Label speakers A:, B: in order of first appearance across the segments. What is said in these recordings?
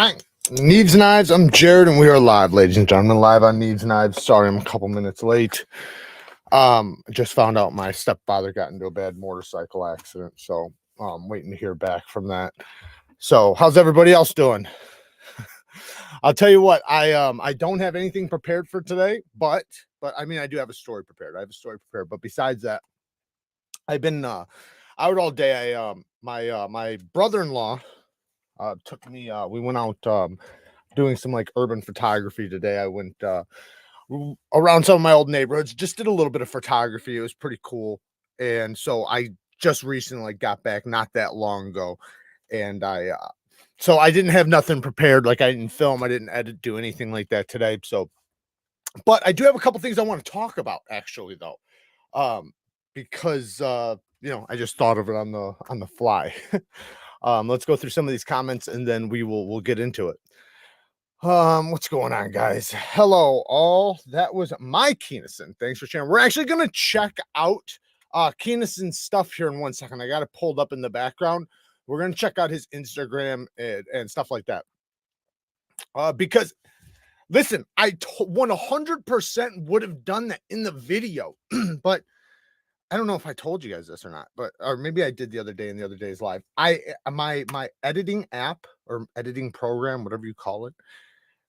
A: Bang! Neevesknives, I'm Jared, and we are live, ladies and gentlemen, live on Neevesknives. Sorry, I'm a couple minutes late. Just found out my stepfather got into a bad motorcycle accident, so I'm waiting to hear back from that. So, how's everybody else doing? I'll tell you what, I don't have anything prepared for today, but I mean, I do have a story prepared. I have a story prepared, but besides that, I've been out all day. My brother-in-law took me. We went out doing some like urban photography today. I went around some of my old neighborhoods, just did a little bit of photography. It was pretty cool. And so I just recently got back not that long ago. And so I didn't have nothing prepared. Like I didn't film, I didn't edit, do anything like that today. So, but I do have a couple things I want to talk about actually though. Because I just thought of it on the fly. Let's go through some of these comments and then we'll get into it. What's going on, guys? Hello, all. That was Mike Keenison. Thanks for sharing. We're actually gonna check out Keenison's stuff here in 1 second. I got it pulled up in the background. We're gonna check out his Instagram and stuff like that. Because listen, I 100% would have done that in the video, but I don't know if I told you guys this or not, or maybe I did the other day in the other day's live. My editing app or editing program, whatever you call it,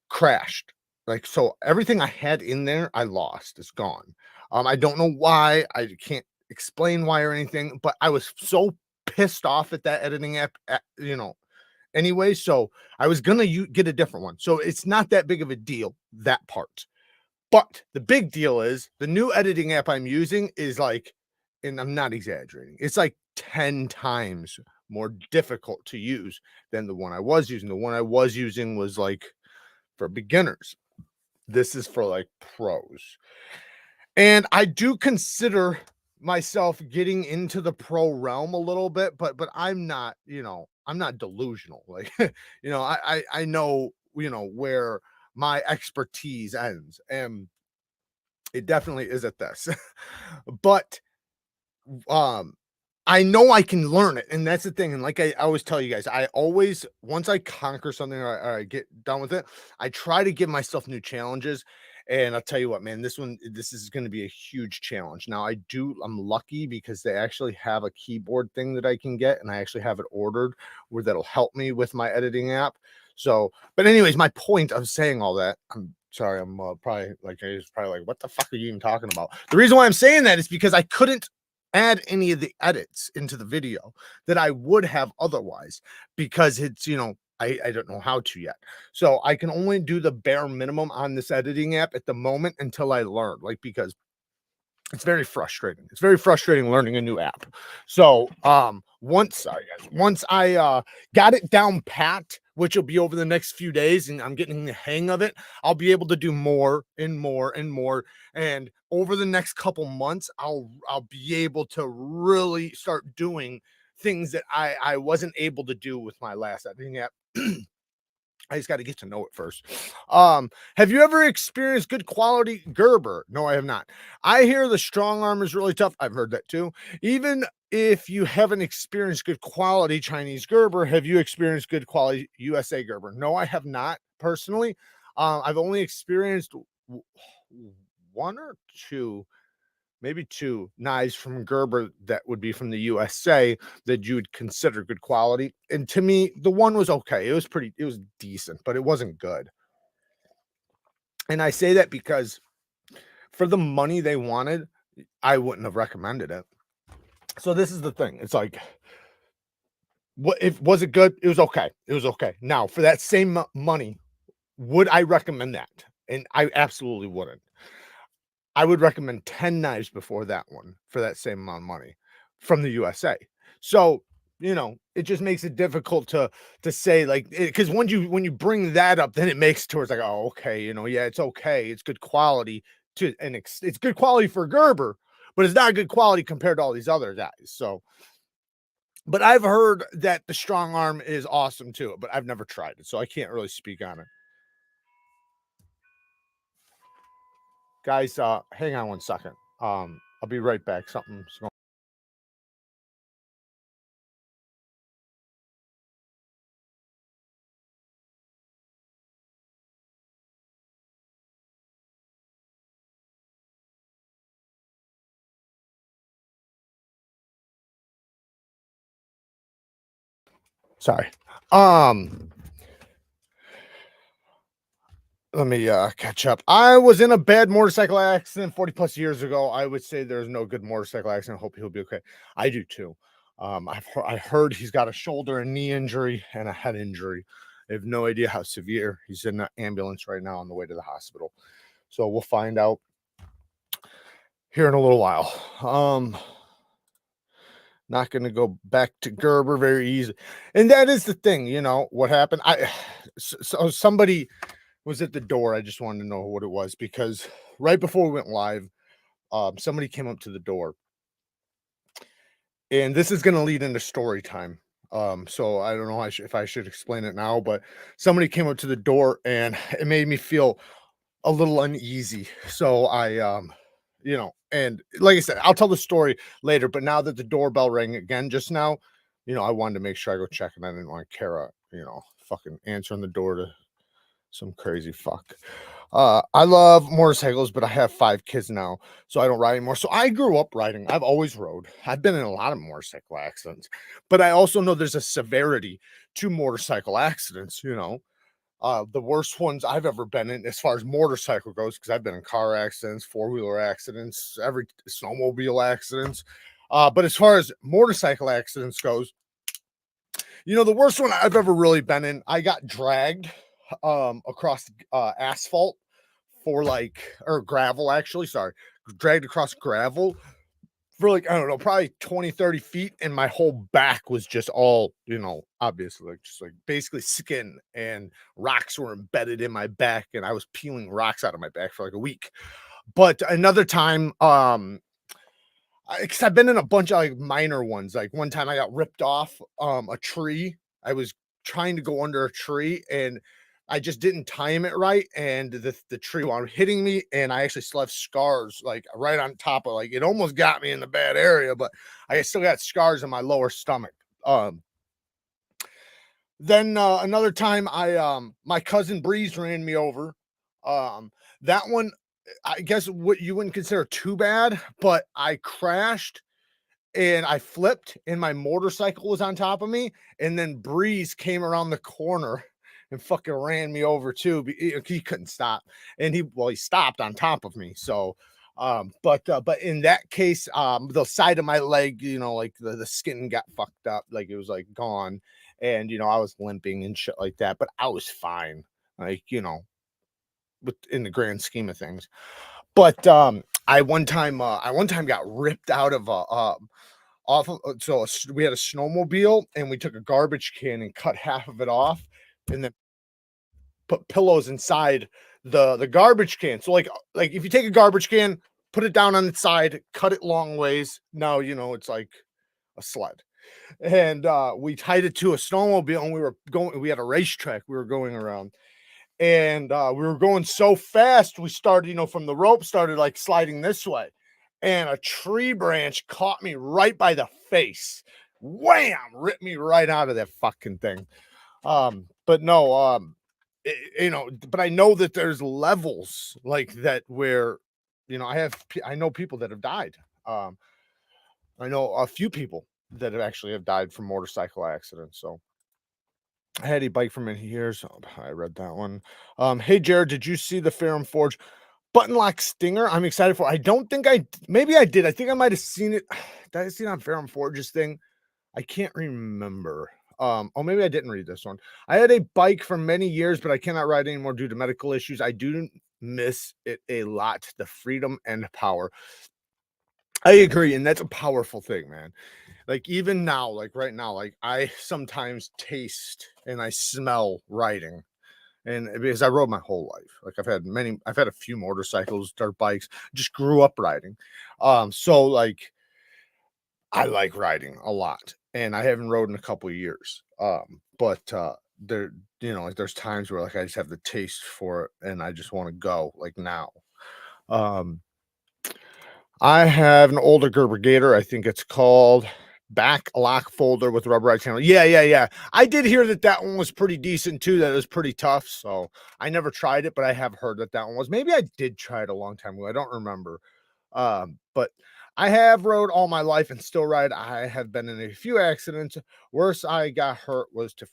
A: crashed. Like, so everything I had in there, I lost. It's gone. I don't know why. I can't explain why or anything, but I was so pissed off at that editing app, anyway. So I was gonna get a different one. So it's not that big of a deal, that part. But the big deal is the new editing app I'm using is like, and I'm not exaggerating, it's like 10 times more difficult to use than the one I was using. The one I was using was like for beginners. This is for like pros. And I do consider myself getting into the pro realm a little bit, but I'm not, I'm not delusional. Like, I know, where my expertise ends, and it definitely is at this. But I know I can learn it, and that's the thing. And like I always tell you guys, I always, once I conquer something or I get done with it, I try to give myself new challenges. And I'll tell you what, man, this is going to be a huge challenge. Now, I'm lucky because they actually have a keyboard thing that I can get, and I actually have it ordered where that'll help me with my editing app. So, but anyways, my point of saying all that, I'm sorry, I'm probably like, what the fuck are you even talking about? The reason why I'm saying that is because I couldn't add any of the edits into the video that I would have otherwise, because it's, I don't know how to yet. So I can only do the bare minimum on this editing app at the moment until I learn, like, because it's very frustrating. It's very frustrating learning a new app. So once I got it down pat, which will be over the next few days, and I'm getting the hang of it, I'll be able to do more and more and more. And over the next couple months, I'll be able to really start doing things that I wasn't able to do with my last editing app. I just got to get to know it first. Have you ever experienced good quality Gerber? No, I have not. I hear the strong arm is really tough. I've heard that too. Even if you haven't experienced good quality Chinese Gerber, have you experienced good quality USA Gerber? No, I have not personally. I've only experienced one or two, maybe two knives from Gerber that would be from the USA that you would consider good quality. And to me, the one was okay. It was decent, but it wasn't good. And I say that because for the money they wanted, I wouldn't have recommended it. So this is the thing. It's like, was it good? It was okay. It was okay. Now, for that same money, would I recommend that? And I absolutely wouldn't. I would recommend 10 knives before that one for that same amount of money from the USA. So, it just makes it difficult to say, like, because when you bring that up, then it makes it towards like, oh, okay, yeah, it's okay, it's good quality it's good quality for Gerber, but it's not good quality compared to all these other guys. So, but I've heard that the strong arm is awesome too, but I've never tried it, so I can't really speak on it. Guys, hang on 1 second. I'll be right back. Something's going Sorry. Let me catch up. I was in a bad motorcycle accident 40 plus years ago. I would say there's no good motorcycle accident. Hope he'll be okay. I do too. I heard he's got a shoulder and knee injury and a head injury. I have no idea how severe. He's in an ambulance right now on the way to the hospital. So we'll find out here in a little while. Not going to go back to Gerber very easy. And that is the thing, you know, what happened. So somebody was at the door. I just wanted to know what it was because right before we went live, somebody came up to the door, and this is going to lead into story time. So I don't know if I should explain it now, but somebody came up to the door and it made me feel a little uneasy. So you know, and like I said, I'll tell the story later. But now that the doorbell rang again just now, you know, I wanted to make sure I go check, and I didn't want Kara, you know, fucking answering the door to some crazy fuck. I love motorcycles, but I have 5 kids now, so I don't ride anymore. So I grew up riding. I've always rode. I've been in a lot of motorcycle accidents, but I also know there's a severity to motorcycle accidents, you know. The worst ones I've ever been in as far as motorcycle goes, because I've been in car accidents, four-wheeler accidents, every snowmobile accidents. But as far as motorcycle accidents goes, you know, the worst one I've ever really been in, I got dragged across asphalt for like, or gravel actually, sorry, dragged across gravel for like, I don't know, probably 20-30 feet, and my whole back was just all, you know, obviously like just like basically skin, and rocks were embedded in my back, and I was peeling rocks out of my back for like a week. But another time, because I've been in a bunch of like minor ones. Like one time I got ripped off a tree. I was trying to go under a tree, and I just didn't time it right, and the tree wound up hitting me, and I actually still have scars like right on top of, like, it almost got me in the bad area, but I still got scars in my lower stomach. Then another time my cousin Breeze ran me over. That one, I guess what you wouldn't consider too bad, but I crashed and I flipped, and my motorcycle was on top of me, and then Breeze came around the corner and fucking ran me over too. He couldn't stop, and he stopped on top of me. So but in that case, the side of my leg, you know, like the skin got fucked up, like it was like gone, and you know, I was limping and shit like that, but I was fine, like, you know, with in the grand scheme of things. But I one time got ripped out of a off of we had a snowmobile, and we took a garbage can and cut half of it off, and then put pillows inside the garbage can. So like if you take a garbage can, put it down on its side, cut it long ways, now you know it's like a sled. And we tied it to a snowmobile, and we had a racetrack we were going around, and we were going so fast, we started, you know, from the rope, started like sliding this way, and a tree branch caught me right by the face. Wham! Ripped me right out of that fucking thing. But no, you know, but I know that there's levels like that where, you know, I know people that have died. I know a few people that have actually have died from motorcycle accidents. So I had a bike for many years. Oh, I read that one. Hey Jared, did you see the Ferrum Forge button lock stinger? I'm excited for. I don't think maybe I did. I think I might have seen it. Did I see it on Ferrum Forge's thing? I can't remember. Oh, maybe I didn't read this one. I had a bike for many years, but I cannot ride anymore due to medical issues. I do miss it a lot. The freedom and power. I agree, and that's a powerful thing, man. Like even now, like right now, like I sometimes taste and I smell riding. And because I rode my whole life, like I've had a few motorcycles, dirt bikes, just grew up riding. So like I like riding a lot, and I haven't rode in a couple of years. But there, you know, like there's times where like I just have the taste for it, and I just want to go like now. Um, I have an older Gerber Gator. I think it's called back lock folder with rubberized handle. Yeah. I did hear that that one was pretty decent too. That it was pretty tough. So I never tried it, but I have heard that that one was. Maybe I did try it a long time ago. I don't remember. But I have rode all my life and still ride. I have been in a few accidents. Worst I got hurt was to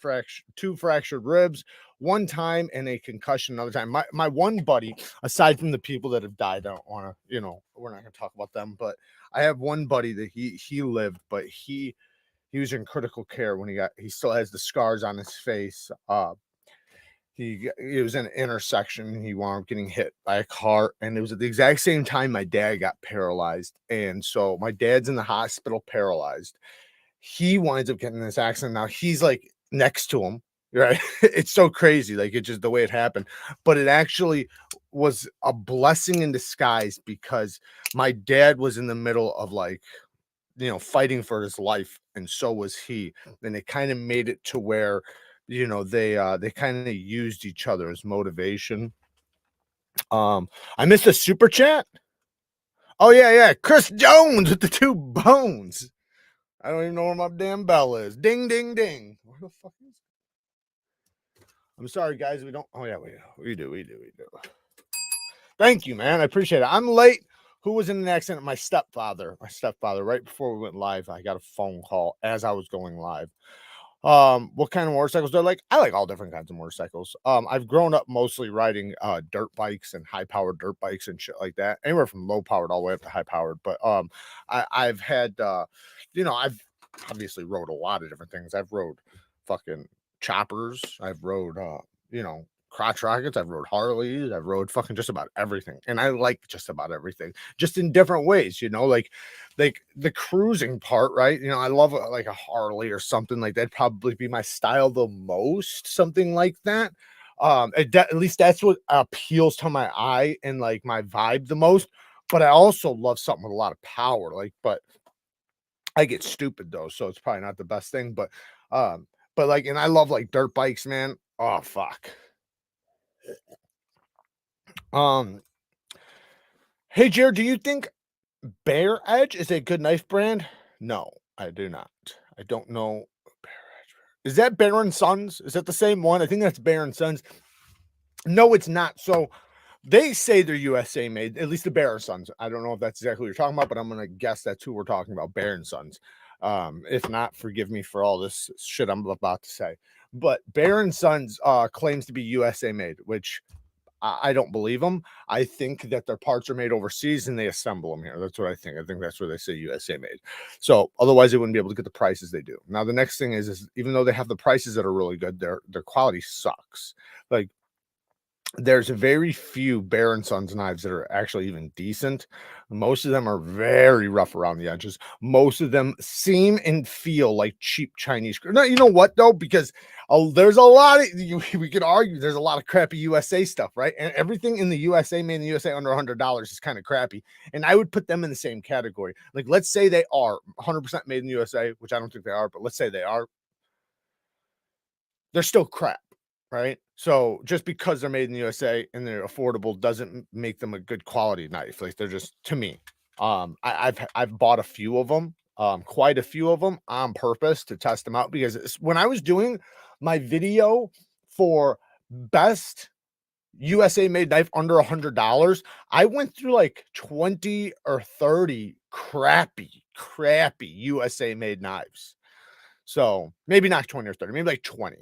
A: two fractured ribs one time and a concussion another time. My one buddy, aside from the people that have died, I don't want to, we're not going to talk about them, but I have one buddy that he lived, but he was in critical care when he still has the scars on his face. He was in an intersection and he wound up getting hit by a car, and it was at the exact same time my dad got paralyzed. And so my dad's in the hospital paralyzed. He winds up getting in this accident. Now he's like next to him, right? It's so crazy, like it's just the way it happened. But it actually was a blessing in disguise because my dad was in the middle of like, fighting for his life, and so was he. And it kind of made it to where, they kind of used each other as motivation. I missed a super chat. Oh yeah, Chris Jones with the 2 bones. I don't even know where my damn bell is. Ding ding ding. Where the fuck is it? I'm sorry, guys. We don't. Oh yeah, we do. Thank you, man. I appreciate it. I'm late. Who was in an accident? My stepfather. Right before we went live, I got a phone call as I was going live. What kind of motorcycles do I like? I like all different kinds of motorcycles. I've grown up mostly riding dirt bikes and high powered dirt bikes and shit like that. Anywhere from low powered all the way up to high powered. But I've had I've obviously rode a lot of different things. I've rode fucking choppers. I've rode crotch rockets. I've rode Harleys. I've rode fucking just about everything. And I like just about everything, just in different ways, like the cruising part, right? I love like a Harley or something like that. Probably be my style the most, something like that. At least that's what appeals to my eye and like my vibe the most. But I also love something with a lot of power, but I get stupid though, so it's probably not the best thing. But like, and I love like dirt bikes, man. Oh fuck. Hey Jared, do you think Bear Edge is a good knife brand? No, I do not. I don't know. Bear Edge. Is that Bear and Sons? Is that the same one? I think that's Bear and Sons. No, it's not. So they say they're USA made, at least the Bear and Sons. I don't know if that's exactly what you're talking about, but I'm gonna guess that's who we're talking about, Bear and Sons. If not, forgive me for all this shit I'm about to say. But Bear and Sons claims to be USA made, which I don't believe them. I think that their parts are made overseas and they assemble them here. That's what I think. I think that's where they say USA made. So otherwise, they wouldn't be able to get the prices they do. Now, the next thing is even though they have the prices that are really good, their quality sucks. Like, there's very few Bear and Sons knives that are actually even decent. Most of them are very rough around the edges. Most of them seem and feel like cheap Chinese. No, you know what though? Because there's a lot of we could argue there's a lot of crappy USA stuff, right? And everything in the USA made in the USA under $100 is kind of crappy. And I would put them in the same category. Like, let's say they are 100% made in the USA, which I don't think they are, but let's say they are. They're still crap. Right. So just because they're made in the USA and they're affordable doesn't make them a good quality knife. Like, they're just, to me, I've bought a few of them, quite a few of them on purpose to test them out, because when I was doing my video for best USA made knife under $100, I went through like 20 or 30 crappy USA made knives. So maybe not 20 or 30, maybe like 20.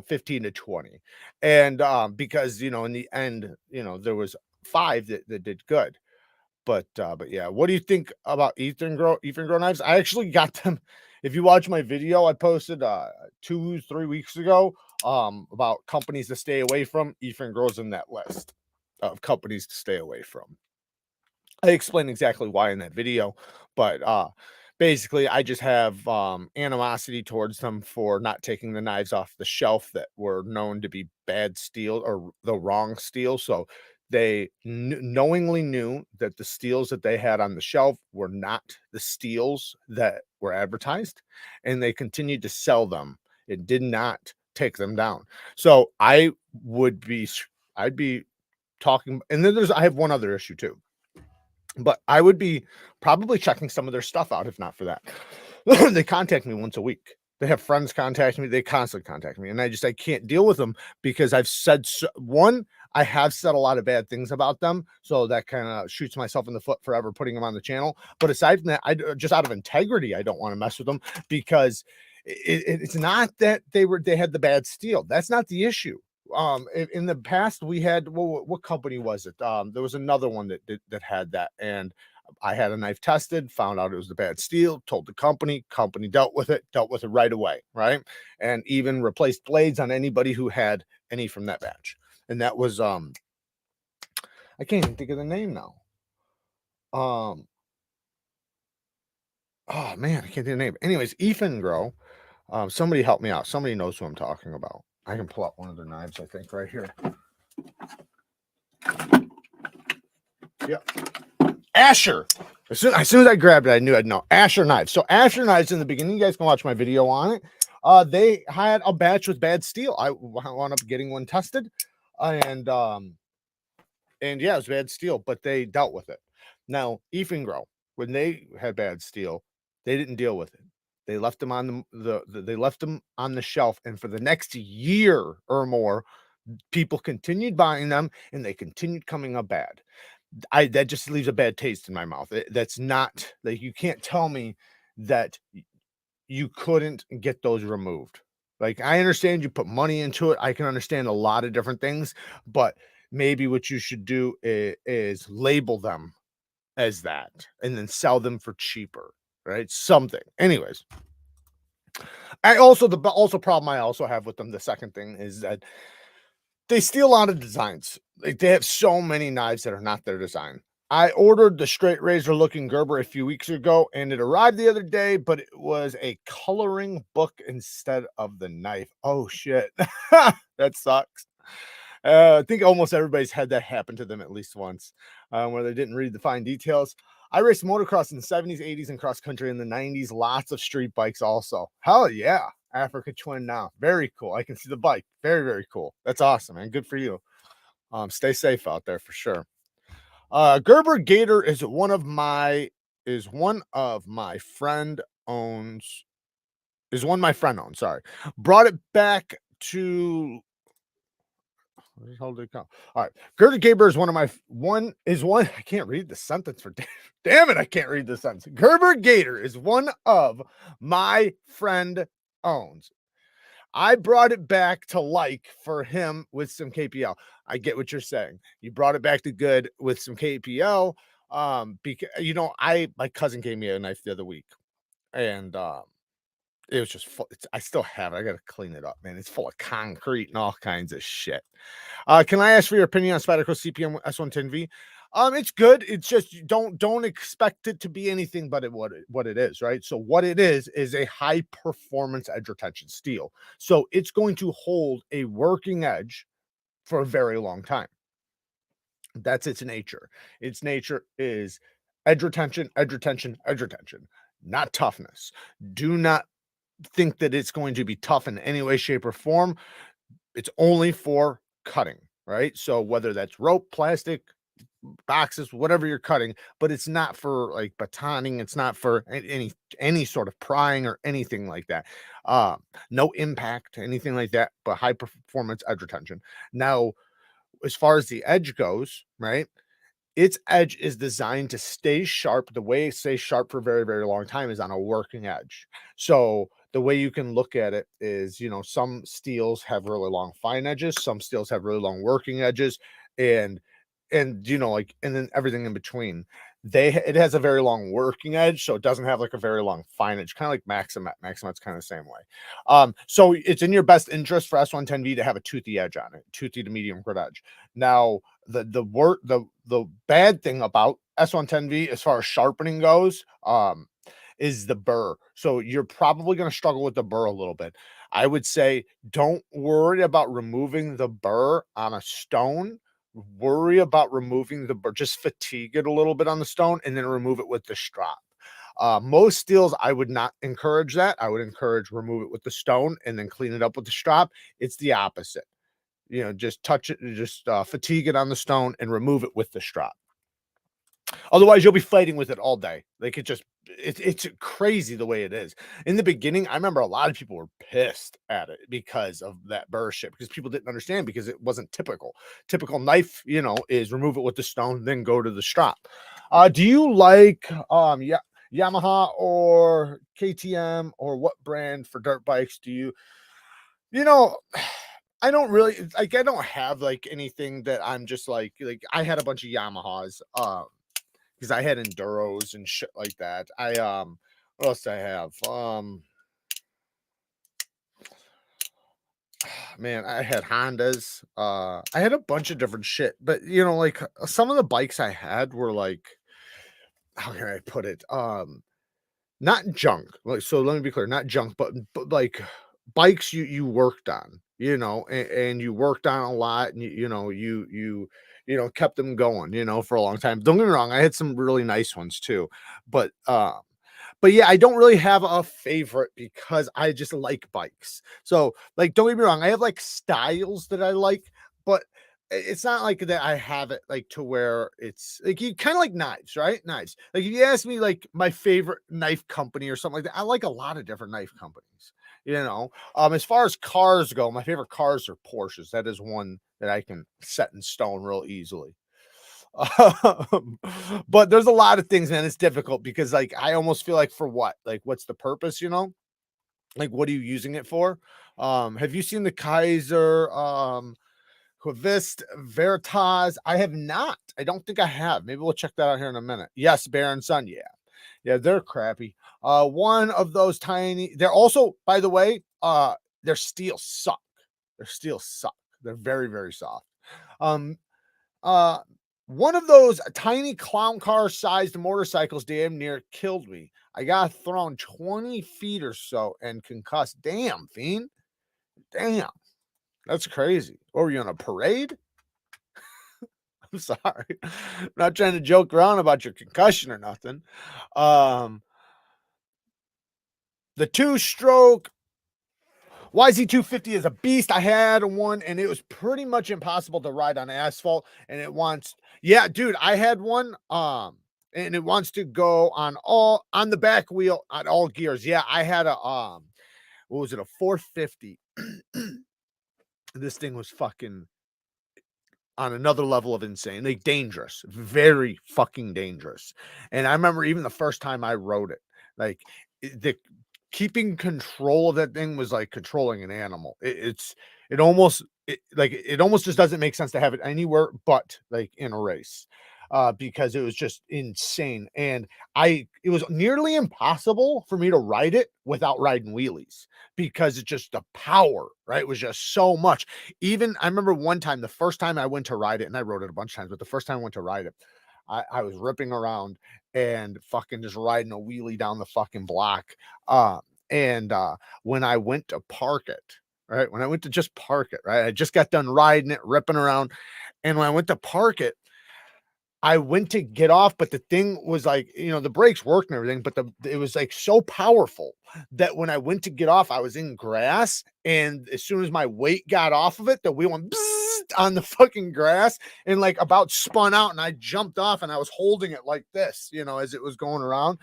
A: 15 to 20. And because in the end, there was 5 that did good. But yeah, what do you think about Ethan Grow knives? I actually got them. If you watch my video I posted 2-3 weeks ago about companies to stay away from, Ethan Grow's in that list of companies to stay away from. I explained exactly why in that video, but basically I just have animosity towards them for not taking the knives off the shelf that were known to be bad steel or the wrong steel. So they knowingly knew that the steels that they had on the shelf were not the steels that were advertised, and they continued to sell them. It did not take them down. So I'd be talking, and then I have one other issue too. But I would be probably checking some of their stuff out if not for that. They contact me once a week. They have friends contact me. They constantly contact me. And I can't deal with them because I've said one, I have said a lot of bad things about them, so that kind of shoots myself in the foot forever putting them on the channel. But aside from that, just out of integrity, I don't want to mess with them because it's not that they had the bad steel. That's not the issue. In the past we had, what company was it? There was another one that had that, and I had a knife tested, found out it was the bad steel, told the company dealt with it right away, right? And even replaced blades on anybody who had any from that batch. And that was I can't even think of the name now. Oh man, I can't think of the name. Anyways, Ethan Grow. Somebody help me out. Somebody knows who I'm talking about. I can pull up one of their knives, I think, right here. Yep. Asher. As soon as I grabbed it, I knew I'd know. Asher Knives. So Asher Knives, in the beginning, you guys can watch my video on it. They had a batch with bad steel. I wound up getting one tested, and yeah, it was bad steel, but they dealt with it. Now, Grow, when they had bad steel, they didn't deal with it. They left them on they left them on the shelf, and for the next year or more, people continued buying them, and they continued coming up bad. That just leaves a bad taste in my mouth. That's not like, you can't tell me that you couldn't get those removed. Like, I understand you put money into it. I can understand a lot of different things, but maybe what you should do is label them as that and then sell them for cheaper, right? Something. Anyways, also problem I also have with them, the second thing is that they steal a lot of designs. Like, they have so many knives that are not their design. I ordered the straight razor looking Gerber a few weeks ago, and it arrived the other day, but it was a coloring book instead of the knife. Oh shit. That sucks. I think almost everybody's had that happen to them at least once, where they didn't read the fine details. I raced motocross in the 70s, 80s, and cross country in the 90s. Lots of street bikes also. Hell yeah. Africa Twin now. Very cool. I can see the bike. Very, very cool. That's awesome, man. Good for you. Stay safe out there for sure. Gerber Gator is one of my friend owns sorry. Brought it back to, where the hell did it go? All right. Gerber Gator is I can't read the sentence for damn it, I can't read the sentence. Gerber Gator is one of my friend owns. I brought it back to like for him with some KPL. I get what you're saying. You brought it back to good with some KPL. Because my cousin gave me a knife the other week, and it was just full. I still have it. I gotta clean it up, man. It's full of concrete and all kinds of shit. Can I ask for your opinion on Spyderco CPM S110V? It's good. It's just, you don't expect it to be anything but what it is, right? So what it is a high performance edge retention steel. So it's going to hold a working edge for a very long time. That's its nature. Its nature is edge retention, edge retention, edge retention, not toughness. Do not think that it's going to be tough in any way, shape, or form. It's only for cutting, right? So whether that's rope, plastic, boxes, whatever you're cutting, but it's not for like batoning. It's not for any sort of prying or anything like that. No impact, anything like that, but high performance edge retention. Now, as far as the edge goes, right? Its edge is designed to stay sharp. The way it stays sharp for a very, very long time is on a working edge. So the way you can look at it is, some steels have really long fine edges, some steels have really long working edges, and and then everything in between. It has a very long working edge, so it doesn't have like a very long fine edge, kind of like Maximat. Maximat's kind of the same way. So it's in your best interest for S110V to have a toothy edge on it, toothy to medium grit edge. Now, the bad thing about S110V as far as sharpening goes, is the burr. So you're probably going to struggle with the burr a little bit. I would say don't worry about removing the burr on a stone. Worry about removing the burr. Just fatigue it a little bit on the stone and then remove it with the strop. Most steels, I would not encourage that. I would encourage remove it with the stone and then clean it up with the strop. It's the opposite. Just touch it, just fatigue it on the stone and remove it with the strop. Otherwise, you'll be fighting with it all day. Like, it's crazy the way it is. In the beginning, I remember a lot of people were pissed at it because of that burr shit, because people didn't understand, because it wasn't typical. Typical knife, is remove it with the stone, then go to the strap. Do you like Yamaha or KTM, or what brand for dirt bikes do you? You know, I don't really like. I don't have like anything that I'm just like. I had a bunch of Yamahas. Because I had enduros and shit like that. What else did I have? Man, I had Hondas. I had a bunch of different shit, but like some of the bikes I had were like, how can I put it? Not junk. Like, so let me be clear, not junk, but like bikes you worked on, and you worked on a lot, and kept them going, for a long time. Don't get me wrong, I had some really nice ones too, but yeah, I don't really have a favorite because I just like bikes. So, like, don't get me wrong, I have like styles that I like, but it's not like that I have it like to where it's like, you kind of like knives, right? Knives. Like, if you ask me like my favorite knife company or something like that, I like a lot of different knife companies. As far as cars go, my favorite cars are Porsches. That is one that I can set in stone real easily. Um, but there's a lot of things, man. It's difficult because, like, I almost feel like, for what? Like, what's the purpose? Like, what are you using it for? Have you seen the Kaiser Quivist Veritas? I have not. I don't think I have. Maybe we'll check that out here in a minute. Yes, Baron Sun. Yeah, they're crappy. One of those tiny. They're also, by the way, their steel suck. Their steel suck. They're very, very soft. Um, uh, One of those tiny clown car sized motorcycles damn near killed me. I got thrown 20 feet or so and concussed. Damn, fiend. Damn. That's crazy. What were you on a parade? I'm sorry. I'm not trying to joke around about your concussion or nothing. Um, the two-stroke YZ250 is a beast. I had one and it was pretty much impossible to ride on asphalt. And it wants, yeah, dude, I had one. And it wants to go on the back wheel on all gears. Yeah, I had what was it, a 450? This thing was fucking on another level of insane, like dangerous, very fucking dangerous. And I remember even the first time I rode it, like, the keeping control of that thing was like controlling an animal. It almost just doesn't make sense to have it anywhere but like in a race, because it was just insane. And it was nearly impossible for me to ride it without riding wheelies, because it's just the power, right? Was just so much. Even I remember one time, the first time I went to ride it, and I rode it a bunch of times, but the first time I went to ride it, I was ripping around and fucking just riding a wheelie down the fucking block. And when I went to park it, right? When I went to just park it, right? I just got done riding it, ripping around. And when I went to park it, I went to get off, but the thing was like, the brakes worked and everything, but it was like so powerful that when I went to get off, I was in grass. And as soon as my weight got off of it, the wheel went on the fucking grass and like about spun out. And I jumped off and I was holding it like this, as it was going around,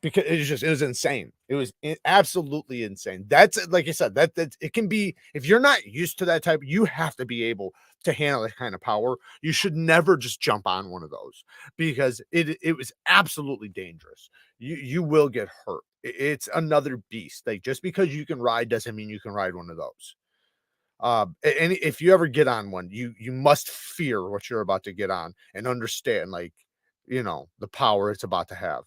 A: because it was insane. It was absolutely insane. That's, like I said, that it can be, if you're not used to that type, you have to be able to handle that kind of power. You should never just jump on one of those, because it was absolutely dangerous. You will get hurt. It's another beast. Like, just because you can ride doesn't mean you can ride one of those. And if you ever get on one, you must fear what you're about to get on and understand, like, the power it's about to have.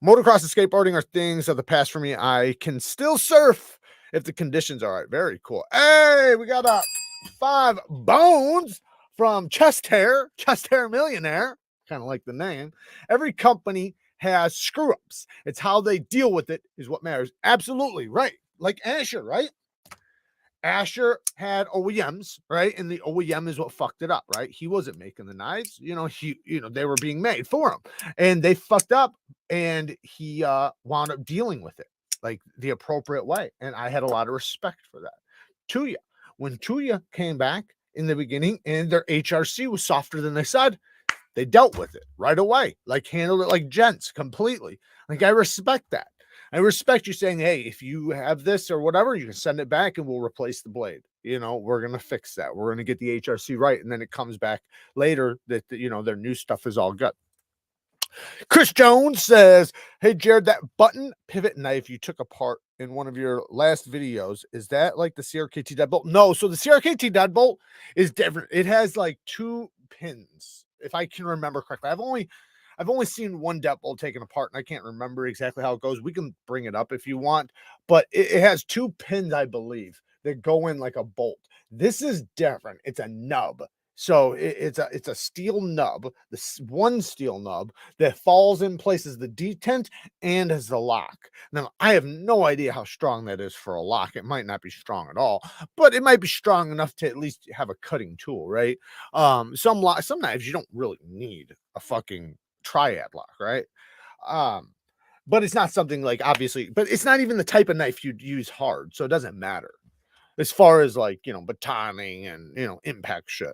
A: Motocross and skateboarding are things of the past for me. I can still surf if the conditions are right. Very cool. Hey, we got 5 bones from Chest Hair Millionaire. Kind of like the name. Every company has screw ups. It's how they deal with it is what matters. Absolutely right. Like Asher, right? Asher had OEMs, right? And the OEM is what fucked it up, right? He wasn't making the knives, they were being made for him, and they fucked up, and he wound up dealing with it like the appropriate way. And I had a lot of respect for that. Tuya, when Tuya came back in the beginning and their HRC was softer than they said, They dealt with it right away, like handled it like gents completely. Like I respect that. I respect you saying, hey, if you have this or whatever, you can send it back and we'll replace the blade. We're going to fix that. We're going to get the HRC right. And then it comes back later that, their new stuff is all good. Chris Jones says, hey, Jared, that button pivot knife you took apart in one of your last videos, is that like the CRKT deadbolt? No. So the CRKT deadbolt is different. It has like 2 pins, if I can remember correctly. I've only seen one deadbolt taken apart, and I can't remember exactly how it goes. We can bring it up if you want, but it has 2 pins, I believe, that go in like a bolt. This is different. It's a nub. So it's a steel nub, this one steel nub that falls in place as the detent and as the lock. Now, I have no idea how strong that is for a lock. It might not be strong at all, but it might be strong enough to at least have a cutting tool, right? Some knives you don't really need a fucking triad lock, right? But it's not something like, obviously, but it's not even the type of knife you'd use hard, so it doesn't matter as far as like, batoning and, impact shit.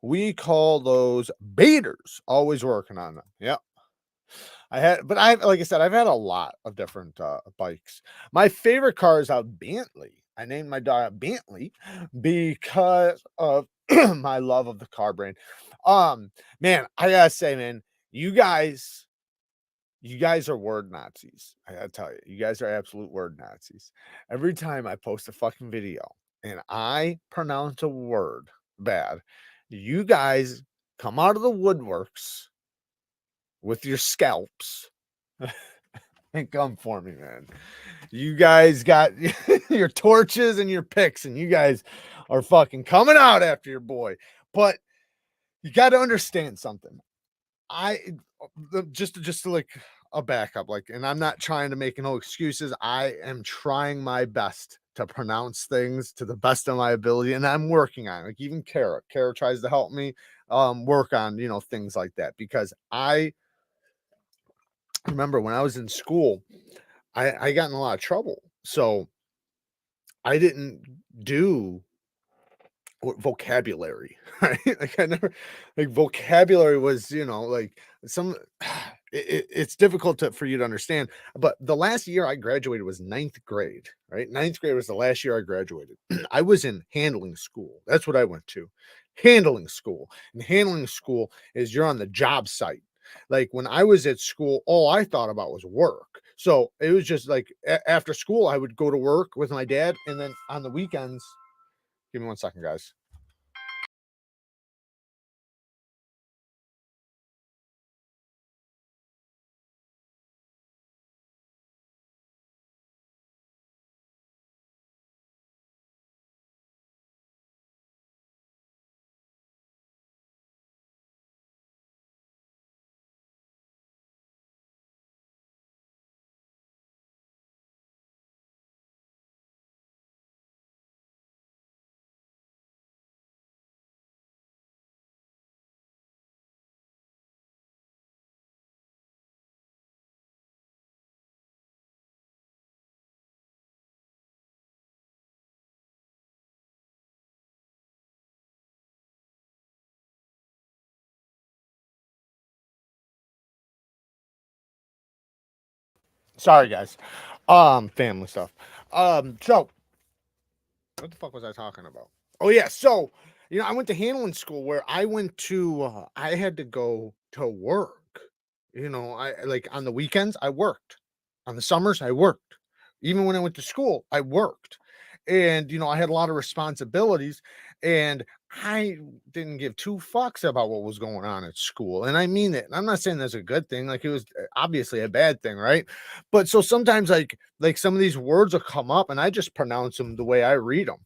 A: We call those baiters. Always working on them. Yeah. Like I said, I've had a lot of different bikes. My favorite car is a Bentley. I named my dog Bentley because of my love of the car brand. Man, I gotta say, man, you guys are word Nazis. I gotta tell you, you guys are absolute word Nazis. Every time I post a fucking video and I pronounce a word bad, you guys come out of the woodworks with your scalps and come for me, man. You guys got your torches and your picks, and you guys are fucking coming out after your boy. But you got to understand something. Just to like a backup, like, and I'm not trying to make no excuses. I am trying my best to pronounce things to the best of my ability, and I'm working on it. Like even Kara tries to help me work on things like that, because I remember when I was in school, I got in a lot of trouble, so I didn't do vocabulary, right? Like I never, like vocabulary was, like some, it's difficult for you to understand. But the last year I graduated was ninth grade, right? Ninth grade was the last year I graduated. I was in handling school. That's what I went to, handling school. And handling school is you're on the job site. Like when I was at school, all I thought about was work. So it was just like after school, I would go to work with my dad, and then on the weekends, give me one second, guys. Sorry, guys. Family stuff. So what the fuck was I talking about? Oh yeah, so I went to handling school where I had to go to work. I like on the weekends I worked. On the summers I worked. Even when I went to school, I worked. And I had a lot of responsibilities, and I didn't give 2 fucks about what was going on at school. And I mean it. I'm not saying that's a good thing. Like it was obviously a bad thing, right? But so sometimes like some of these words will come up and I just pronounce them the way I read them.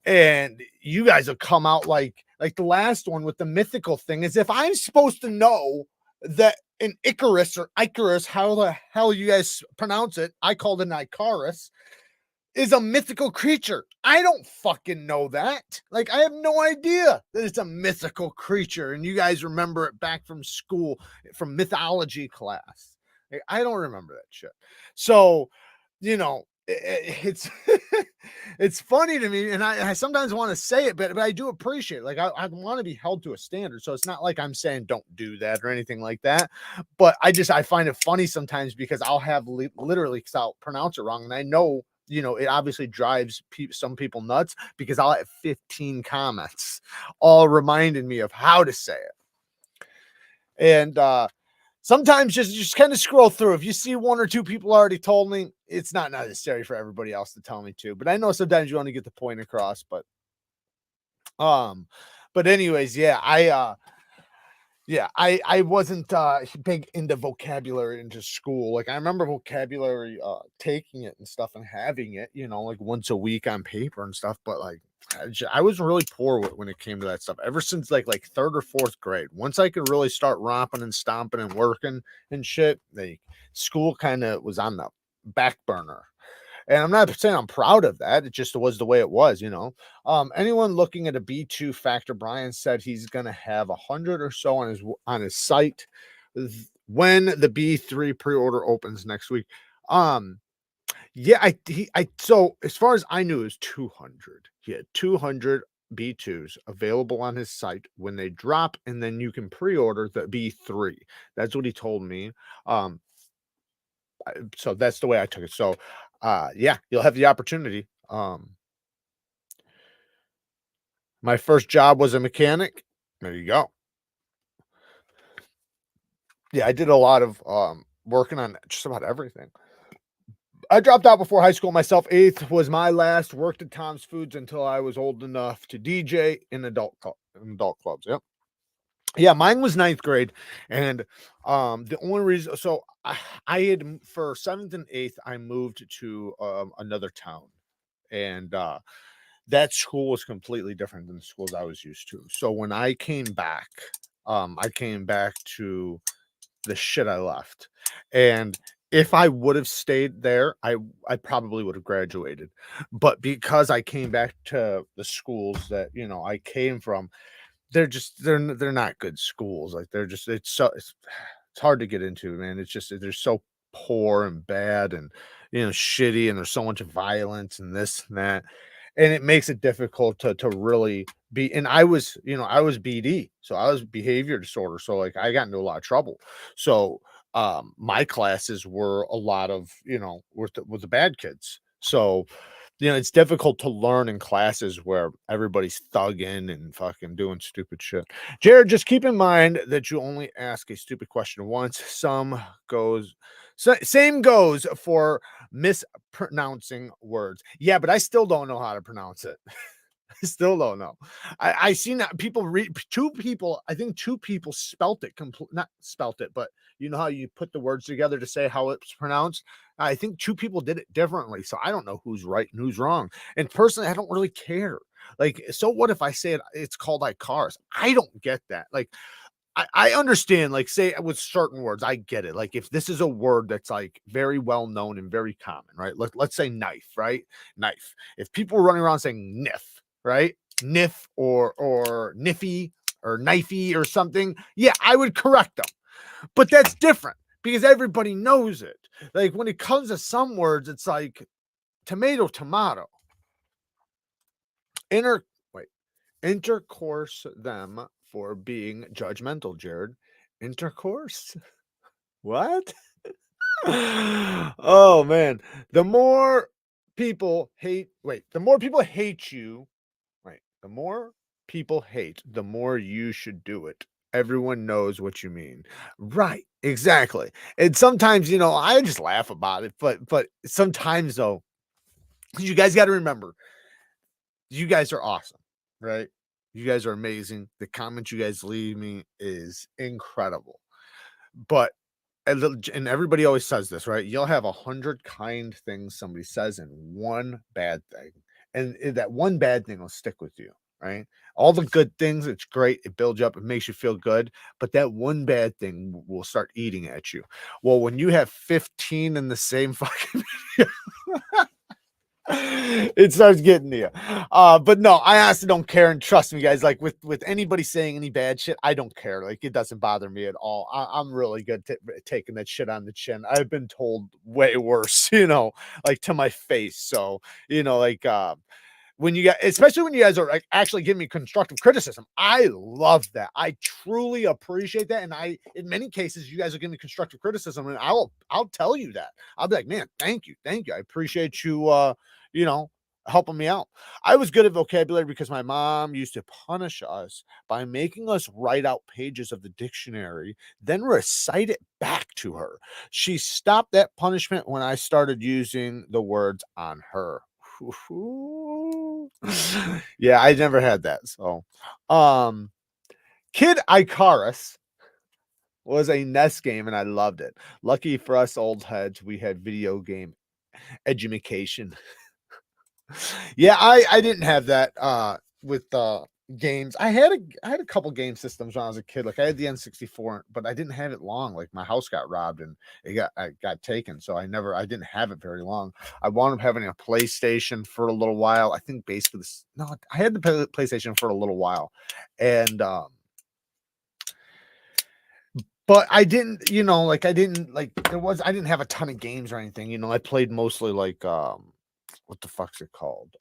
A: And you guys have come out like the last one with the mythical thing, as if I'm supposed to know that an Icarus or Icarus, how the hell you guys pronounce it, I called it an Icarus, is a mythical creature. I don't fucking know that. Like, I have no idea that it's a mythical creature. And you guys remember it back from school, from mythology class. Like, I don't remember that shit. So, it's It's funny to me, and I sometimes want to say it, but I do appreciate it. Like I want to be held to a standard. So it's not like I'm saying don't do that or anything like that. But I find it funny sometimes because I'll have literally because I'll pronounce it wrong, and I know it obviously drives some people nuts because I'll have 15 comments all reminding me of how to say it. And sometimes just kind of scroll through. If you see one or two people already told me, it's not necessary for everybody else to tell me to. But I know sometimes you want to get the point across. Um, but anyways, I wasn't big into vocabulary into school. Like I remember vocabulary taking it and stuff and having it, like once a week on paper and stuff. But like I was really poor when it came to that stuff. Ever since like third or fourth grade, once I could really start romping and stomping and working and shit, like school kind of was on the back burner. And I'm not saying I'm proud of that. It just was the way it was. Anyone looking at a B2 factor, Brian said he's gonna have 100 or so on his site when the B3 pre-order opens next week. Yeah, so as far as I knew, it was 200. He had 200 B2s available on his site when they drop, and then you can pre-order the B3. That's what he told me. So that's the way I took it. So yeah, you'll have the opportunity. My first job was a mechanic. There you go. Yeah, I did a lot of working on just about everything. I dropped out before high school myself. Eighth was my last. Worked at Tom's Foods until I was old enough to DJ in adult clubs. Yep. Yeah, mine was ninth grade, and the only reason so I had for seventh and eighth I moved to another town, and that school was completely different than the schools I was used to. So when I came back to the shit I left. And if I would have stayed there, I probably would have graduated. But because I came back to the schools that, I came from, they're not good schools. Like it's hard to get into, man. It's just they're so poor and bad and shitty, and there's so much violence and this and that, and it makes it difficult to really be. And I was BD, so I was behavior disorder, so like I got into a lot of trouble. So my classes were a lot of with the bad kids. So it's difficult to learn in classes where everybody's thugging and fucking doing stupid shit. Jared, just keep in mind that you only ask a stupid question once. Same goes for mispronouncing words. Yeah, but I still don't know how to pronounce it. I still don't know. I seen that people read two people. I think two people spelt it not spelt it, but you know how you put the words together to say how it's pronounced. I think two people did it differently, so I don't know who's right and who's wrong. And personally, I don't really care. Like, so what if I say it's called like cars? I don't get that. Like, I understand, like, say with certain words, I get it. Like, if this is a word that's like very well known and very common, right? Let's say knife, right? Knife. If people were running around saying nif, right? Nif or niffy or knifey or something, yeah, I would correct them. But that's different because everybody knows it. Like when it comes to some words, it's like tomato. Intercourse them for being judgmental, Jared. Intercourse? What? Oh man. The more people hate, the more people hate you, the more people hate, the more you should do it. Everyone knows what you mean. Right, exactly. And sometimes, I just laugh about it, but sometimes though, you guys got to remember, you guys are awesome, right? You guys are amazing. The comments you guys leave me is incredible. But and everybody always says this, right? You'll have 100 kind things somebody says and one bad thing. And that one bad thing will stick with you, right? All the good things, it's great. It builds you up. It makes you feel good. But that one bad thing will start eating at you. Well, when you have 15 in the same fucking video, It starts getting to you. But no, I honestly don't care. And trust me, guys, like with anybody saying any bad shit, I don't care. Like it doesn't bother me at all. I'm really good taking that shit on the chin. I've been told way worse, like to my face. So, like when you guys, especially when you guys are like actually giving me constructive criticism, I love that. I truly appreciate that. And in many cases, you guys are giving me constructive criticism, and I'll tell you that. I'll be like, man, thank you. I appreciate you, you know, helping me out. I was good at vocabulary because my mom used to punish us by making us write out pages of the dictionary, then recite it back to her. She stopped that punishment when I started using the words on her. Yeah, I never had that. So, um, Kid Icarus was a NES game and I loved it. Lucky for us old heads, we had video game education. Yeah, I didn't have that with games. I had a couple game systems when I was a kid. Like I had the N64, but I didn't have it long. Like my house got robbed and I got taken, so I didn't have it very long. I wound up having a PlayStation for a little while. I think basically this no, I had the PlayStation for a little while, and but I didn't, like I didn't like I didn't have a ton of games or anything. I played mostly like what the fuck's it called?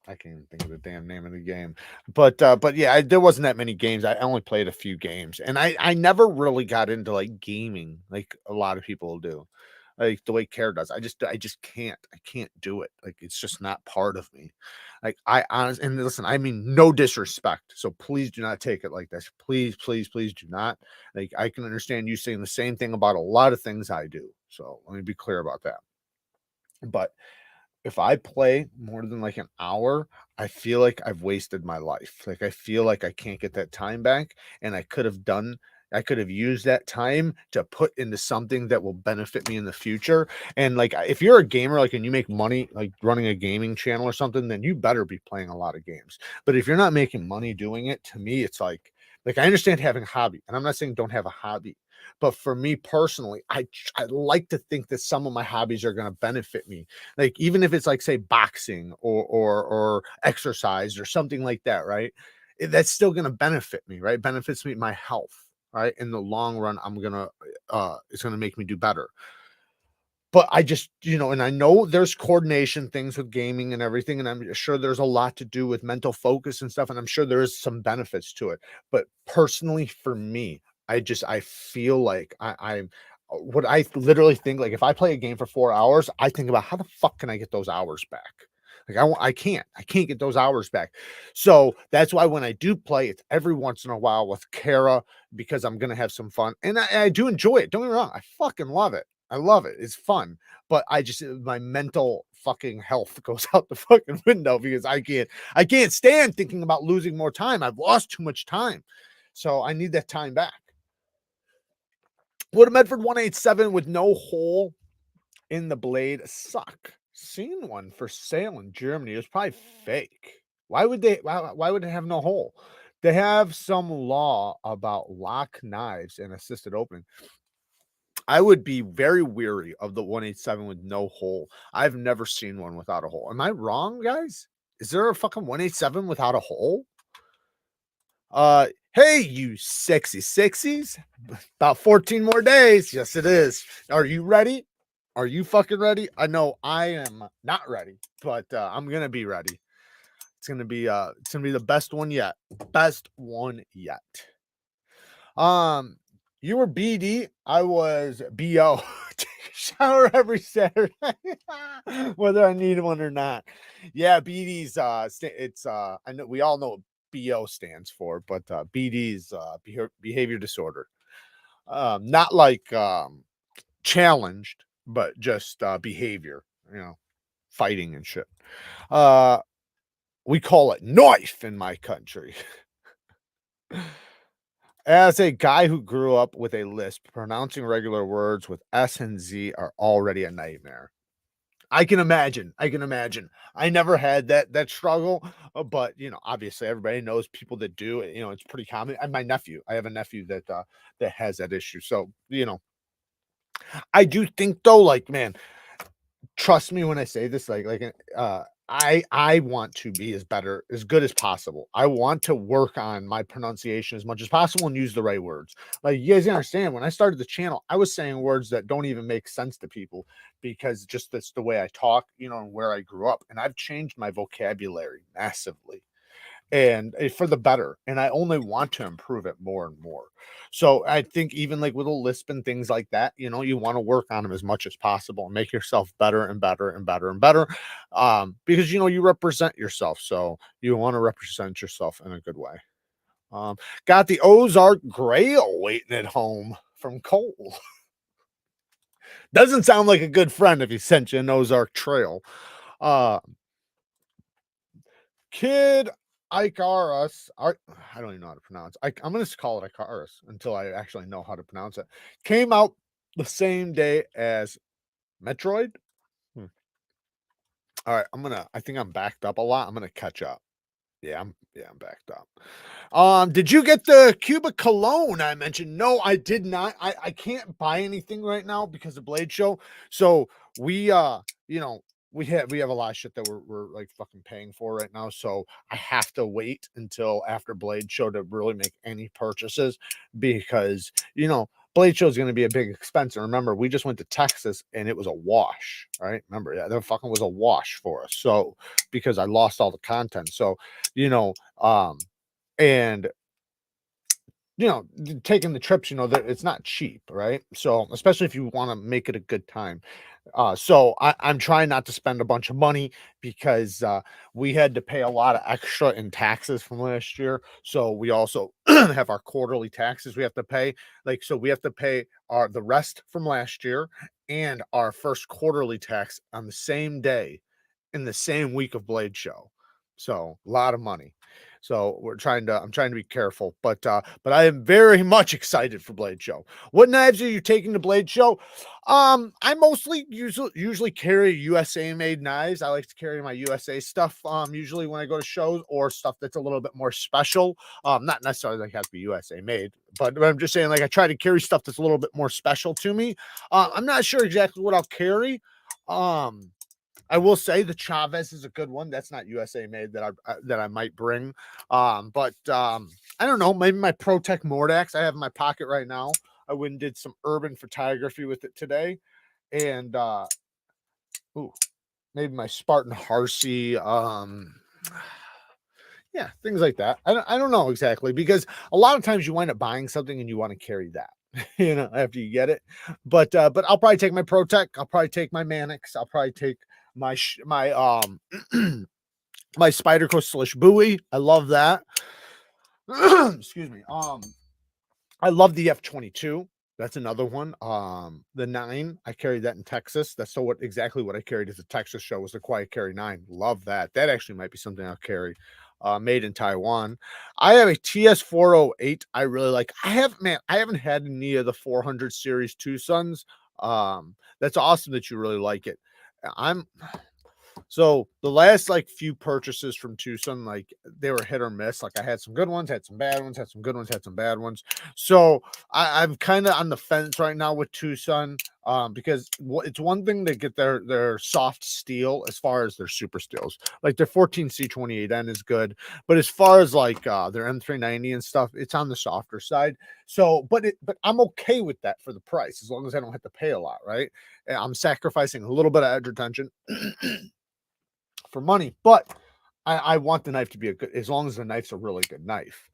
A: I can't even think of the damn name of the game. But yeah, there wasn't that many games. I only played a few games, and I never really got into like gaming like a lot of people do, like the way Care does. I just can't. I can't do it. Like it's just not part of me. Like I honestly, and listen, I mean no disrespect. So please do not take it like this. Please, please, please do not. Like I can understand you saying the same thing about a lot of things I do. So let me be clear about that. But if I play more than like an hour, I feel like I've wasted my life. Like I feel like I can't get that time back and I could have used that time to put into something that will benefit me in the future. And like if you're a gamer like and you make money like running a gaming channel or something, then you better be playing a lot of games. But if you're not making money doing it, to me it's like I understand having a hobby, and I'm not saying don't have a hobby. But for me personally, I like to think that some of my hobbies are going to benefit me, like even if it's like say boxing or exercise or something like that, right? That's still going to benefit me, right? Benefits me my health, right? In the long run, it's gonna make me do better. But I just, and I know there's coordination things with gaming and everything, and I'm sure there's a lot to do with mental focus and stuff, and I'm sure there is some benefits to it. But personally, for me, I feel like I'm what I literally think like if I play a game for 4 hours, I think about how the fuck can I get those hours back? Like I can't get those hours back. So that's why when I do play, it's every once in a while with Kara because I'm gonna have some fun, and I do enjoy it. Don't get me wrong, I fucking love it. I love it. It's fun, but my mental fucking health goes out the fucking window because I can't stand thinking about losing more time. I've lost too much time. So I need that time back. Would a Medford 187 with no hole in the blade suck? Seen one for sale in Germany. It was probably fake. Why would it have no hole? They have some law about lock knives and assisted opening. I would be very weary of the 187 with no hole. I've never seen one without a hole. Am I wrong, guys? Is there a fucking 187 without a hole? Hey, you sexy sexies. About 14 more days. Yes, it is. Are you ready? Are you fucking ready? I know I am not ready, but I'm gonna be ready. It's gonna be the best one yet. Best one yet. Um, you were BD, I was BO. Take a shower every Saturday, whether I need one or not. Yeah, BD's it's I know we all know what BO stands for, but BD's behavior disorder. Not like challenged, but just behavior, fighting and shit. Uh we call it knife in my country. As a guy who grew up with a lisp, pronouncing regular words with S and Z are already a nightmare. I can imagine. I can imagine. I never had that struggle, but obviously everybody knows people that do. It's pretty common. And I have a nephew that has that issue. So I do think though, like man, trust me when I say this, I want to be as good as possible. I want to work on my pronunciation as much as possible and use the right words. Like, you guys understand, when I started the channel, I was saying words that don't even make sense to people because just that's the way I talk, and where I grew up. And I've changed my vocabulary massively and for the better, and I only want to improve it more and more. So I think even like with a lisp and things like that, you want to work on them as much as possible and make yourself better and better and better and better, because you represent yourself, so you want to represent yourself in a good way. um got the Ozark Grail waiting at home from Cole. Doesn't sound like a good friend if he sent you an Ozark Trail. uh Kid Icarus, I don't even know how to pronounce. I'm gonna just call it Icarus until I actually know how to pronounce it. Came out the same day as Metroid. Hmm. All right, I think I'm backed up a lot. I'm gonna catch up. Yeah, I'm backed up. Did you get the Cuba cologne I mentioned? No, I did not. I can't buy anything right now because of Blade Show. So we you know, we have a lot of shit that we're like fucking paying for right now. So I have to wait until after Blade Show to really make any purchases because Blade Show is going to be a big expense. And remember, we just went to Texas and it was a wash, right? Remember, yeah, that fucking was a wash for us. So because I lost all the content. So, you know, and taking the trips, that it's not cheap, right? So especially if you want to make it a good time. So I'm trying not to spend a bunch of money because we had to pay a lot of extra in taxes from last year. So we also have our quarterly taxes we have to pay. Like, so we have to pay the rest from last year and our first quarterly tax on the same day in the same week of Blade Show. So a lot of money. So I'm trying to be careful, but I am very much excited for Blade Show. What knives are you taking to Blade Show? I mostly usually carry USA made knives. I like to carry my USA stuff usually when I go to shows, or stuff that's a little bit more special. Not necessarily like it has to be USA made, but I'm just saying, like, I try to carry stuff that's a little bit more special to me. I'm not sure exactly what I'll carry. Um I will say the Chavez is a good one. That's not USA made that I might bring. I don't know. Maybe my ProTech Mordax I have in my pocket right now. I went and did some urban photography with it today, and ooh, maybe my Spartan Harsey. Yeah, things like that. I don't know exactly, because a lot of times you wind up buying something and you want to carry that, after you get it. But I'll probably take my ProTech. I'll probably take my Mannix. I'll probably take my my Spyderco Slish buoy. I love that. Excuse me. I love the F-22. That's another one. The 9, I carried that in Texas. That's exactly what I carried at the Texas show, was the Quiet Carry 9. Love that. That actually might be something I'll carry. Made in Taiwan. I have a TS-408 I really like. I haven't had any of the 400 series Tucson's. That's awesome that you really like it. I'm So the last like few purchases from Tucson, like, they were hit or miss. Like, I had some good ones, had some bad ones, had some good ones, had some bad ones. So I'm kind of on the fence right now with Tucson, because it's one thing to get their soft steel as far as their super steels. Like, their 14C28N is good, but as far as like their M390 and stuff, it's on the softer side. So, but I'm okay with that for the price, as long as I don't have to pay a lot, right? I'm sacrificing a little bit of edge retention for money, but I want the knife to be as long as the knife's a really good knife.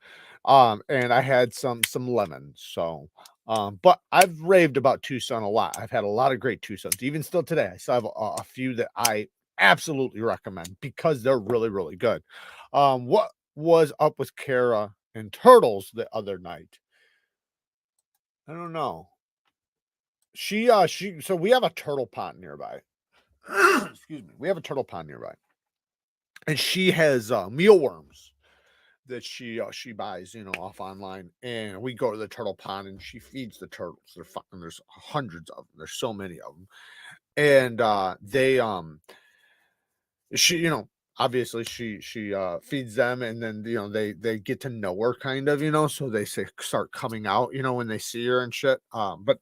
A: And I had some lemons. So, but I've raved about Tucson a lot. I've had a lot of great Tucsons. Even still today, I still have a few that I absolutely recommend because they're really, really good. What was up with Kara and Turtles the other night? I don't know. So we have a turtle pond nearby. Excuse me. We have a turtle pond nearby, and she has mealworms that she buys, off online, and we go to the turtle pond and she feeds the turtles. There's hundreds of them. There's so many of them, and they she obviously she feeds them, and then they get to know her, kind of, so they start coming out, when they see her and shit. But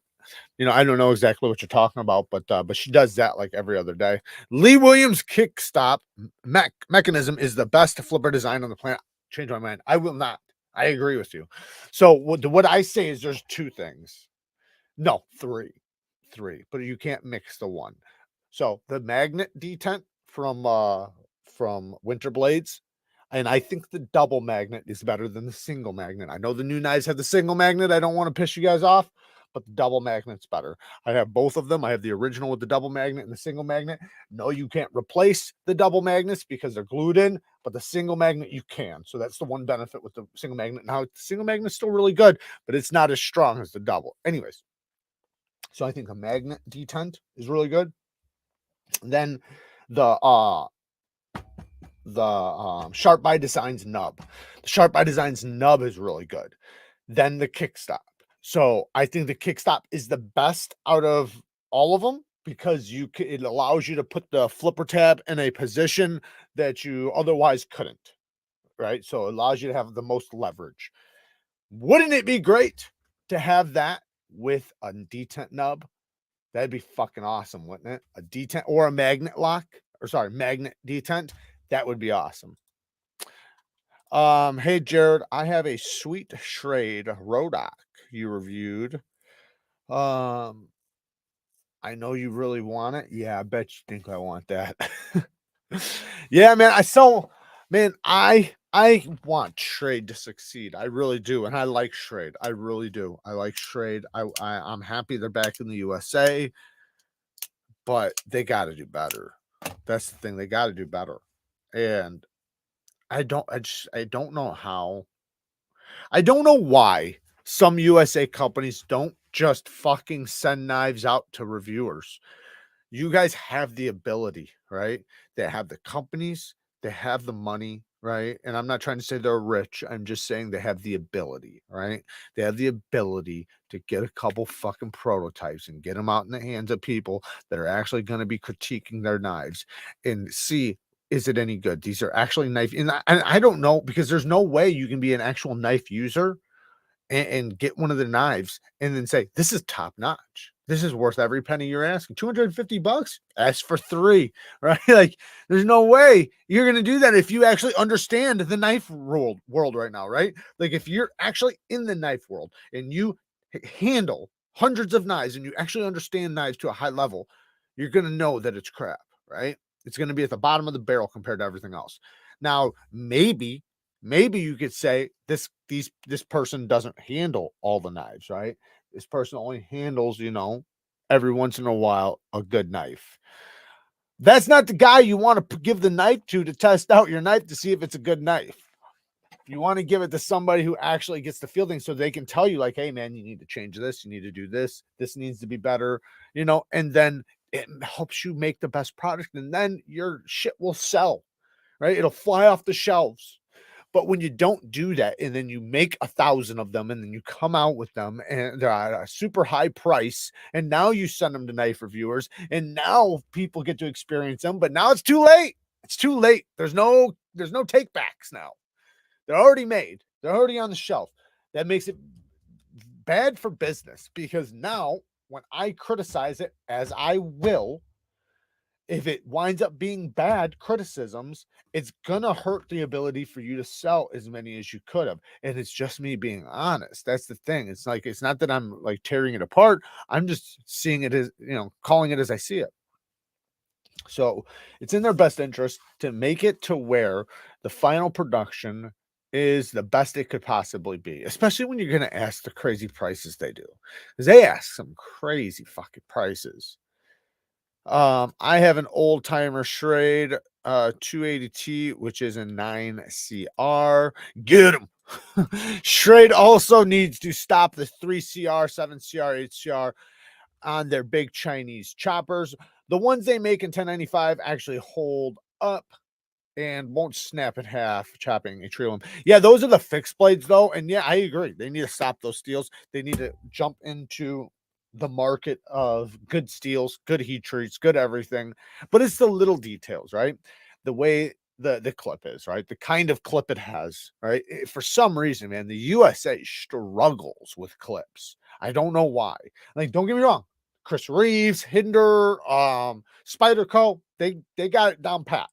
A: You know, I don't know exactly what you're talking about, but she does that like every other day. Lee Williams kickstop mechanism is the best flipper design on the planet. Change my mind. I will not. I agree with you. So what I say is there's two things. No, three, but you can't mix the one. So the magnet detent from Winter Blades, and I think the double magnet is better than the single magnet. I know the new knives have the single magnet. I don't want to piss you guys off, but the double magnet's better. I have both of them. I have the original with the double magnet and the single magnet. No, you can't replace the double magnets because they're glued in, but the single magnet you can. So that's the one benefit with the single magnet. Now, the single magnet's still really good, but it's not as strong as the double. Anyways, so I think a magnet detent is really good. Then the Sharp by Designs nub. The Sharp by Designs nub is really good. Then the kickstop. So I think the kickstop is the best out of all of them because it allows you to put the flipper tab in a position that you otherwise couldn't, right? So it allows you to have the most leverage. Wouldn't it be great to have that with a detent nub? That'd be fucking awesome, wouldn't it? A detent or a magnet lock, or sorry, magnet detent. That would be awesome. Hey Jared, I have a sweet Schrade Rodock you reviewed. I know you really want it. Yeah, I bet you think I want that. Yeah, man. I want Schrade to succeed. I really do, and I like Schrade. I really do. I like Schrade. I'm happy they're back in the USA, but they got to do better. That's the thing. They got to do better, and I don't know how. I don't know why some USA companies don't just fucking send knives out to reviewers. You guys have the ability, right? They have the companies, they have the money, right? And I'm not trying to say they're rich. I'm just saying they have the ability, right? They have the ability to get a couple fucking prototypes and get them out in the hands of people that are actually going to be critiquing their knives and see, is it any good? These are actually knife. And I don't know, because there's no way you can be an actual knife user and get one of the knives and then say, this is top notch. This is worth every penny you're asking. $250? Ask for 3, right? Like, there's no way you're going to do that if you actually understand the knife world right now, right? Like, if you're actually in the knife world and you handle hundreds of knives and you actually understand knives to a high level, you're going to know that it's crap, right? It's going to be at the bottom of the barrel compared to everything else. Now, maybe you could say this person doesn't handle all the knives, right? This person only handles, every once in a while, a good knife. That's not the guy you want to give the knife to test out your knife to see if it's a good knife. You want to give it to somebody who actually gets the fielding so they can tell you, like, hey man, you need to change this, you need to do this, this needs to be better, and then it helps you make the best product, and then your shit will sell, right? It'll fly off the shelves. But when you don't do that, and then you make 1,000 of them, and then you come out with them, and they're at a super high price, and now you send them to knife reviewers, and now people get to experience them. But now it's too late. It's too late. There's no take backs now. They're already made. They're already on the shelf. That makes it bad for business, because now when I criticize it, as I will, if it winds up being bad criticisms, it's gonna hurt the ability for you to sell as many as you could have. And it's just me being honest. That's the thing. It's like, it's not that I'm like tearing it apart. I'm just seeing it as, calling it as I see it. So it's in their best interest to make it to where the final production is the best it could possibly be, especially when you're going to ask the crazy prices they do, because they ask some crazy fucking prices. I have an old timer Schrade 280T, which is a 9CR. Get them. Schrade also needs to stop the 3CR, 7CR, 8CR on their big Chinese choppers. The ones they make in 1095 actually hold up and won't snap in half chopping a tree limb. Yeah, those are the fixed blades though. And yeah, I agree. They need to stop those steels. They need to jump into the market of good steels, good heat treats, good everything. But it's the little details, right? The way the clip is, right? The kind of clip it has, right? For some reason, man, the USA struggles with clips. I don't know why. Like, don't get me wrong, Chris Reeves, Hinder, Spyderco, they got it down pat.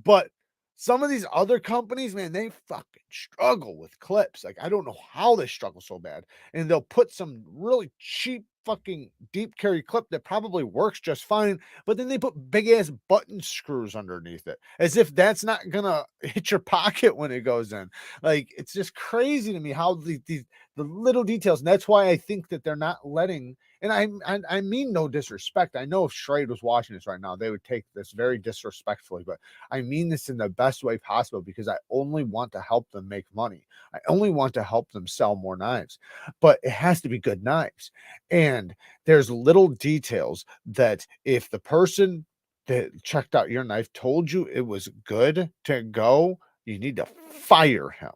A: But some of these other companies, man, they fucking struggle with clips. Like, I don't know how they struggle so bad. And they'll put some really cheap fucking deep carry clip that probably works just fine, but then they put big ass button screws underneath it as if that's not gonna hit your pocket when it goes in. Like, it's just crazy to me how the little details. And that's why I think that they're not letting, and I mean no disrespect. I know if Schrade was watching this right now, they would take this very disrespectfully, but I mean this in the best way possible because I only want to help them make money. I only want to help them sell more knives, but it has to be good knives. And there's little details that if the person that checked out your knife told you it was good to go, you need to fire him.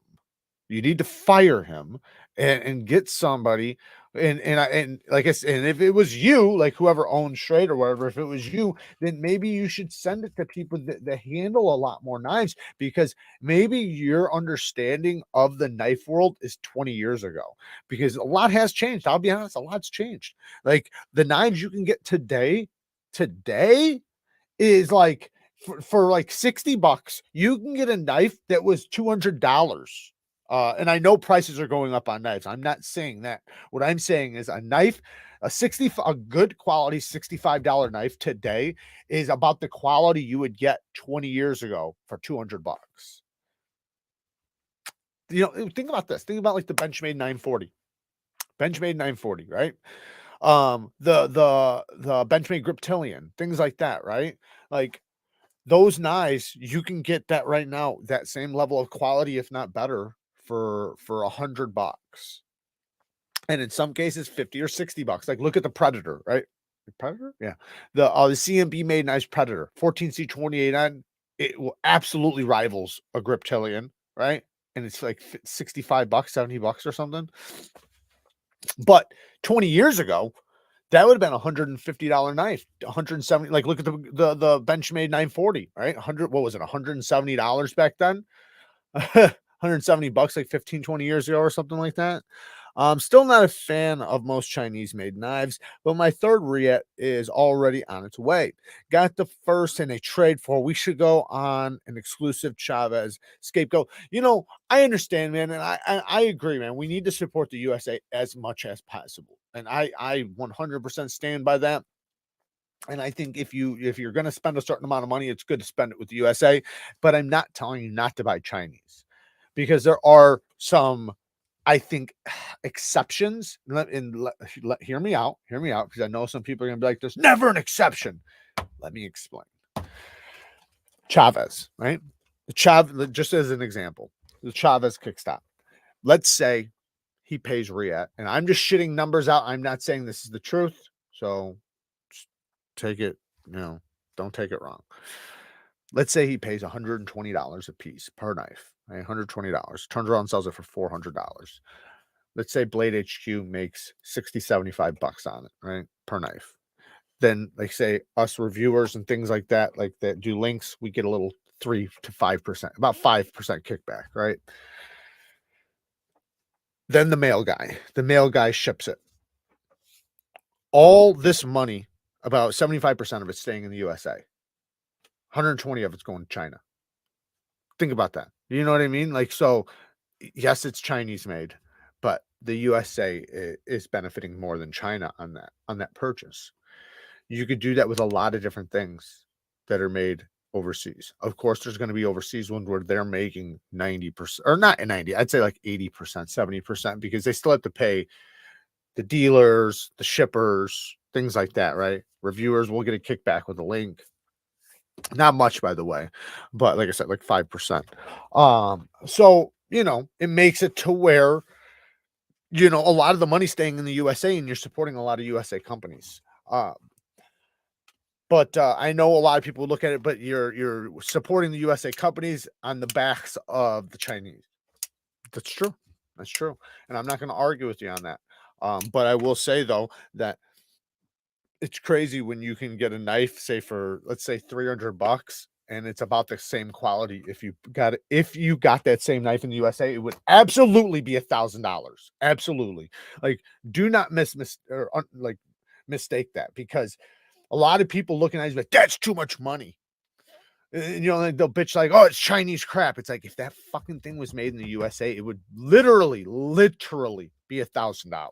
A: You need to fire him and get somebody. And like I said, and if it was you, like whoever owns Schrade or whatever, if it was you, then maybe you should send it to people that handle a lot more knives, because maybe your understanding of the knife world is 20 years ago, because a lot has changed. I'll be honest, a lot's changed. Like the knives you can get today is like for like $60, you can get a knife that was $200. And I know prices are going up on knives. I'm not saying that. What I'm saying is a knife, a good quality $65 knife today is about the quality you would get 20 years ago for $200. You know, think about this. Think about like the Benchmade 940. Benchmade 940, right? The Benchmade Griptilian, things like that, right? Like those knives, you can get that right now, that same level of quality, if not better, for $100. And in some cases, 50 or $60. Like look at the Predator, right? The Predator? Yeah. The CMB made knives Predator, 14C28N. It will absolutely rivals a Griptilian, right? And it's like $65, $70 or something. But 20 years ago, that would have been $150 knife, 170. Like, look at the Benchmade 940, right? 100, what was it, $170 back then? $170, like 15, 20 years ago or something like that. I'm still not a fan of most Chinese made knives, but my third Riet is already on its way. Got the first in a trade 4 weeks ago on an exclusive Chavez scapegoat. You know, I understand, man, and I agree, man. We need to support the USA as much as possible. And I 100% stand by that. And I think if you're going to spend a certain amount of money, it's good to spend it with the USA. But I'm not telling you not to buy Chinese, because there are some, I think, exceptions. Hear me out, because I know some people are going to be like, "There's never an exception." Let me explain. Chavez, right? Just as an example, the Chavez kickstop. Let's say he pays Riet, and I'm just shitting numbers out. I'm not saying this is the truth, so take it, don't take it wrong. Let's say he pays $120 a piece per knife, right? $120, turns around and sells it for $400. Let's say Blade HQ makes 60, $75 on it, right? Per knife. Then, like, say us reviewers and things like that do links, we get a little 3 to 5%, about 5% kickback, right? Then the mail guy ships it. All this money, about 75% of it's staying in the USA. 120 of it's going to China. Think about that. You know what I mean? Like, so yes, it's Chinese made, but the USA is benefiting more than China on that purchase. You could do that with a lot of different things that are made overseas. Of course, there's going to be overseas ones where they're making 90%, or not 90, I'd say like 80%, 70%, because they still have to pay the dealers, the shippers, things like that, right? Reviewers will get a kickback with a link. Not much, by the way, but like I said, like 5%. So, it makes it to where, a lot of the money staying in the USA, and you're supporting a lot of USA companies. But I know a lot of people look at it, but you're supporting the USA companies on the backs of the Chinese. That's true. That's true. And I'm not going to argue with you on that. But I will say, though, that it's crazy when you can get a knife, say for, let's say, $300, and it's about the same quality. If you got that same knife in the USA, it would absolutely be $1,000. Absolutely. Like, do not mistake that, because a lot of people looking at it like, that's too much money. And, like, they'll bitch like, oh, it's Chinese crap. It's like, if that fucking thing was made in the USA, it would literally be $1,000.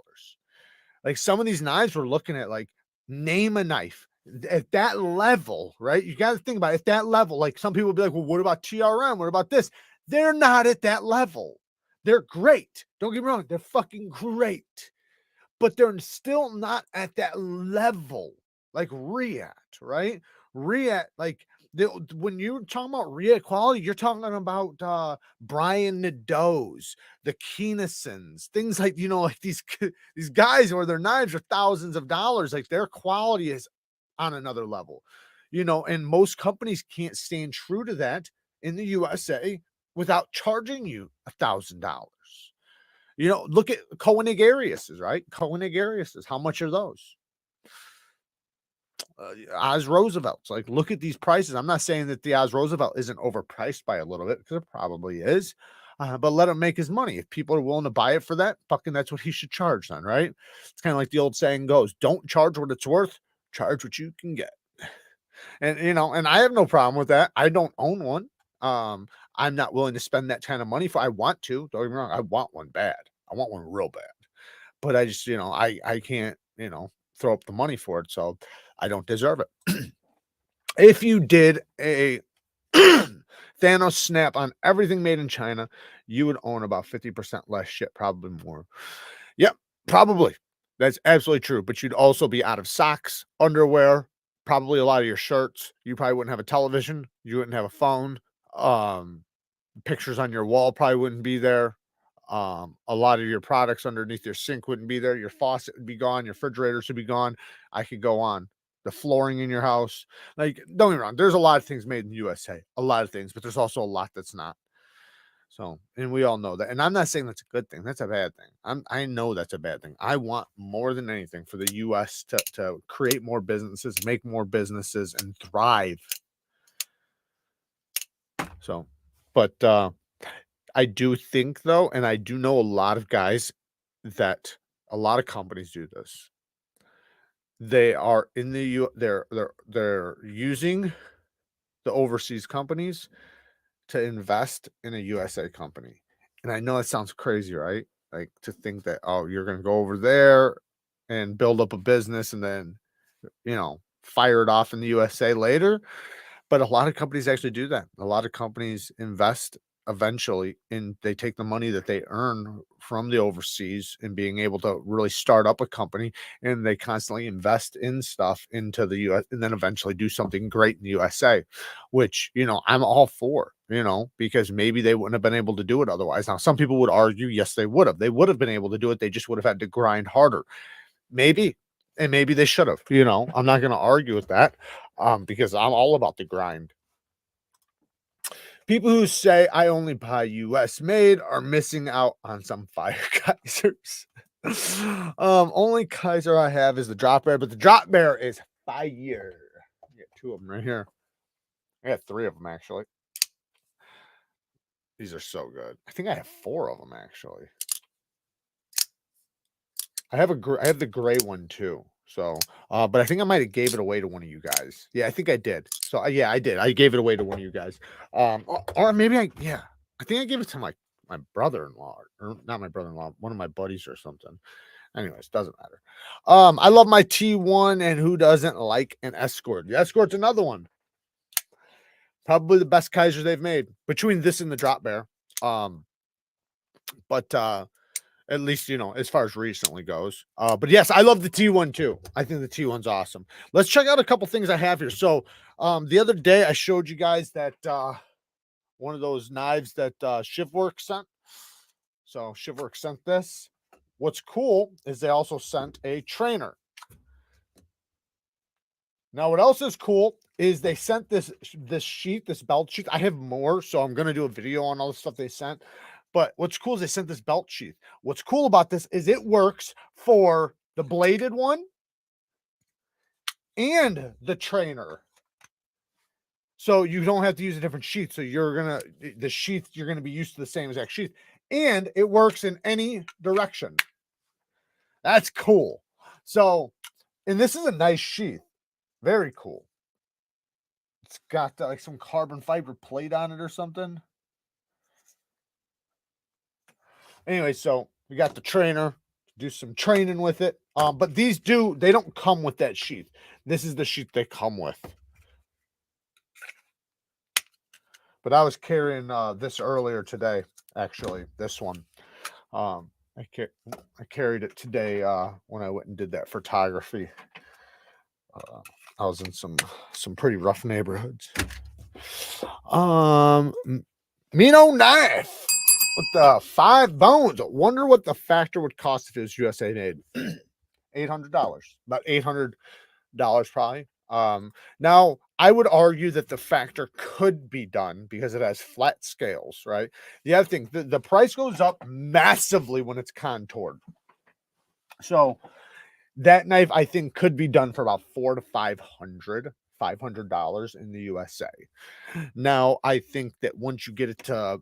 A: Like, some of these knives we're looking at, like, name a knife at that level, right? You got to think about it, at that level. Like, some people will be like, well, what about TRM? What about this? They're not at that level. They're great. Don't get me wrong. They're fucking great, but they're still not at that level. Like Riat, right? Riat, like, when you're talking about Riat quality, you're talking about Brian Nadeau's, the Keenisons, things like, like these guys where their knives are thousands of dollars. Like, their quality is on another level, and most companies can't stand true to that in the USA without charging you $1,000. Look at Koenig Ariuses, right? Koenig Ariuses, how much are those? Oz Roosevelt's, like, look at these prices. I'm not saying that the Oz Roosevelt isn't overpriced by a little bit, because it probably is, but let him make his money. If people are willing to buy it for that, fucking, that's what he should charge then, right? It's kind of like the old saying goes, don't charge what it's worth, charge what you can get. And, and I have no problem with that. I don't own one. I'm not willing to spend that kind of money I want to, don't get me wrong. I want one bad. I want one real bad, but I just, I can't, throw up the money for it. So I don't deserve it. If you did a Thanos snap on everything made in China, you would own about 50% less shit, probably more. Yep, probably. That's absolutely true. But you'd also be out of socks, underwear, probably a lot of your shirts. You probably wouldn't have a television. You wouldn't have a phone. Pictures on your wall probably wouldn't be there. A lot of your products underneath your sink wouldn't be there. Your faucet would be gone. Your refrigerator should be gone. I could go on. The flooring in your house. Like, don't get me wrong. There's a lot of things made in the USA. A lot of things, but there's also a lot that's not. So, and we all know that. And I'm not saying that's a good thing. That's a bad thing. I know that's a bad thing. I want more than anything for the US to create more businesses, make more businesses, and thrive. So, but I do think, though, and I do know a lot of guys that a lot of companies do this. They are in the they're using the overseas companies to invest in a USA company. And I know it sounds crazy, right? Like, to think that, oh, you're going to go over there and build up a business and then, fire it off in the USA later. But a lot of companies actually do that. A lot of companies invest eventually, and they take the money that they earn from the overseas and being able to really start up a company, and they constantly invest in stuff into the US, and then eventually do something great in the USA, which, I'm all for, because maybe they wouldn't have been able to do it otherwise. Now, some people would argue, yes, they would have. They would have been able to do it. They just would have had to grind harder. Maybe. And maybe they should have, I'm not going to argue with that, because I'm all about the grind. People who say I only buy US made are missing out on some fire Kaisers. Only Kaiser I have is the Drop Bear, but the Drop Bear is fire. I got two of them right here. I got three of them, actually. These are so good. I think I have four of them, actually. I have the gray one too. So, but I think I might have gave it away to one of you guys. Yeah, I think I did. So, yeah, I did. I gave it away to one of you guys. Or maybe I think I gave it to my brother-in-law, or not my brother-in-law, one of my buddies or something. Anyways, doesn't matter. I love my T1, and who doesn't like an Escort? The Escort's another one. Probably the best Kaiser they've made between this and the Drop Bear. But at least, as far as recently goes. But yes, I love the T1 too. I think the T1's awesome. Let's check out a couple things I have here. So the other day I showed you guys that one of those knives that Shivworks sent. So Shivworks sent this. What's cool is they also sent a trainer. Now, what else is cool is they sent this sheath, this belt sheath. I have more, so I'm going to do a video on all the stuff they sent. But what's cool is they sent this belt sheath. What's cool about this is it works for the bladed one and the trainer. So you don't have to use a different sheath. So the sheath, you're gonna be used to the same exact sheath, and it works in any direction. That's cool. So, and this is a nice sheath. Very cool. It's got like some carbon fiber plate on it or something. Anyway, so we got the trainer, do some training with it. But they don't come with that sheath. This is the sheath they come with. But I was carrying this earlier today, actually, this one. I carried it today when I went and did that photography. I was in some pretty rough neighborhoods. Mino knife with the 5 bones. I wonder what the factor would cost if it was USA made. $800, about $800 probably. Now I would argue that the factor could be done because it has flat scales, right? The other thing, the price goes up massively when it's contoured. So that knife I think could be done for about $400 to $500 in the USA. Now I think that once you get it to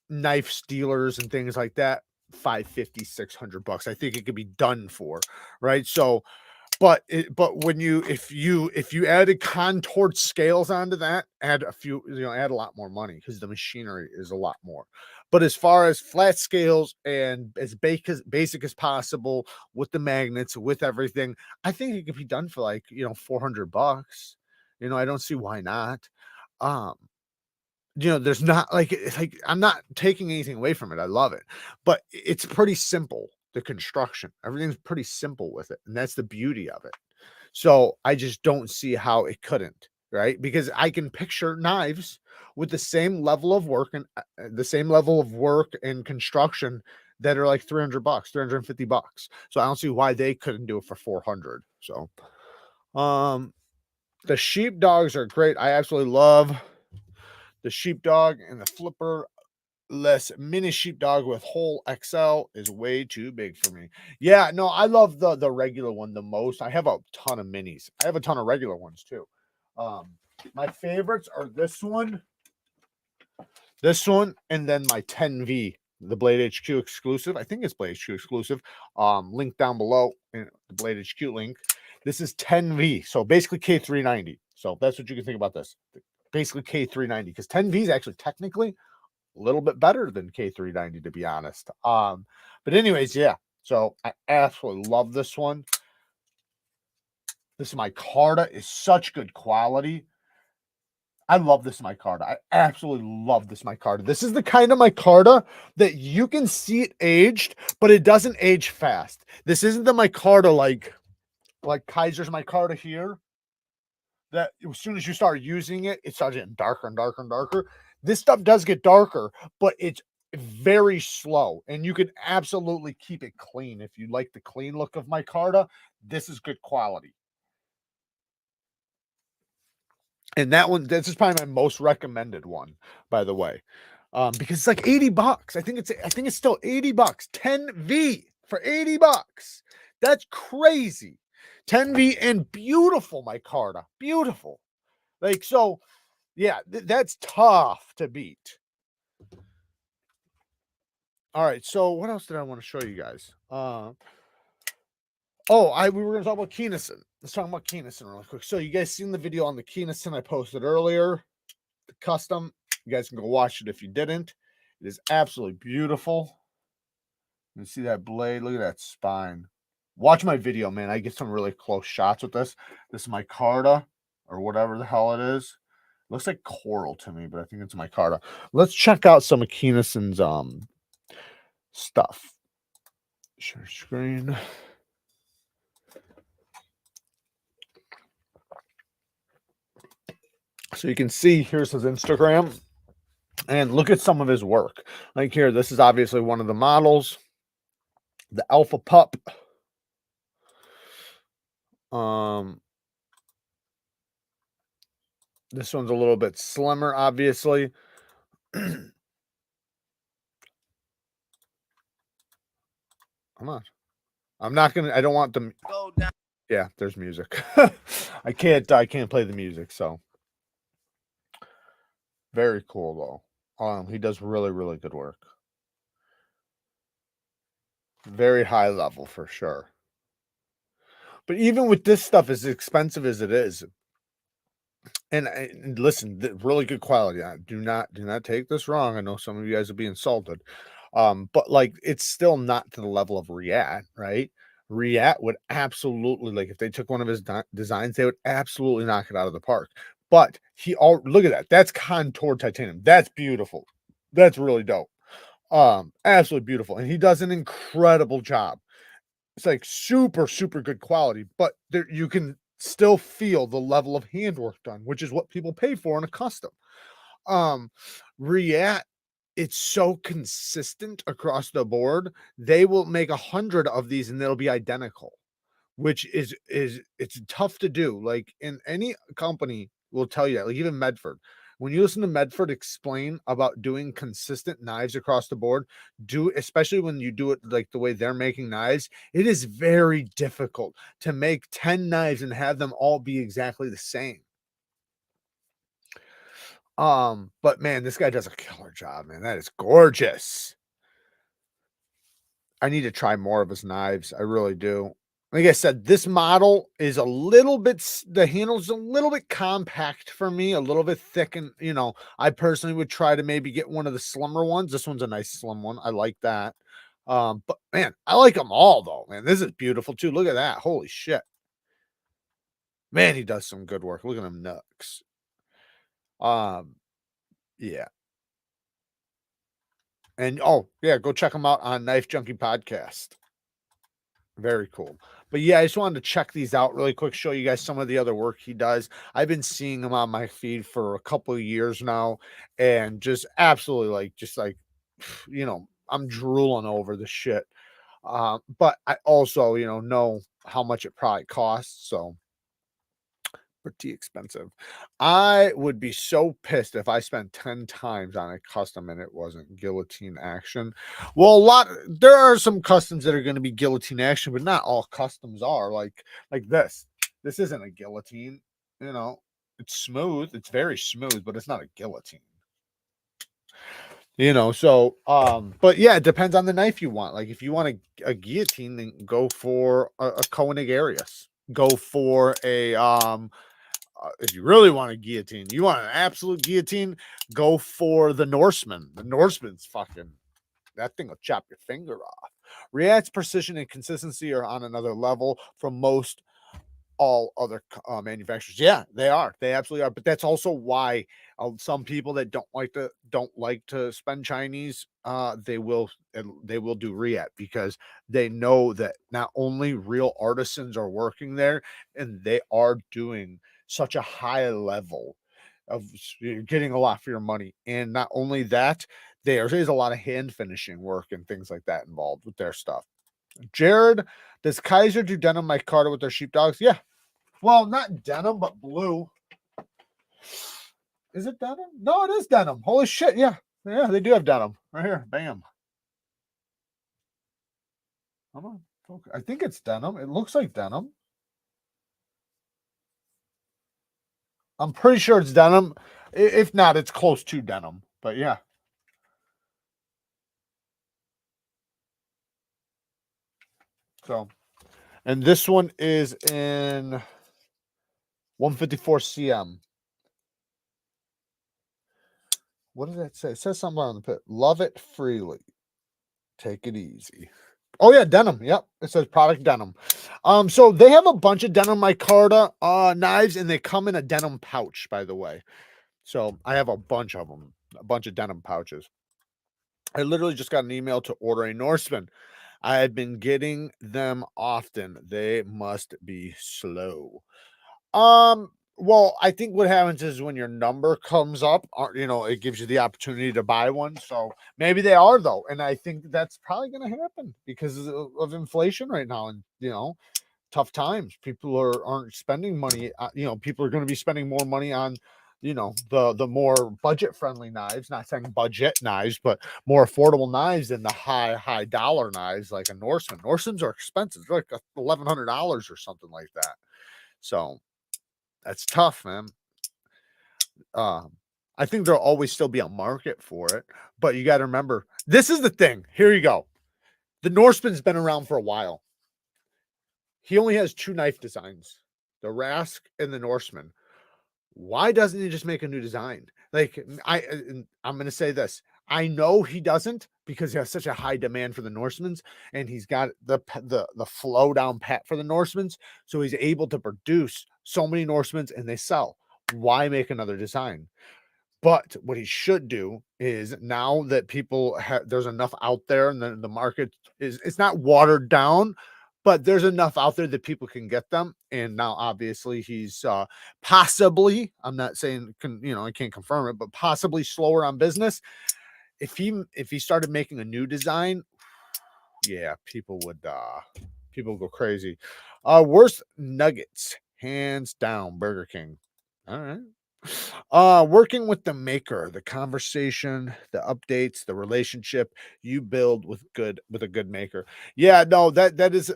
A: knife stealers and things like that, $550, $600, I think it could be done for, right? So but when if you added contoured scales onto that, add a lot more money because the machinery is a lot more. But as far as flat scales and as basic as possible with the magnets, with everything, I think it could be done for like $400. I don't see why not. There's not like I'm not taking anything away from it. I love it, but it's pretty simple. The construction, everything's pretty simple with it, and that's the beauty of it. So I just don't see how it couldn't, right? Because I can picture knives with the same level of work and construction that are like $300, $350. So I don't see why they couldn't do it for 400. So, the sheepdogs are great. I absolutely love the sheepdog, and the flipper less mini sheepdog with whole XL is way too big for me. Yeah, no, I love the regular one the most. I have a ton of minis. I have a ton of regular ones too. My favorites are this one, and then my 10V, the Blade HQ exclusive. I think it's Blade HQ exclusive. Link down below in the Blade HQ link. This is 10V, so basically K390. So that's what you can think about this. Basically K390, because 10V is actually technically a little bit better than K390, to be honest. But anyways, yeah. So I absolutely love this one. This micarta is such good quality. I love this micarta. I absolutely love this micarta. This is the kind of micarta that you can see it aged, but it doesn't age fast. This isn't the micarta like Kaiser's micarta here, that as soon as you start using it, it starts getting darker and darker and darker. This stuff does get darker, but it's very slow, and you can absolutely keep it clean. If you like the clean look of micarta, this is good quality. And this is probably my most recommended one, by the way, because it's like $80. I think it's still $80. 10V for $80. That's crazy. 10V and beautiful micarta, beautiful. Like, so yeah, that's tough to beat. All right, so what else did I want to show you guys? We were going to talk about Keynesen. Let's talk about Keynesen really quick. So you guys seen the video on the Keynesen I posted earlier, the custom. You guys can go watch it if you didn't. It is absolutely beautiful. You see that blade? Look at that spine. Watch my video, man. I get some really close shots with this. This is micarta, or whatever the hell it is. Looks like coral to me, but I think it's micarta. Let's check out some of Keynesen's stuff. Share screen. So you can see here's his Instagram, and look at some of his work. Like here, this is obviously one of the models, the Alpha Pup. This one's a little bit slimmer, obviously. Come on. I don't want them. Yeah, there's music. I can't play the music, so. Very cool though. He does really, really good work. Very high level for sure. But even with this stuff, as expensive as it is, and listen, really good quality. Do not take this wrong. I know some of you guys will be insulted, but like it's still not to the level of Riat, right? Riat would absolutely like if they took one of his designs, they would absolutely knock it out of the park. But all look at that. That's contoured titanium. That's beautiful. That's really dope. Absolutely beautiful, and he does an incredible job. It's like super, super good quality, but there you can still feel the level of handwork done, which is what people pay for in a custom. Um, React, it's so consistent across the board. They will make 100 of these and they'll be identical, which is it's tough to do. Like in any company will tell you that, like even Medford. When you listen to Medford explain about doing consistent knives across the board, especially when you do it like the way they're making knives, it is very difficult to make 10 knives and have them all be exactly the same. But man, this guy does a killer job, man. That is gorgeous. I need to try more of his knives. I really do. Like I said, this model is a little bit, the handle's a little bit compact for me, a little bit thick. And, I personally would try to maybe get one of the slimmer ones. This one's a nice slim one. I like that. But man, I like them all though, man. This is beautiful too. Look at that. Holy shit. Man, he does some good work. Look at him nooks. Um, yeah. And oh, yeah, go check him out on Knife Junkie Podcast. Very cool. But yeah, I just wanted to check these out really quick, show you guys some of the other work he does. I've been seeing him on my feed for a couple of years now, and just absolutely like, I'm drooling over the shit. But I also, know how much it probably costs. So pretty expensive. I would be so pissed if I spent 10 times on a custom and it wasn't guillotine action. Well, there are some customs that are going to be guillotine action, but not all customs are like this. This isn't a guillotine, you know. It's smooth, it's very smooth, but it's not a guillotine. So but yeah, it depends on the knife you want. Like if you want a guillotine, then go for a Koenig Arius. Go for a if you really want a guillotine, you want an absolute guillotine, go for the Norseman. The Norseman's fucking, that thing will chop your finger off. React's precision and consistency are on another level from most all other manufacturers. Yeah, they are. They absolutely are. But that's also why some people that don't like to spend Chinese, they will do React because they know that not only real artisans are working there, and they are doing such a high level of you're getting a lot for your money. And not only that, there is a lot of hand finishing work and things like that involved with their stuff. Jared, does Kaiser do denim micarta with their sheepdogs? Yeah. Well, not denim, but blue. Is it denim? No, it is denim. Holy shit. Yeah. Yeah, they do have denim. Right here. Bam. Come on. Okay. I think it's denim. It looks like denim. I'm pretty sure it's denim. If not, it's close to denim. But yeah. So, and this one is in 154 cm. What does that say? It says something on the pit. Love it freely. Take it easy. Oh yeah, denim. Yep, it says product denim. So they have a bunch of denim micarta knives, and they come in a denim pouch. By the way, so I have a bunch of them, a bunch of denim pouches. I literally just got an email to order a Norseman. I have been getting them often. They must be slow. Well, I think what happens is when your number comes up, it gives you the opportunity to buy one. So maybe they are though, and I think that's probably going to happen because of inflation right now, and tough times. People aren't spending money. People are going to be spending more money on, the more budget friendly knives. Not saying budget knives, but more affordable knives than the high dollar knives like a Norseman. Norsemans are expensive. They're like $1,100 or something like that. So that's tough, man. I think there'll always still be a market for it, but you got to remember, this is the thing. Here you go. The Norseman's been around for a while. He only has 2 knife designs, the Rask and the Norseman. Why doesn't he just make a new design? Like, I'm going to say this. I know he doesn't because he has such a high demand for the Norsemans, and he's got the flow down pat for the Norsemans, so he's able to produce so many Norsemans and they sell. Why make another design? But what he should do is, now that people have, there's enough out there, and the market is, it's not watered down, but there's enough out there that people can get them. And now obviously he's possibly, I'm not saying, I can't confirm it, but possibly slower on business. If he started making a new design, yeah, people would go crazy. Worst nuggets, hands down, Burger King. All right. Working with the maker, the conversation, the updates, the relationship you build with a good maker. Yeah, no, that's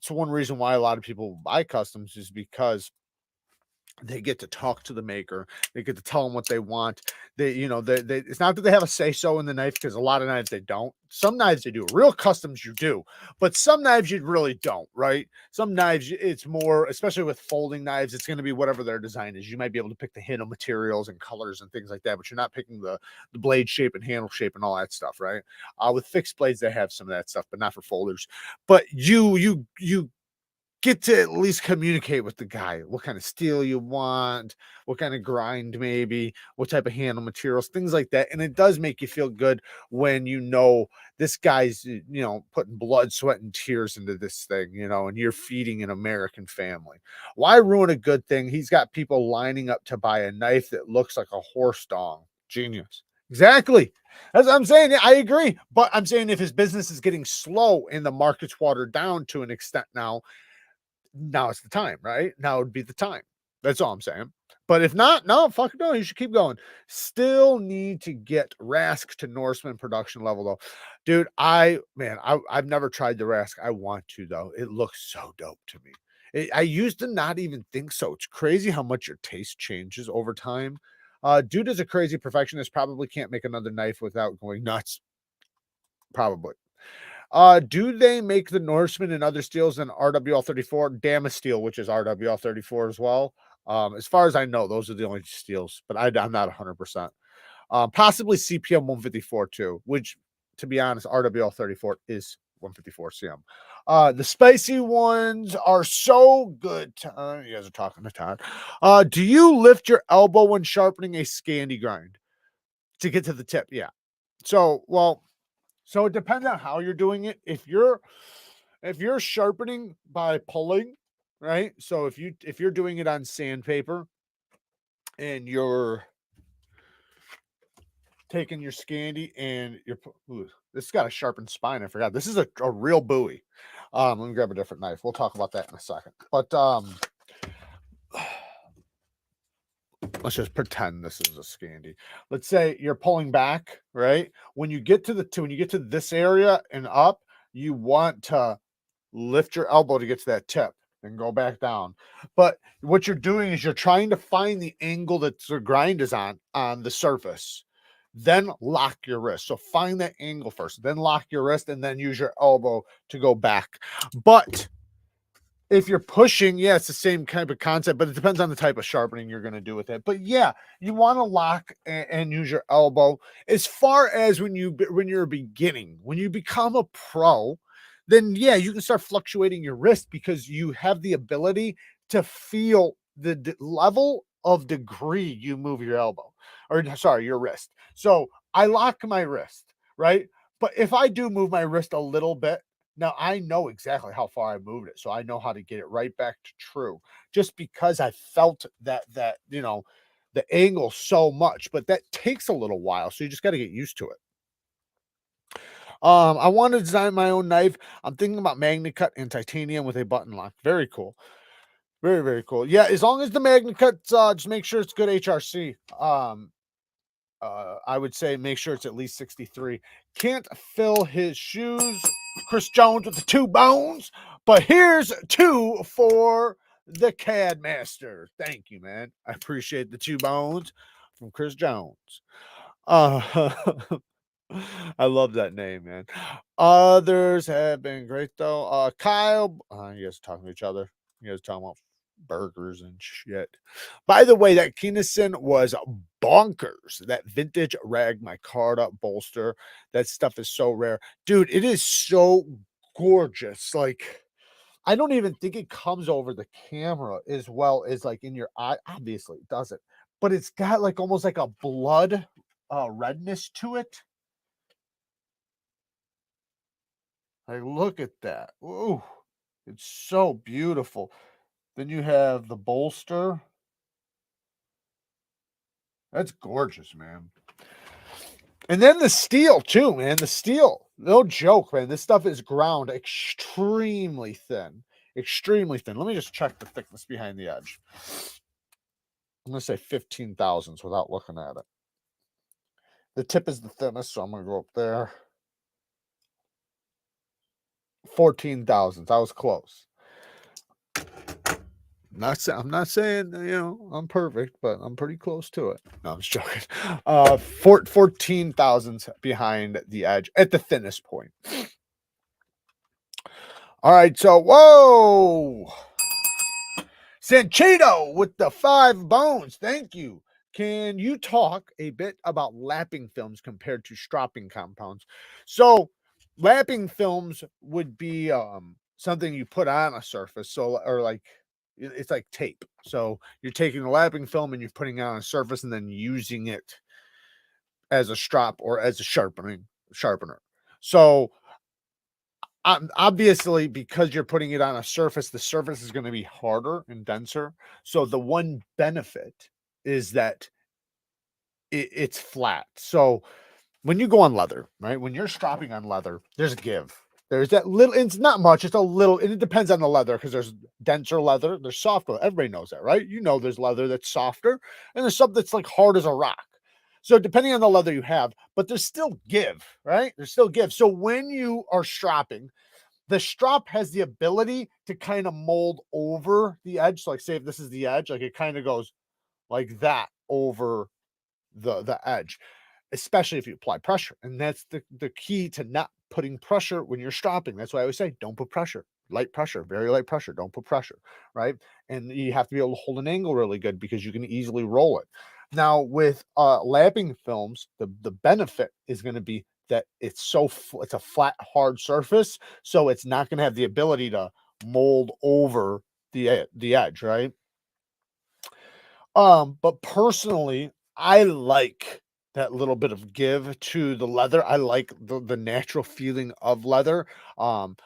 A: one reason why a lot of people buy customs, is because they get to talk to the maker. They get to tell them what they want. They it's not that they have a say so in the knife, because a lot of knives they don't. Some knives they do. Real customs you do, but some knives you really don't, right? Some knives it's more, especially with folding knives, it's going to be whatever their design is. You might be able to pick the handle materials and colors and things like that, but you're not picking the blade shape and handle shape and all that stuff, right? With fixed blades, they have some of that stuff, but not for folders. But you get to at least communicate with the guy what kind of steel you want, what kind of grind, maybe what type of handle materials, things like that. And it does make you feel good when this guy's putting blood, sweat, and tears into this thing, and you're feeding an American family. Why ruin a good thing? He's got people lining up to buy a knife that looks like a horse dong. Genius. Exactly. As I'm saying, I agree. But I'm saying, if his business is getting slow and the market's watered down to an extent now it's the time, right? Now would be the time. That's all I'm saying. But if not, no, fuck no, you should keep going. Still need to get Rask to Norseman production level though. Dude, I've never tried the Rask. I want to though. It looks so dope to me. I used to not even think so. It's crazy how much your taste changes over time. Dude is a crazy perfectionist. Probably can't make another knife without going nuts. Probably. Do they make the Norseman and other steels in RWL 34? Damas steel, which is RWL 34 as well. As far as I know, those are the only steels, but I'm not 100%. Possibly CPM 154 too, which, to be honest, RWL 34 is 154 CM. The spicy ones are so good. You guys are talking to Todd. Do you lift your elbow when sharpening a Scandi grind to get to the tip? Yeah. So it depends on how you're doing it. If you're sharpening by pulling, right? So if you're doing it on sandpaper and you're taking your Scandi and this has got a sharpened spine. I forgot. This is a real buoy. Let me grab a different knife. We'll talk about that in a second. But let's just pretend this is a Scandi. Let's say you're pulling back, right? When you get to this area and up, you want to lift your elbow to get to that tip and go back down. But what you're doing is you're trying to find the angle that the grind is on the surface. Then lock your wrist. So find that angle first, then lock your wrist, and then use your elbow to go back. But if you're pushing, yeah, it's the same kind of concept, but it depends on the type of sharpening you're going to do with it. But yeah, you want to lock and use your elbow. As far as when you're beginning, when you become a pro, then yeah, you can start fluctuating your wrist, because you have the ability to feel the level of degree you move your elbow, or sorry, your wrist. So I lock my wrist, right? But if I do move my wrist a little bit, now I know exactly how far I moved it, so I know how to get it right back to true, just because I felt that the angle so much. But that takes a little while, so you just got to get used to it. I want to design my own knife. I'm thinking about magnet cut and titanium with a button lock. Very cool. Very, very cool. Yeah, as long as the magnet cuts, just make sure it's good HRC. I would say make sure it's at least 63. Can't fill his shoes. Chris Jones with the 2 bones. But here's 2 for the CAD master. Thank you, man. I appreciate the 2 bones. from Chris Jones. Uh, I love that name, man. Others have been great though. Kyle, you guys are talking to each other. You guys are talking about burgers and shit. By the way, that Kinnison was bonkers. That vintage rag micarta bolster. That stuff is so rare, dude. It is so gorgeous. Like, I don't even think it comes over the camera as well as like in your eye. Obviously, it doesn't, but it's got like almost like a blood redness to it. Like, look at that. Ooh, it's so beautiful. Then you have the bolster. That's gorgeous, man. And then the steel too, man. The steel, no joke, man. This stuff is ground extremely thin, extremely thin. Let me just check the thickness behind the edge. I'm gonna say 15 thousandths without looking at it. The tip is the thinnest, so I'm gonna go up there. 14 thousandths. I was close. I'm not saying, I'm perfect, but I'm pretty close to it. No, I'm just joking. 14 thousandths behind the edge at the thinnest point. All right, so whoa, Sanchito with the 5 bones. Thank you. Can you talk a bit about lapping films compared to stropping compounds? So, lapping films would be something you put on a surface. So, or like it's like tape. So you're taking the lapping film and you're putting it on a surface and then using it as a strop or as a sharpener. So obviously, because you're putting it on a surface, the surface is going to be harder and denser. So the one benefit is that it's flat. So when you go on leather, right? When you're stropping on leather, there's a give. There's that little, it's not much, it's a little, and it depends on the leather because there's denser leather, there's softer. Everybody knows that, right? You know, there's leather that's softer, and there's something that's like hard as a rock. So depending on the leather you have, but there's still give, right? There's still give. So when you are stropping, the strop has the ability to kind of mold over the edge. So like say if this is the edge, like it kind of goes like that over the edge, especially if you apply pressure. And that's the key to not putting pressure when you're stropping. That's why I always say don't put pressure. Light pressure, very light pressure. Don't put pressure, right? And you have to be able to hold an angle really good because you can easily roll it. Now with lapping films, the benefit is going to be that it's it's a flat, hard surface, so it's not going to have the ability to mold over the edge, right? But personally, I like that little bit of give to the leather. I like the natural feeling of leather. I'm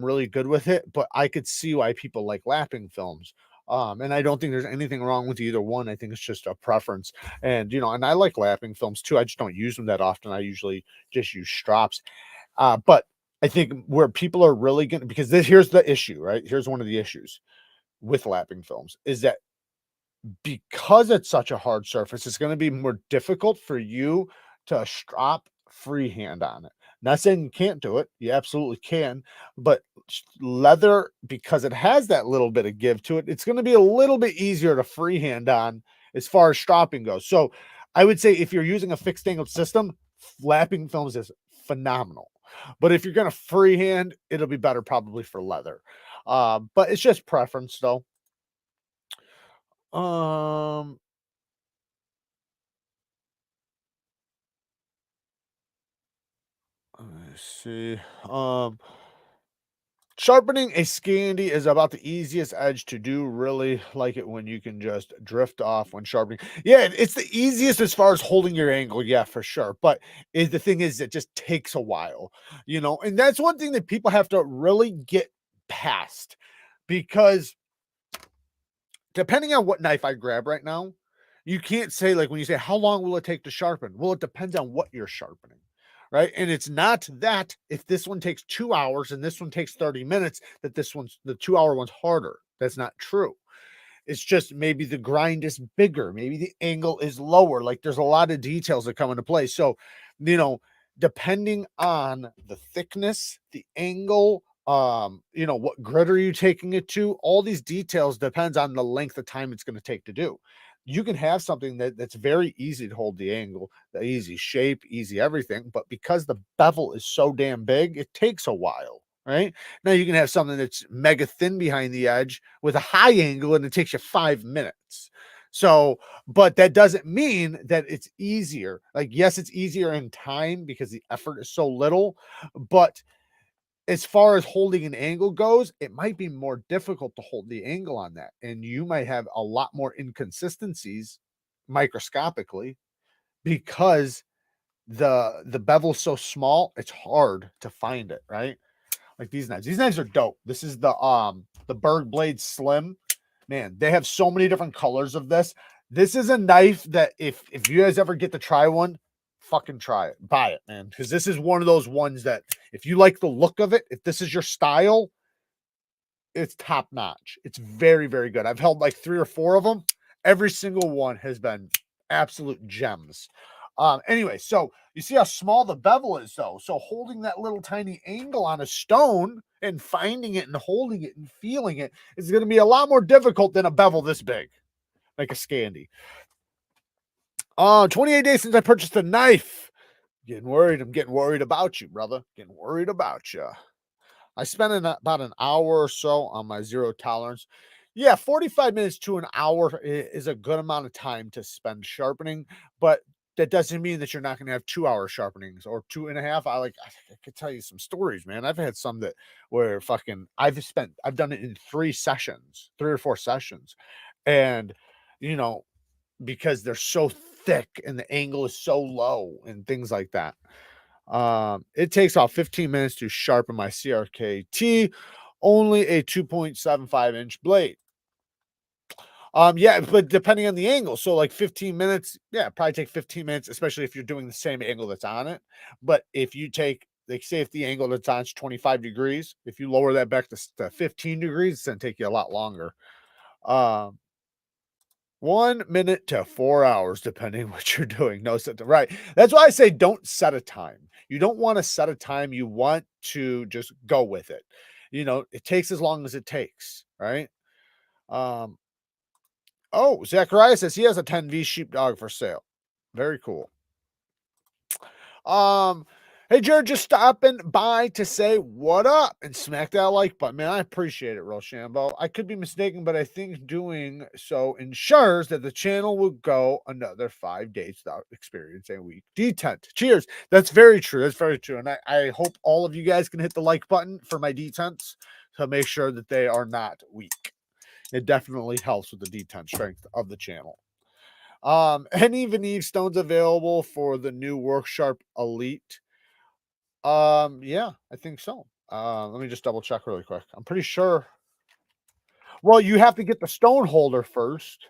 A: really good with it, but I could see why people like lapping films. And I don't think there's anything wrong with either one. I think it's just a preference. And and I like lapping films too. I just don't use them that often. I usually just use strops. But I think where people are really gonna because here's the issue, right? Here's one of the issues with lapping films is that because it's such a hard surface, it's going to be more difficult for you to strop freehand on it. Not saying you can't do it, you absolutely can, but leather, because it has that little bit of give to it, it's going to be a little bit easier to freehand on as far as stropping goes. So I would say if you're using a fixed angled system, lapping films is phenomenal. But if you're going to freehand, it'll be better probably for leather. But it's just preference though. Um, let me see. Sharpening a scandy is about the easiest edge to do. Really like it when you can just drift off when sharpening. Yeah, it's the easiest as far as holding your angle. Yeah, for sure. But the thing is, it just takes a while, and that's one thing that people have to really get past because depending on what knife I grab right now, you can't say like when you say how long will it take to sharpen? Well, it depends on what you're sharpening. Right. And it's not that if this one takes 2 hours and this one takes 30 minutes, that the 2 hour one's harder. That's not true. It's just maybe the grind is bigger, maybe the angle is lower. Like there's a lot of details that come into play. So, depending on the thickness, the angle, what grit are you taking it to? All these details depends on the length of time it's going to take to do. you can have something that's very easy to hold the angle, the easy shape, easy everything, but because the bevel is so damn big, it takes a while, right? Now you can have something that's mega thin behind the edge with a high angle and it takes you 5 minutes. So, but that doesn't mean that it's easier. Like, yes, it's easier in time because the effort is so little, but as far as holding an angle goes, it might be more difficult to hold the angle on that. And you might have a lot more inconsistencies microscopically because the bevel's so small, it's hard to find it, right? Like these knives. These knives are dope. This is the Berg Blade Slim. Man, they have so many different colors of this. This is a knife that if you guys ever get to try one, fucking try it. Buy it, man. Because this is one of those ones that if you like the look of it, if this is your style, it's top notch. It's very, very good. I've held like 3 or 4 of them. Every single one has been absolute gems. Anyway, so you see how small the bevel is, though. So holding that little tiny angle on a stone and finding it and holding it and feeling it is going to be a lot more difficult than a bevel this big, like a Scandi. 28 days since I purchased a knife. Getting worried. I'm getting worried about you, brother. Getting worried about you. I spent about an hour or so on my zero tolerance. Yeah, 45 minutes to an hour is a good amount of time to spend sharpening, but that doesn't mean that you're not going to have 2 hour sharpenings or 2.5. I could tell you some stories, man. I've had some that where fucking I've done it in 3 sessions, 3 or 4 sessions. And, you know, because they're so thick and the angle is so low and things like that. It takes about 15 minutes to sharpen my CRKT, only a 2.75-inch blade. Yeah, but depending on the angle, so like 15 minutes, yeah, probably take 15 minutes, especially if you're doing the same angle that's on it. But if you take, like, say, if the angle that's on is 25 degrees, if you lower that back to 15 degrees, it's going to take you a lot longer. Um, 1 minute to 4 hours, depending what you're doing. No set to right. That's why I say don't set a time. You don't want to set a time. You want to just go with it. You know, it takes as long as it takes, right? Um, oh, Zachariah says he has a 10V sheepdog for sale. Very cool. Hey Jared, just stopping by to say what up and smack that like button. Man, I appreciate it, Rochambeau. I could be mistaken, but I think doing so ensures that the channel will go another 5 days without experiencing a weak detent. Cheers. That's very true. That's very true. And I hope all of you guys can hit the like button for my detents to make sure that they are not weak. It definitely helps with the detent strength of the channel. Any Veneve stones available for the new Worksharp Elite? Yeah, I think so. Let me just double check really quick. I'm pretty sure. Well, you have to get the stone holder first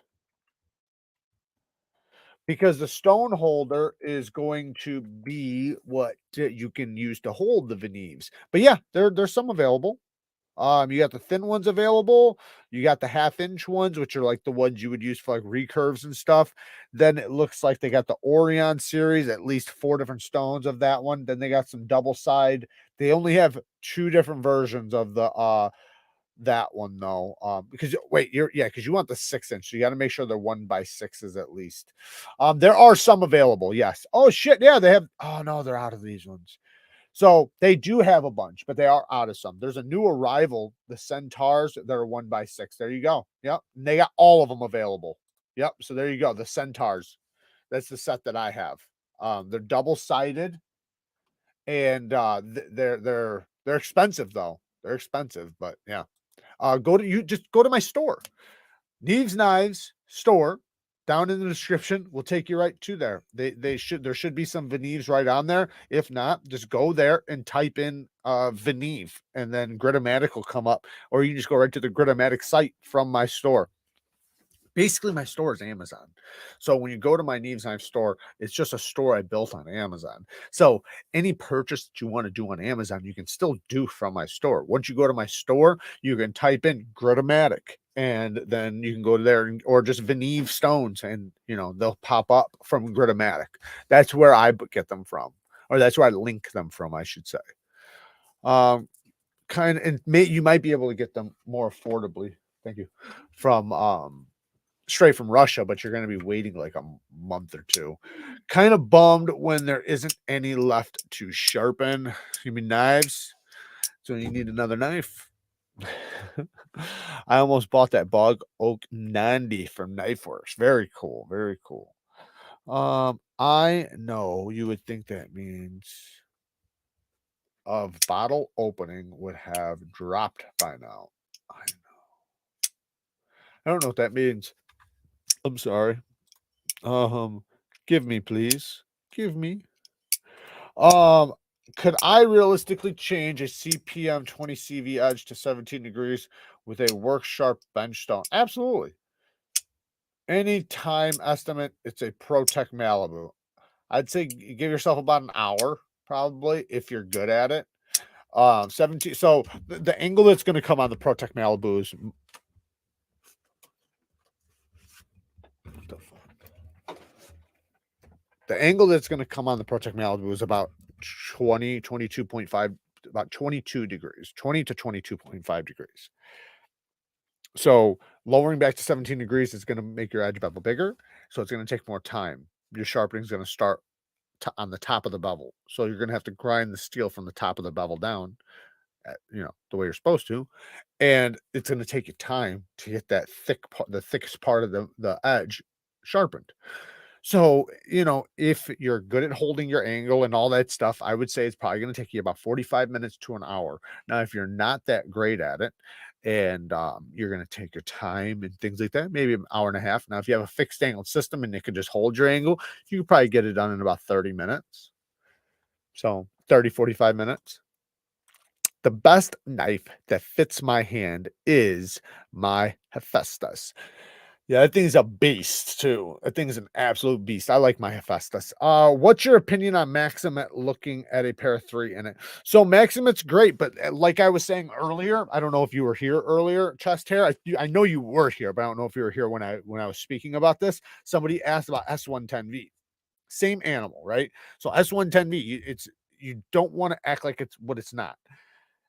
A: because the stone holder is going to be what you can use to hold the Veneves. But yeah, there's some available. You got the thin ones available. You got the 1/2 inch ones, which are like the ones you would use for like recurves and stuff. Then it looks like they got the Orion series, at least 4 different stones of that one. Then they got some double side. They only have 2 different versions of the that one though. Because wait, because you want the 6 inch, so you got to make sure they're 1x6s at least. There are some available, yes. Oh shit, yeah, they have. Oh no, they're out of these ones. So they do have a bunch, but they are out of some. There's a new arrival, the Centaurs. They're 1x6. There you go. Yep. And they got all of them available. Yep. So there you go. The Centaurs. That's the set that I have. They're double-sided and they're expensive though. They're expensive, but yeah. Just go to my store. Neevesknives store down in the description will take you right to there. There should be some Veneves right on there. If not, just go there and type in Veneve and then Gritomatic will come up, or you just go right to the Gritomatic site from my store. Basically, my store is Amazon. So when you go to my Neevesknives store, it's just a store I built on Amazon. So any purchase that you want to do on Amazon, you can still do from my store. Once you go to my store, you can type in Gritomatic, and then you can go there or just Veneve stones, and they'll pop up from Gritomatic. That's where I get them from, or that's where I link them from, I should say. You might be able to get them more affordably. Thank you. From straight from Russia, but you're gonna be waiting like a month or 2. Kinda bummed when there isn't any left to sharpen. You mean knives? So you need another knife. I almost bought that Bog Oak 90 from KnifeWorks. Very cool, very cool. I know you would think that means of bottle opening would have dropped by now. I don't know what that means. I'm sorry. Um, give me, please. Give me. Um, could I realistically change a CPM 20 CV edge to 17 degrees with a work sharp bench stone? Absolutely. Any time estimate, it's a ProTech Malibu. I'd say give yourself about an hour, probably, if you're good at it. 17. So the angle that's going to come on the ProTech Malibu is the angle that's going to come on the ProTech Malibu is about 20, 22.5, about 22 degrees, 20 to 22.5 degrees. So lowering back to 17 degrees is going to make your edge bevel bigger. So it's going to take more time. Your sharpening is going to start on the top of the bevel. So you're going to have to grind the steel from the top of the bevel down, the way you're supposed to. And it's going to take you time to get that the thickest part of the edge sharpened. So, if you're good at holding your angle and all that stuff, I would say it's probably going to take you about 45 minutes to an hour. Now, if you're not that great at it and you're going to take your time and things like that, maybe an hour and a half. Now, if you have a fixed angle system and it can just hold your angle, you could probably get it done in about 30 minutes. So 30, 45 minutes. The best knife that fits my hand is my Hephaestus. Yeah, that thing's a beast too. That thing's an absolute beast. I like my Hephaestus. What's your opinion on Maximet looking at a pair of 3 in it? So Maximet's great, but like I was saying earlier, I don't know if you were here earlier, chest hair. I know you were here, but I don't know if you were here when I was speaking about this. Somebody asked about S110V. Same animal, right? So S110V, you don't want to act like it's what it's not.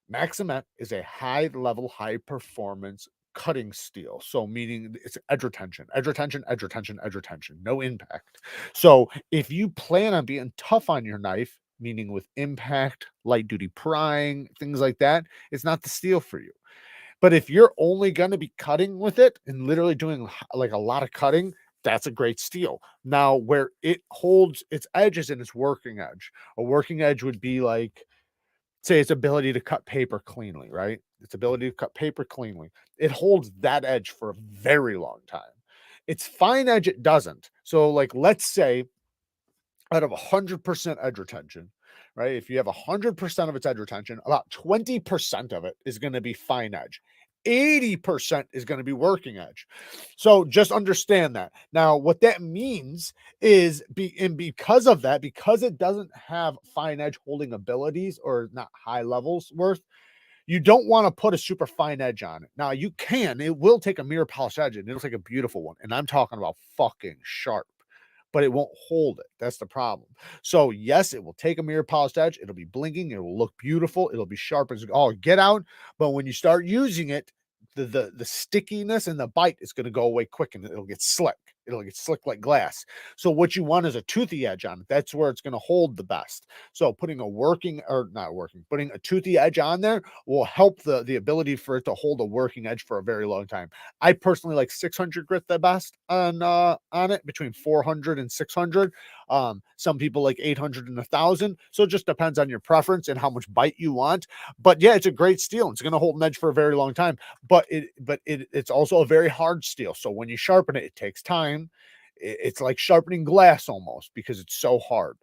A: Maximet is a high level, high performance cutting steel. So meaning it's edge retention, edge retention, edge retention, edge retention, no impact. So if you plan on being tough on your knife, meaning with impact, light duty prying, things like that, it's not the steel for you. But if you're only going to be cutting with it and literally doing like a lot of cutting, that's a great steel. Now, where it holds its edges in its working edge, a working edge would be like, say, its ability to cut paper cleanly, right? Its ability to cut paper cleanly. It holds that edge for a very long time. Its fine edge, it doesn't. So, like, let's say out of 100% edge retention, right? If you have 100% of its edge retention, about 20% of it is going to be fine edge. 80% is going to be working edge. So just understand that. Now, what that means is because of that, because it doesn't have fine edge holding abilities or not high levels worth, you don't want to put a super fine edge on it. Now, you can, it will take a mirror polish edge and it'll take a beautiful one. And I'm talking about fucking sharp, but it won't hold it. That's the problem. So, yes, it will take a mirror polished edge. It'll be blinking. It will look beautiful. It'll be sharp as all get out. But when you start using it, the stickiness and the bite is going to go away quick and it'll get slick. It'll get slick like glass. So what you want is a toothy edge on it. That's where it's going to hold the best. So putting putting a toothy edge on there will help the ability for it to hold a working edge for a very long time. I personally like 600 grit the best on it, between 400 and 600. Some people like 800 and 1,000. So it just depends on your preference and how much bite you want. But yeah, it's a great steel. It's going to hold an edge for a very long time. But it's also a very hard steel. So when you sharpen it, it takes time. It's like sharpening glass almost because it's so hard.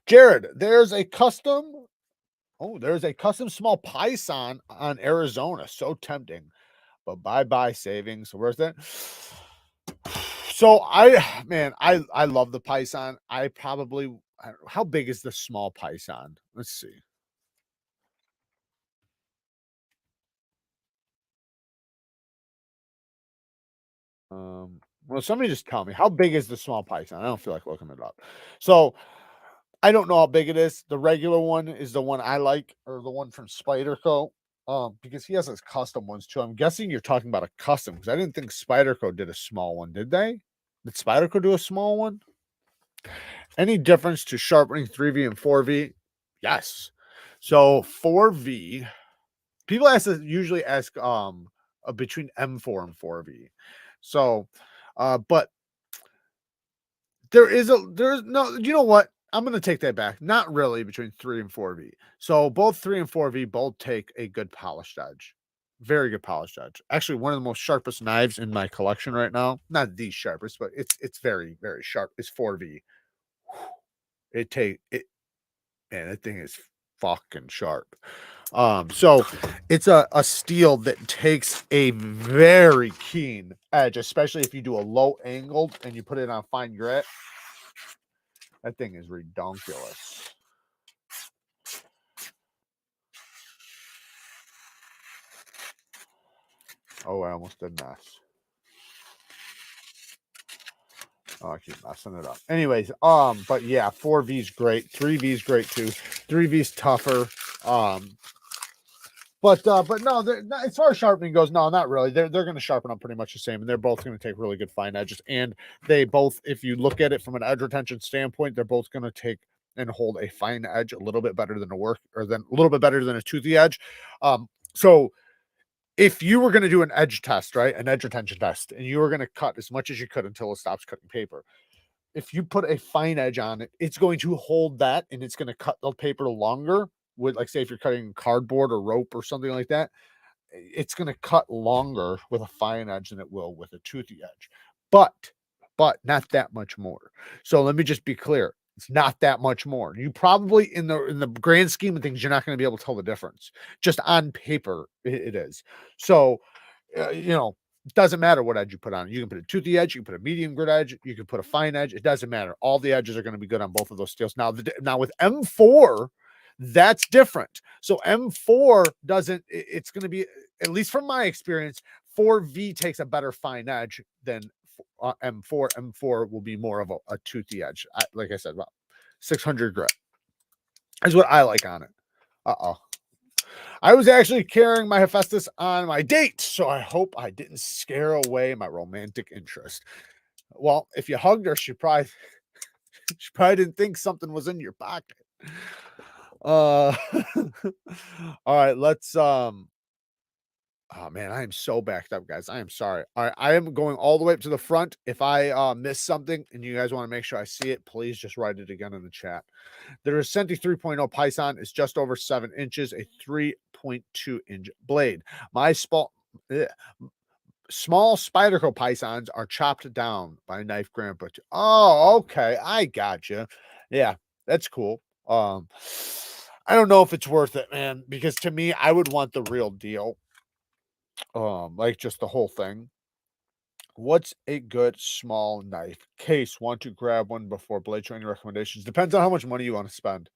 A: Jared, there's a custom small Python on Arizona. So tempting, but bye savings. Where's that? So I love the Python. How big is the small Python? Let's see. Well, somebody just tell me, how big is the small Python? I don't feel like looking it up. So I don't know how big it is. The regular one is the one I like, or the one from Spyderco. because he has his custom ones too. I'm guessing you're talking about a custom because I didn't think Spyderco did a small one, did they? Did Spyderco do a small one? Any difference to sharpening 3V and 4V? Yes. So 4V, people usually ask between M4 and 4V. So but there's no, you know what? I'm going to take that back. Not really between 3 and 4V. So both 3 and 4V both take a good polished edge. Very good polished edge. Actually, one of the most sharpest knives in my collection right now. Not the sharpest, but it's very, very sharp. Is 4V. Man, that thing is fucking sharp. So it's a steel that takes a very keen edge, especially if you do a low angled and you put it on fine grit. That thing is redonkulous. Oh, I almost did mess. Oh, I keep messing it up. Anyways, but yeah, 4V's great. 3V's great too. 3V's tougher. But no, as far as sharpening goes, no, not really. They're going to sharpen up pretty much the same, and they're both going to take really good fine edges. And they both, if you look at it from an edge retention standpoint, they're both going to take and hold a fine edge a little bit better than a little bit better than a toothy edge. So if you were going to do an edge test, right, an edge retention test, and you were going to cut as much as you could until it stops cutting paper, if you put a fine edge on it, it's going to hold that, and it's going to cut the paper longer. With, like, say if you're cutting cardboard or rope or something like that, it's going to cut longer with a fine edge than it will with a toothy edge, but not that much more. So let me just be clear. It's not that much more. You probably, in the grand scheme of things, you're not going to be able to tell the difference. Just on paper, it is. So, you know, it doesn't matter what edge you put on. You can put a toothy edge, you can put a medium grit edge, you can put a fine edge. It doesn't matter. All the edges are going to be good on both of those steels. Now with M4, that's different. So M4 doesn't, it's going to be, at least from my experience, 4V takes a better fine edge than M4. M4 will be more of a toothy edge. Like I said, about 600 grit is what I like on it. I was actually carrying my Hephaestus on my date, so I hope I didn't scare away my romantic interest. Well, if you hugged her, she probably didn't think something was in your pocket. All right, let's oh man, I am so backed up, guys. I am sorry. All right, I am going all the way up to the front. If I miss something and you guys want to make sure I see it, please just write it again in the chat. The Recenti 3.0 Python is just over 7 inches, a 3.2 inch blade. My small Spyderco Pythons are chopped down by Knife Grandpa. Oh, okay, I gotcha. Yeah, that's cool. I don't know if it's worth it, man, because to me, I would want the real deal. Like just the whole thing. What's a good small knife? Case, want to grab one before blade training recommendations? Depends on how much money you want to spend.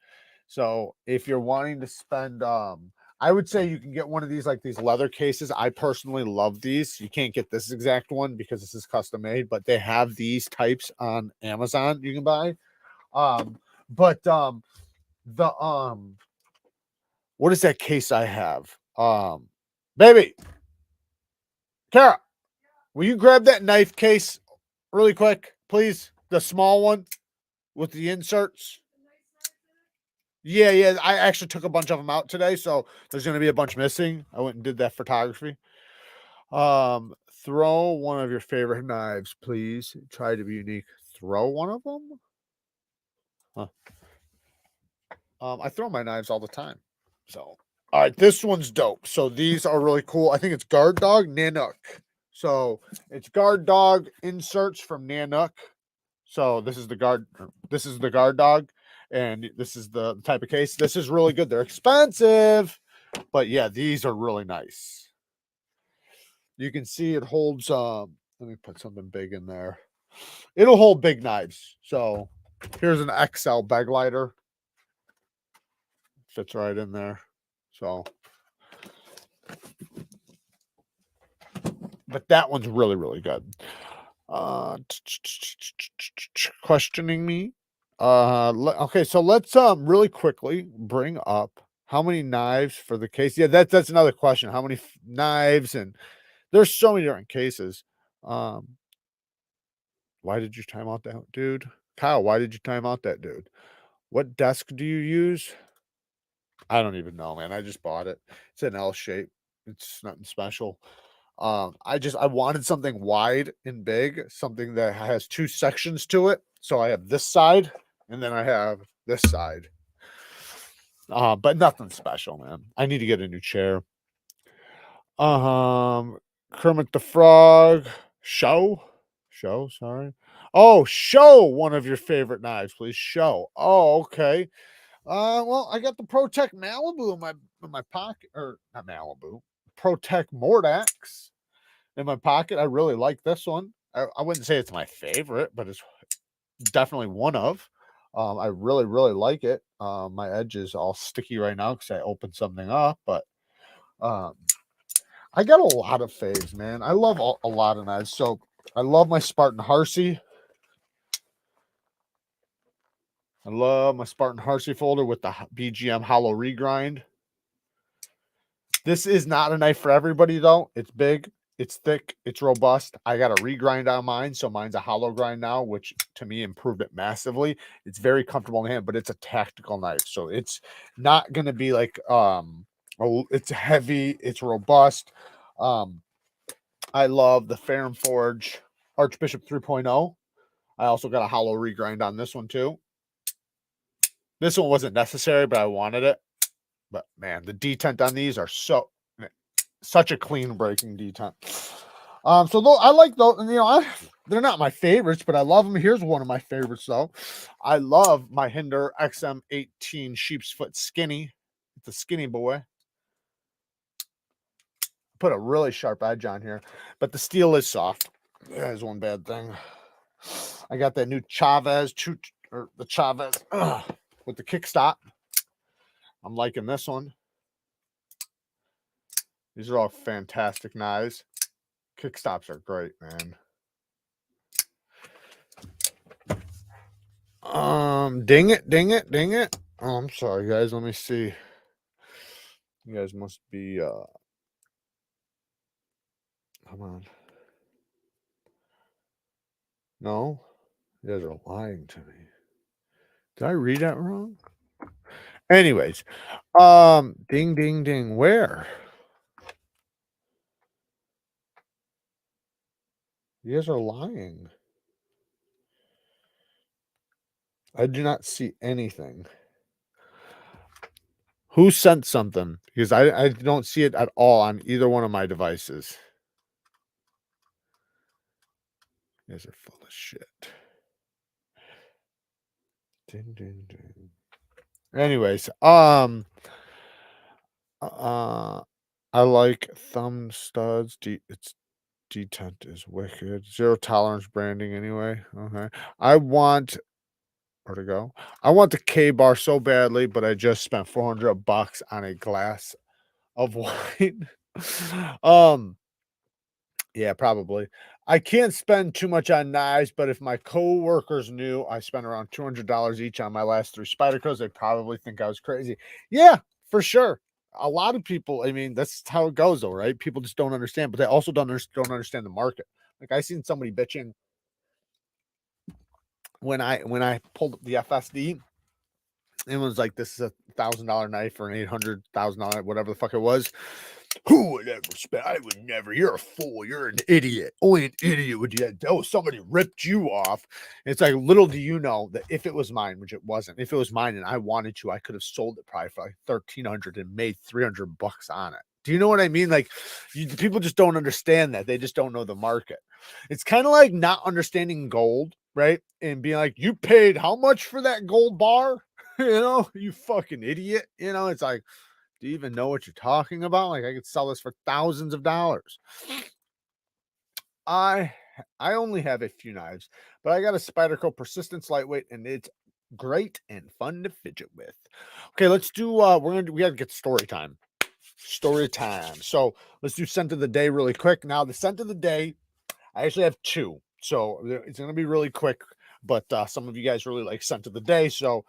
A: So if you're wanting to spend, I would say you can get one of these, like these leather cases. I personally love these. You can't get this exact one because this is custom made, but they have these types on Amazon you can buy. What is that case I have? Baby, Kara, will you grab that knife case really quick, please? The small one with the inserts. Yeah. I actually took a bunch of them out today, so there's going to be a bunch missing. I went and did that photography. Throw one of your favorite knives, please. Try to be unique. Throw one of them? Huh. I throw my knives all the time. So, all right, this one's dope. So these are really cool. I think it's Guard Dog Nanook. So it's Guard Dog inserts from Nanook. So this is the Guard Dog, and this is the type of case. This is really good. They're expensive, but yeah, these are really nice. You can see it holds. Let me put something big in there. It'll hold big knives. So here's an XL bag lighter. Fits right in there. So, but that one's really, really good. Questioning me. Okay, so let's really quickly bring up How many knives for the case? Yeah, that's another question. How many knives? And there's so many different cases. Um, why did you time out that dude? Kyle, why did you time out that dude? What desk do you use? I don't even know, man. I just bought it. It's an L shape. It's nothing special. I wanted something wide and big, something that has two sections to it. So I have this side and then I have this side. But nothing special, man. I need to get a new chair. Um, Kermit the Frog, sorry. Oh, show one of your favorite knives, please. Show. Oh, okay. Well, I got the Protect Malibu in my pocket, or not Malibu, Protect Mordax in my pocket. I really like this one. I wouldn't say it's my favorite, but it's definitely one of. I really, really like it. My edge is all sticky right now because I opened something up, but um, I got a lot of faves, man. I love a lot of knives. So I love my Spartan Harsey. I love my Spartan Harsey folder with the BGM hollow regrind. This is not a knife for everybody, though. It's big, it's thick, it's robust. I got a regrind on mine, so mine's a hollow grind now, which to me improved it massively. It's very comfortable in the hand, but it's a tactical knife, so it's not going to be like it's heavy, it's robust. I love the Ferrum Forge Archbishop 3.0. I also got a hollow regrind on this one too. This one wasn't necessary, but I wanted it. But man, the detent on these are such a clean breaking detent. So though I like those, you know, they're not my favorites, but I love them. Here's one of my favorites though. I love my Hinder XM18 sheep's foot skinny. It's a skinny boy. Put a really sharp edge on here, but the steel is soft. There's one bad thing. I got that new Chavez, or the Chavez with the kickstop. I'm liking this one. These are all fantastic knives. Kickstops are great, man. Ding it, ding it, ding it. Oh, I'm sorry, guys. Let me see. You guys must be come on. No, you guys are lying to me. Did I read that wrong? Anyways, ding, ding, ding. Where? You guys are lying. I do not see anything. Who sent something? Because I don't see it at all on either one of my devices. You guys are full of shit. Ding, ding, ding. Anyways, I like thumb studs. It's detent is wicked. Zero tolerance branding anyway. Okay. I want where to go? I want the K bar so badly, but I just spent $400 on a glass of wine. Yeah, probably. I can't spend too much on knives, but if my coworkers knew I spent around $200 each on my last 3 Spydercos, they'd probably think I was crazy. Yeah, for sure. A lot of people, I mean, that's how it goes, though, right? People just don't understand, but they also don't understand the market. Like I seen somebody bitching when I pulled up the FSD. It was like, this is $1,000 knife or an $800,000, whatever the fuck it was. Who would ever spend? I would never. You're a fool. You're an idiot. Only an idiot would do that. Oh, somebody ripped you off. And it's like, little do you know that if it was mine, which it wasn't, if it was mine and I wanted to, I could have sold it probably for like $1,300 and made $300 on it. Do you know what I mean? Like, people just don't understand that. They just don't know the market. It's kind of like not understanding gold, right? And being like, you paid how much for that gold bar? You fucking idiot. It's like, do you even know what you're talking about? Like, I could sell this for thousands of dollars. I only have a few knives, but I got a Spyderco Persistence lightweight, and it's great and fun to fidget with. Okay, let's do we gotta get story time. Story time. So let's do scent of the day really quick. Now, the scent of the day, I actually have 2. So it's gonna be really quick, but some of you guys really like scent of the day. So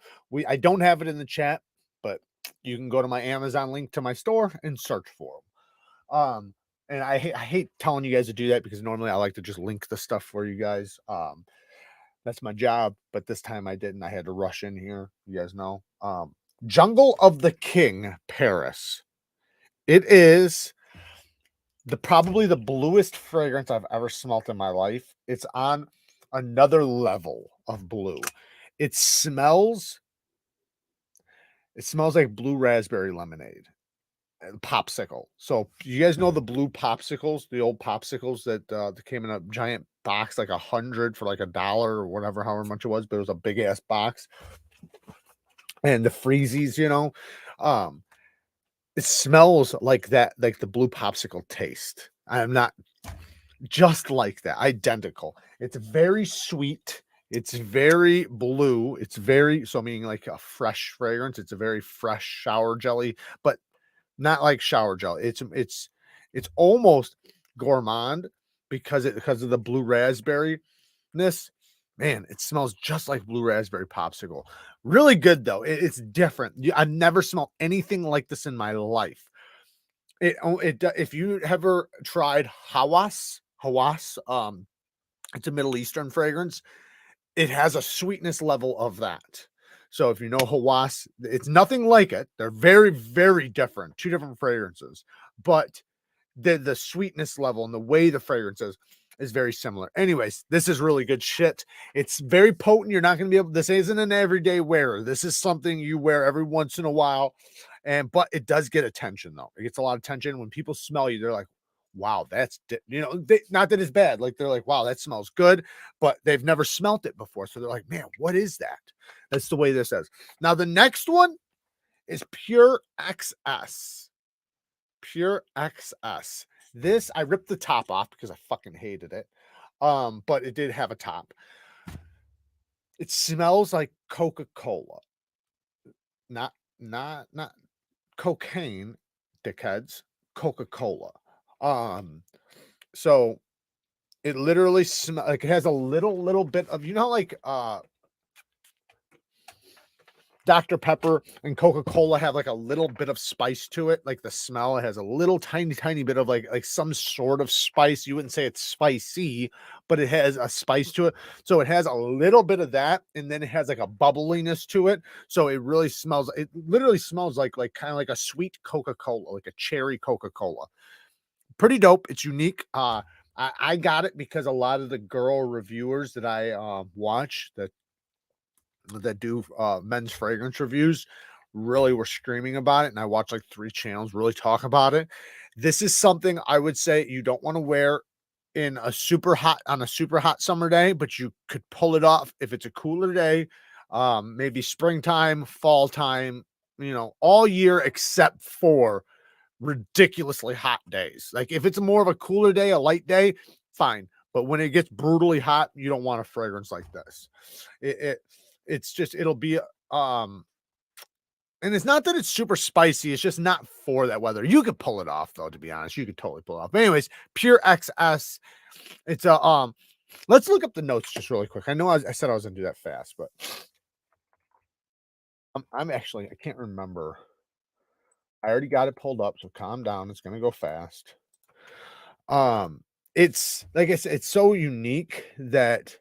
A: I don't have it in the chat, but you can go to my Amazon link to my store and search for them. And I hate telling you guys to do that because normally I like to just link the stuff for you guys. That's my job, but this time I didn't. I had to rush in here. You guys know. Jungle of the King, Paris. It is probably the bluest fragrance I've ever smelt in my life. It's on another level of blue. It smells like blue raspberry lemonade and popsicle. So you guys know the blue popsicles, the old popsicles that came in a giant box, like 100 for like $1 or whatever, however much it was, but it was a big ass box. And the freezies, um, it smells like that, like the blue popsicle taste. I'm not just like that, identical. It's very sweet. It's very blue. It's very, so meaning like a fresh fragrance. It's a very fresh shower jelly, but not like shower gel. It's almost gourmand because of the blue raspberry ness. Man, it smells just like blue raspberry popsicle. Really good though. It's different. I've never smelled anything like this in my life. If you ever tried Hawas, it's a Middle Eastern fragrance. It has a sweetness level of that. So if you know Hawas, it's nothing like it. They're very, very different, two different fragrances, but the sweetness level and the way the fragrance is very similar. Anyways, this is really good shit. It's very potent. You're not going to be able, this isn't an everyday wearer. This is something you wear every once in a while. But it does get attention though. It gets a lot of attention when people smell you. They're like, wow, not that it's bad. Like they're like, wow, that smells good, but they've never smelt it before. So they're like, man, what is that? That's the way this is. Now, the next one is Pure XS. Pure XS. This, I ripped the top off because I fucking hated it. But it did have a top. It smells like Coca-Cola. Not cocaine, dickheads. Coca-Cola. So it literally smells like it has a little bit of, like Dr. Pepper and Coca-Cola have like a little bit of spice to it. Like the smell, it has a little tiny bit of like some sort of spice. You wouldn't say it's spicy, but it has a spice to it. So it has a little bit of that, and then it has like a bubbliness to it. So it really smells, it literally smells like kind of like a sweet Coca-Cola, like a cherry Coca-Cola. Pretty dope. It's unique. I got it because a lot of the girl reviewers that I watch that do men's fragrance reviews really were streaming about it, and I watched like 3 channels really talk about it. This is something I would say you don't want to wear in a super hot summer day, but you could pull it off if it's a cooler day, maybe springtime, fall time, all year except for ridiculously hot days. Like if it's more of a cooler day, a light day, fine. But when it gets brutally hot, you don't want a fragrance like this. It's just, it'll be and it's not that it's super spicy, it's just not for that weather. You could pull it off though, to be honest. You could totally pull it off. But anyways, Pure XS. It's a let's look up the notes just really quick. I know I said I was gonna do that fast, but I'm actually, I can't remember. I already got it pulled up, so calm down. It's gonna go fast. It's like I said, it's so unique that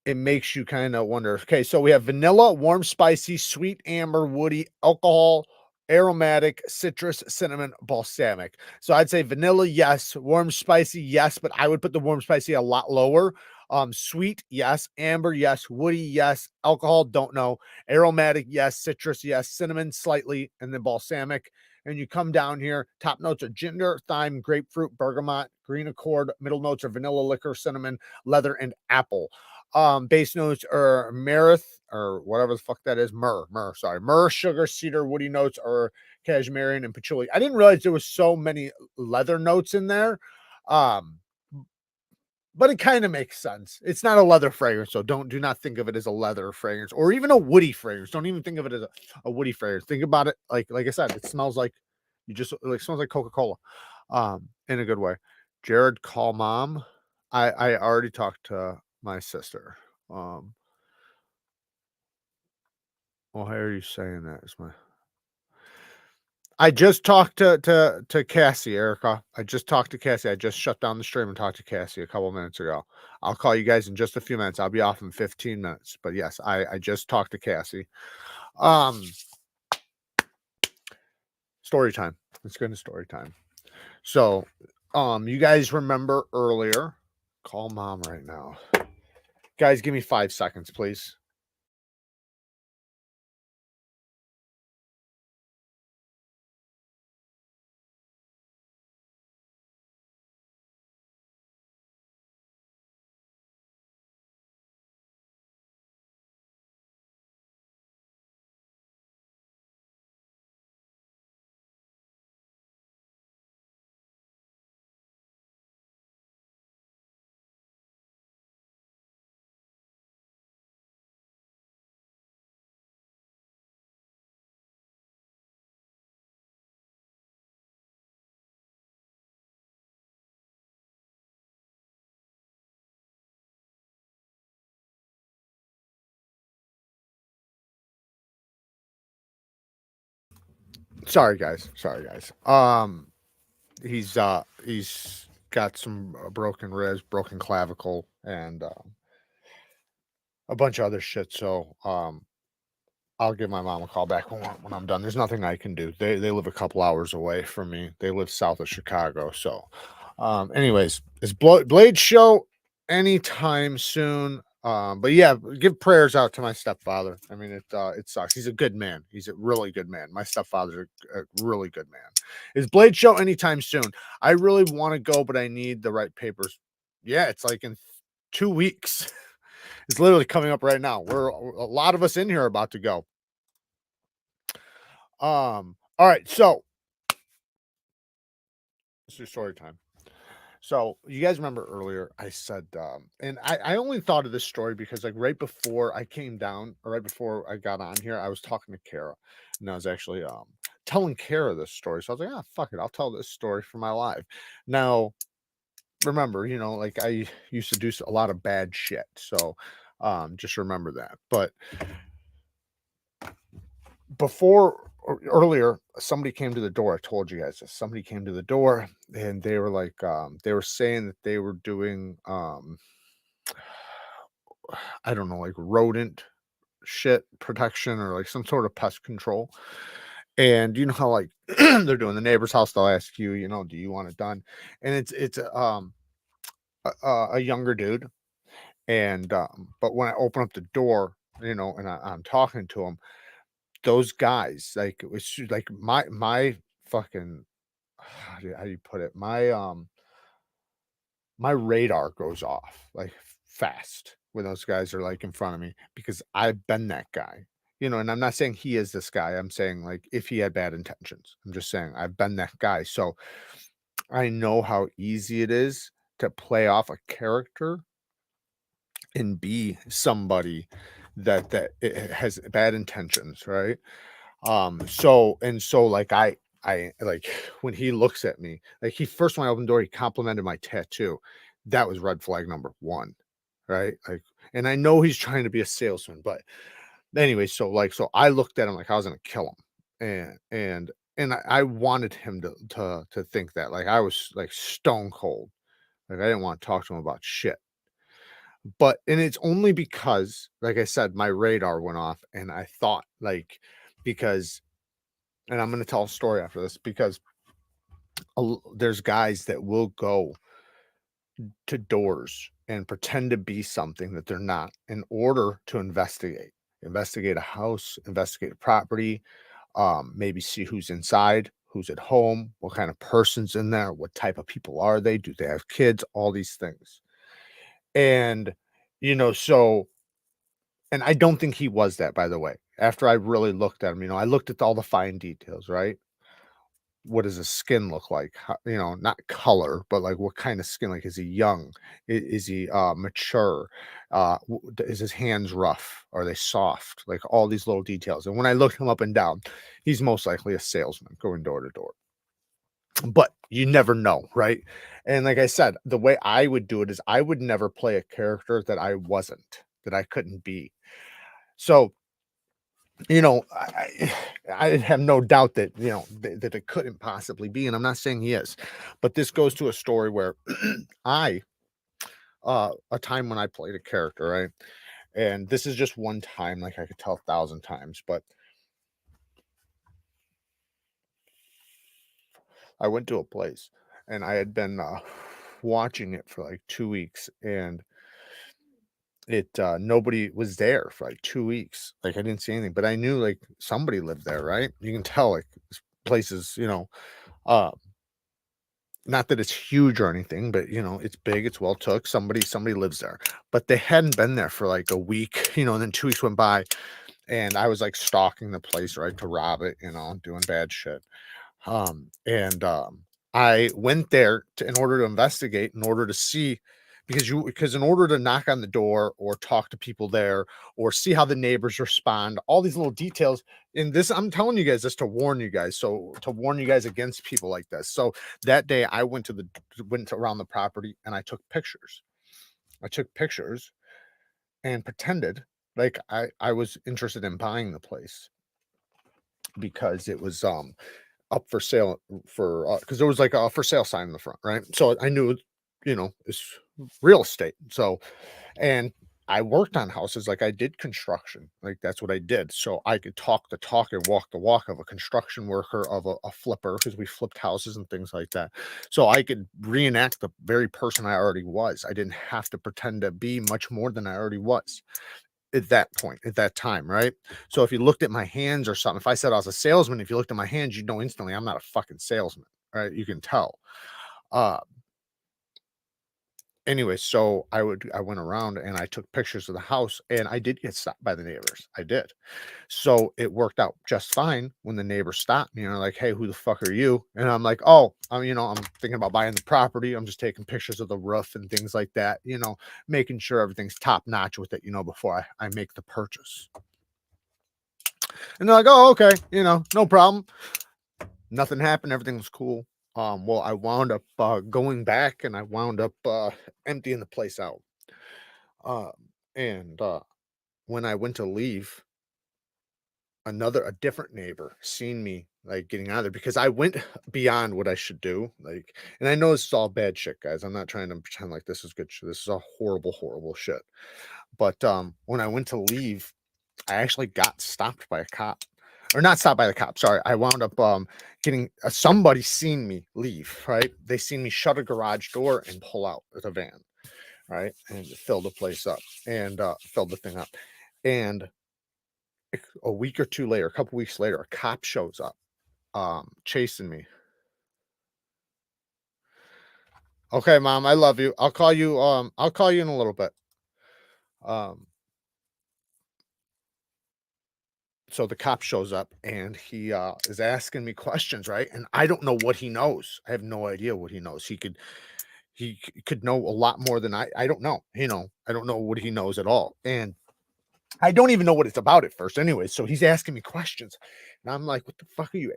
A: it makes you kind of wonder. Okay, so we have vanilla, warm, spicy, sweet, amber, woody, alcohol, aromatic, citrus, cinnamon, balsamic. So I'd say vanilla, yes. Warm, spicy, yes, but I would put the warm, spicy a lot lower. Sweet, yes. Amber, yes. Woody, yes. Alcohol, don't know. Aromatic, yes. Citrus, yes. Cinnamon, slightly, and then balsamic. And you come down here, top notes are ginger, thyme, grapefruit, bergamot, green accord. Middle notes are vanilla, liquor, cinnamon, leather, and apple. Base notes are merith or whatever the fuck that is. Myrrh, sugar, cedar, woody notes are cashmere and patchouli. I didn't realize there was so many leather notes in there. But it kind of makes sense. It's not a leather fragrance, so do not think of it as a leather fragrance or even a woody fragrance. Don't even think of it as a woody fragrance. Think about it like I said, it smells like smells like Coca-Cola. In a good way. Jared, call mom. I already talked to my sister. Well, how are you saying that? Is my I just talked to Cassie, Erica. I just talked to Cassie. I just shut down the stream and talked to Cassie a couple minutes ago. I'll call you guys in just a few minutes. I'll be off in 15 minutes. But yes, I just talked to Cassie. Um, story time. Let's go into story time. So, you guys remember earlier? Call mom right now. Guys, give me 5 seconds, please. Sorry, guys. Sorry, guys. He's got some broken ribs, broken clavicle, and a bunch of other shit. So, I'll give my mom a call back when I'm done. There's nothing I can do. They live a couple hours away from me. They live south of Chicago. So, anyways, is Blade show anytime soon? But yeah, give prayers out to my stepfather. I mean, it sucks. He's a good man. He's a really good man. My stepfather's a really good man. Is Blade show anytime soon? I really want to go, but I need the right papers. Yeah, it's like in 2 weeks. It's literally coming up right now. We're a lot of us in here are about to go. All right, so this is story time. So you guys remember earlier I said, and I only thought of this story because like right before I came down, or right before I got on here, I was talking to Kara, and I was actually telling Kara this story. So I was like, ah, fuck it, I'll tell this story for my live. Now, remember, like I used to do a lot of bad shit, so just remember that. But before earlier, somebody came to the door. I told you guys this. Somebody came to the door and they were like, they were saying that they were doing, I don't know, like rodent shit protection or like some sort of pest control. And you know how like they're doing the neighbor's house, they'll ask you, do you want it done? And it's a younger dude. And but when I open up the door, and I'm talking to him, those guys, like, it was like my fucking how do you put it? My radar goes off, like, fast when those guys are, like, in front of me because I've been that guy, and I'm not saying he is this guy, I'm saying, like, if he had bad intentions. I'm just saying I've been that guy, so I know how easy it is to play off a character and be somebody that it has bad intentions, right? So like I like when he looks at me, like he first when I opened the door, he complimented my tattoo. That was red flag number one, right? Like, and I know he's trying to be a salesman, but anyway, so I looked at him like I was gonna kill him. And I wanted him to think that like I was like stone cold. Like I didn't want to talk to him about shit. But and it's only because, like I said, my radar went off and I thought like because and I'm going to tell a story after this because there's guys that will go to doors and pretend to be something that they're not in order to investigate a house, investigate a property, maybe see who's inside, who's at home, what kind of person's in there, what type of people are they, do they have kids, all these things. And so and I don't think he was that, by the way. After I really looked at him, I looked at all the fine details, right? What does his skin look like? Not color, but like what kind of skin? Like, is he young? Is he mature? Is his hands rough? Are they soft? Like all these little details. And when I looked him up and down, he's most likely a salesman going door to door. But you never know, right? And like I said, the way I would do it is I would never play a character that I wasn't, that I couldn't be. So you know, I have no doubt that, you know, that it couldn't possibly be, and I'm not saying he is, but this goes to a story where I, a time when I played a character, right? And this is just one time, like I could tell 1,000 times, but I went to a place and I had been watching it for like 2 weeks, and nobody was there for like 2 weeks. Like I didn't see anything, but I knew like somebody lived there, right? You can tell like this place is, uh, not that it's huge or anything, but it's big, it's well took. Somebody lives there, but they hadn't been there for like a week, and then 2 weeks went by, and I was like stalking the place, right, to rob it, doing bad shit. And I went there in order to investigate, in order to see, because in order to knock on the door or talk to people there or see how the neighbors respond, all these little details in this, I'm telling you guys this to warn you guys, so to warn you guys against people like this. So that day I went around the property and I took pictures. I took pictures and pretended like I was interested in buying the place because it was up for sale for because there was like a for sale sign in the front, right? So I knew, it's real estate. So, and I worked on houses, like I did construction, like that's what I did. So I could talk the talk and walk the walk of a construction worker, of a flipper, because we flipped houses and things like that. So I could reenact the very person I already was. I didn't have to pretend to be much more than I already was at that point, at that time, right? So if you looked at my hands or something, if I said I was a salesman, if you looked at my hands, you'd know instantly I'm not a fucking salesman, right? You can tell. Uh anyway, so I went around and I took pictures of the house, and I did get stopped by the neighbors. I did. So it worked out just fine when the neighbors stopped me and are like, "Hey, who the fuck are you?" And I'm like, "Oh, I'm thinking about buying the property. I'm just taking pictures of the roof and things like that, making sure everything's top notch with it, before I make the purchase." And they're like, "Oh, okay, no problem." Nothing happened. Everything was cool. Well, I wound up going back, and I wound up emptying the place out. Um, and when I went to leave, a different neighbor seen me like getting out of there, because I went beyond what I should do. Like, and I know this is all bad shit, guys. I'm not trying to pretend like this is good shit. This is a horrible, horrible shit. But when I went to leave, I actually got stopped by a cop, or not stopped by the cop. Sorry, I wound up getting somebody seen me leave. Right, they seen me shut a garage door and pull out with a van. Right, and fill the place up, and filled the thing up. And a week or two later, a couple weeks later, a cop shows up, chasing me. Okay, mom, I love you. I'll call you. I'll call you in a little bit. Um, so the cop shows up and he is asking me questions, right? And I don't know what he knows. I have no idea what he knows. He could know a lot more than I don't know. I don't know what he knows at all. And I don't even know what it's about at first anyway. So he's asking me questions. And I'm like, what the fuck are you,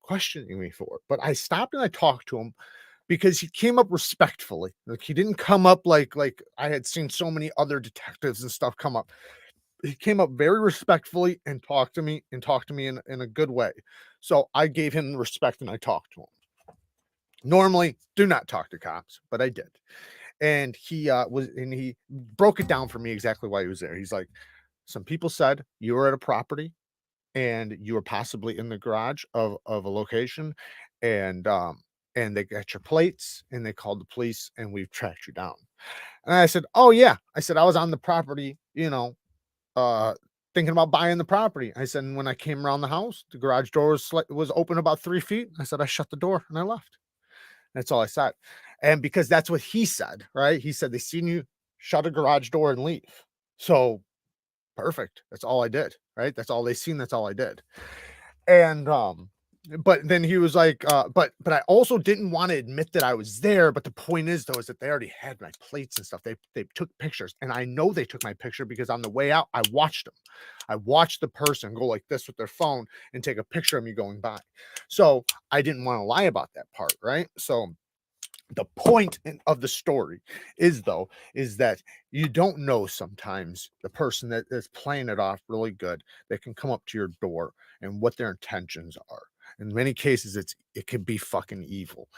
A: questioning me for? But I stopped and I talked to him because he came up respectfully. Like he didn't come up like I had seen so many other detectives and stuff come up. He came up very respectfully and talked to me in a good way. So I gave him the respect and I talked to him. Normally, do not talk to cops, but I did. And he broke it down for me exactly why he was there. He's like, some people said you were at a property and you were possibly in the garage of a location, and they got your plates and they called the police and we've tracked you down. And I said, "Oh yeah." I said, "I was on the property, uh, thinking about buying the property." I said, "And when I came around the house, the garage door was open about 3 feet." I said, "I shut the door and I left." That's all I said. And because that's what he said, right? He said, "They seen you shut a garage door and leave." So perfect. That's all I did, right? That's all they seen. That's all I did. And but then he was like, but I also didn't want to admit that I was there. But the point is though, is that they already had my plates and stuff. They took pictures, and I know they took my picture because on the way out, I watched them. I watched the person go like this with their phone and take a picture of me going by. So I didn't want to lie about that part, right? So The point of the story is, though, is that you don't know sometimes the person that is playing it off really good, that can come up to your door and what their intentions are. In many cases, it could be fucking evil.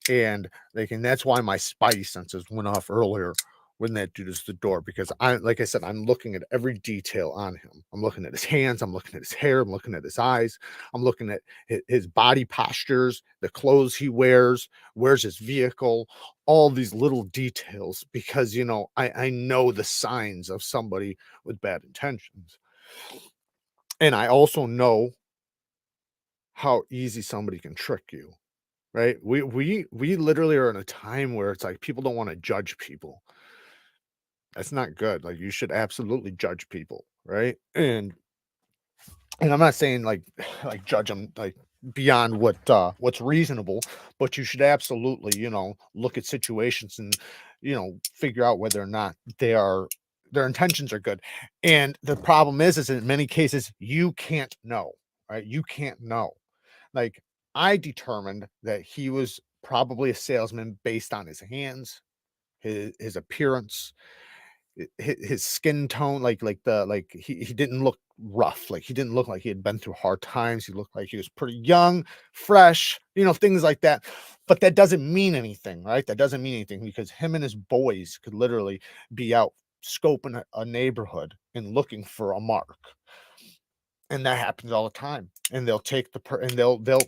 A: And that's why my spidey senses went off earlier when that dude is the door, because like I said, I'm looking at every detail on him. I'm looking at his hands, I'm looking at his hair, I'm looking at his eyes, I'm looking at his body postures, the clothes he wears, where's his vehicle, all these little details, because I know the signs of somebody with bad intentions. And I also know how easy somebody can trick you. Right? We literally are in a time where it's like people don't wanna judge people. That's not good. Like, you should absolutely judge people, right? And I'm not saying, like like, judge them like, beyond what's reasonable, but you should absolutely, look at situations and, figure out whether or not their intentions are good. And the problem is in many cases, you can't know, right? You can't know. Like, I determined that he was probably a salesman based on his hands, his appearance, his skin tone, he didn't look rough, like, he didn't look like he had been through hard times, he looked like he was pretty young, fresh, things like that. But that doesn't mean anything, right? That doesn't mean anything, because him and his boys could literally be out scoping a neighborhood and looking for a mark. And that happens all the time. And they'll take and they'll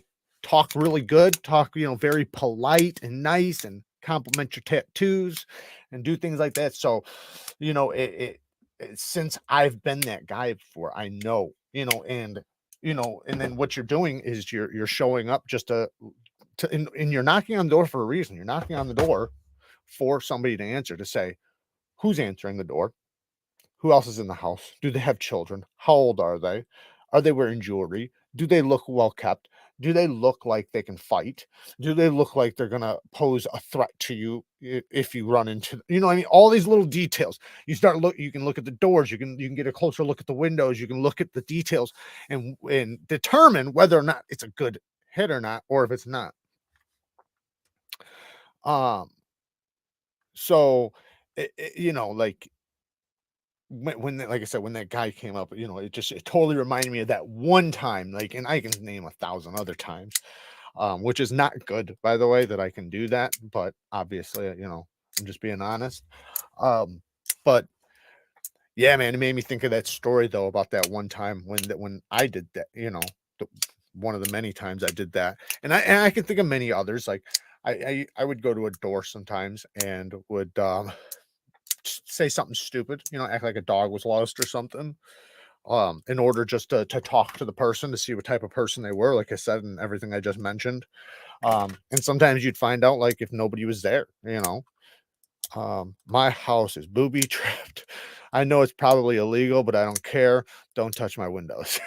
A: talk really good, talk, very polite and nice, and compliment your tattoos and do things like that. So, since I've been that guy before, I know, and then what you're doing is you're showing up just and you're knocking on the door for a reason. You're knocking on the door for somebody to answer, to say, who's answering the door? Who else is in the house? Do they have children? How old are they? Are they wearing jewelry? Do they look well kept? Do they look like they can fight? Do they look like they're gonna pose a threat to you if you run into, what I mean? All these little details. You can look at the doors, you can get a closer look at the windows, you can look at the details and determine whether or not it's a good hit or not, or if it's not. Um, so like, like I said, when that guy came up, it totally reminded me of that one time, like, and I can name 1,000 other times, which is not good, by the way, that I can do that, but obviously, I'm just being honest. But yeah, man, it made me think of that story, though, about that one time when I did that, the, one of the many times I did that, and I can think of many others. Like, I would go to a door sometimes and would say something stupid, act like a dog was lost or something, in order just to talk to the person, to see what type of person they were, like I said, and everything I just mentioned. And sometimes you'd find out, like, if nobody was there. My house is booby trapped. I know it's probably illegal, but I don't care. Don't touch my windows.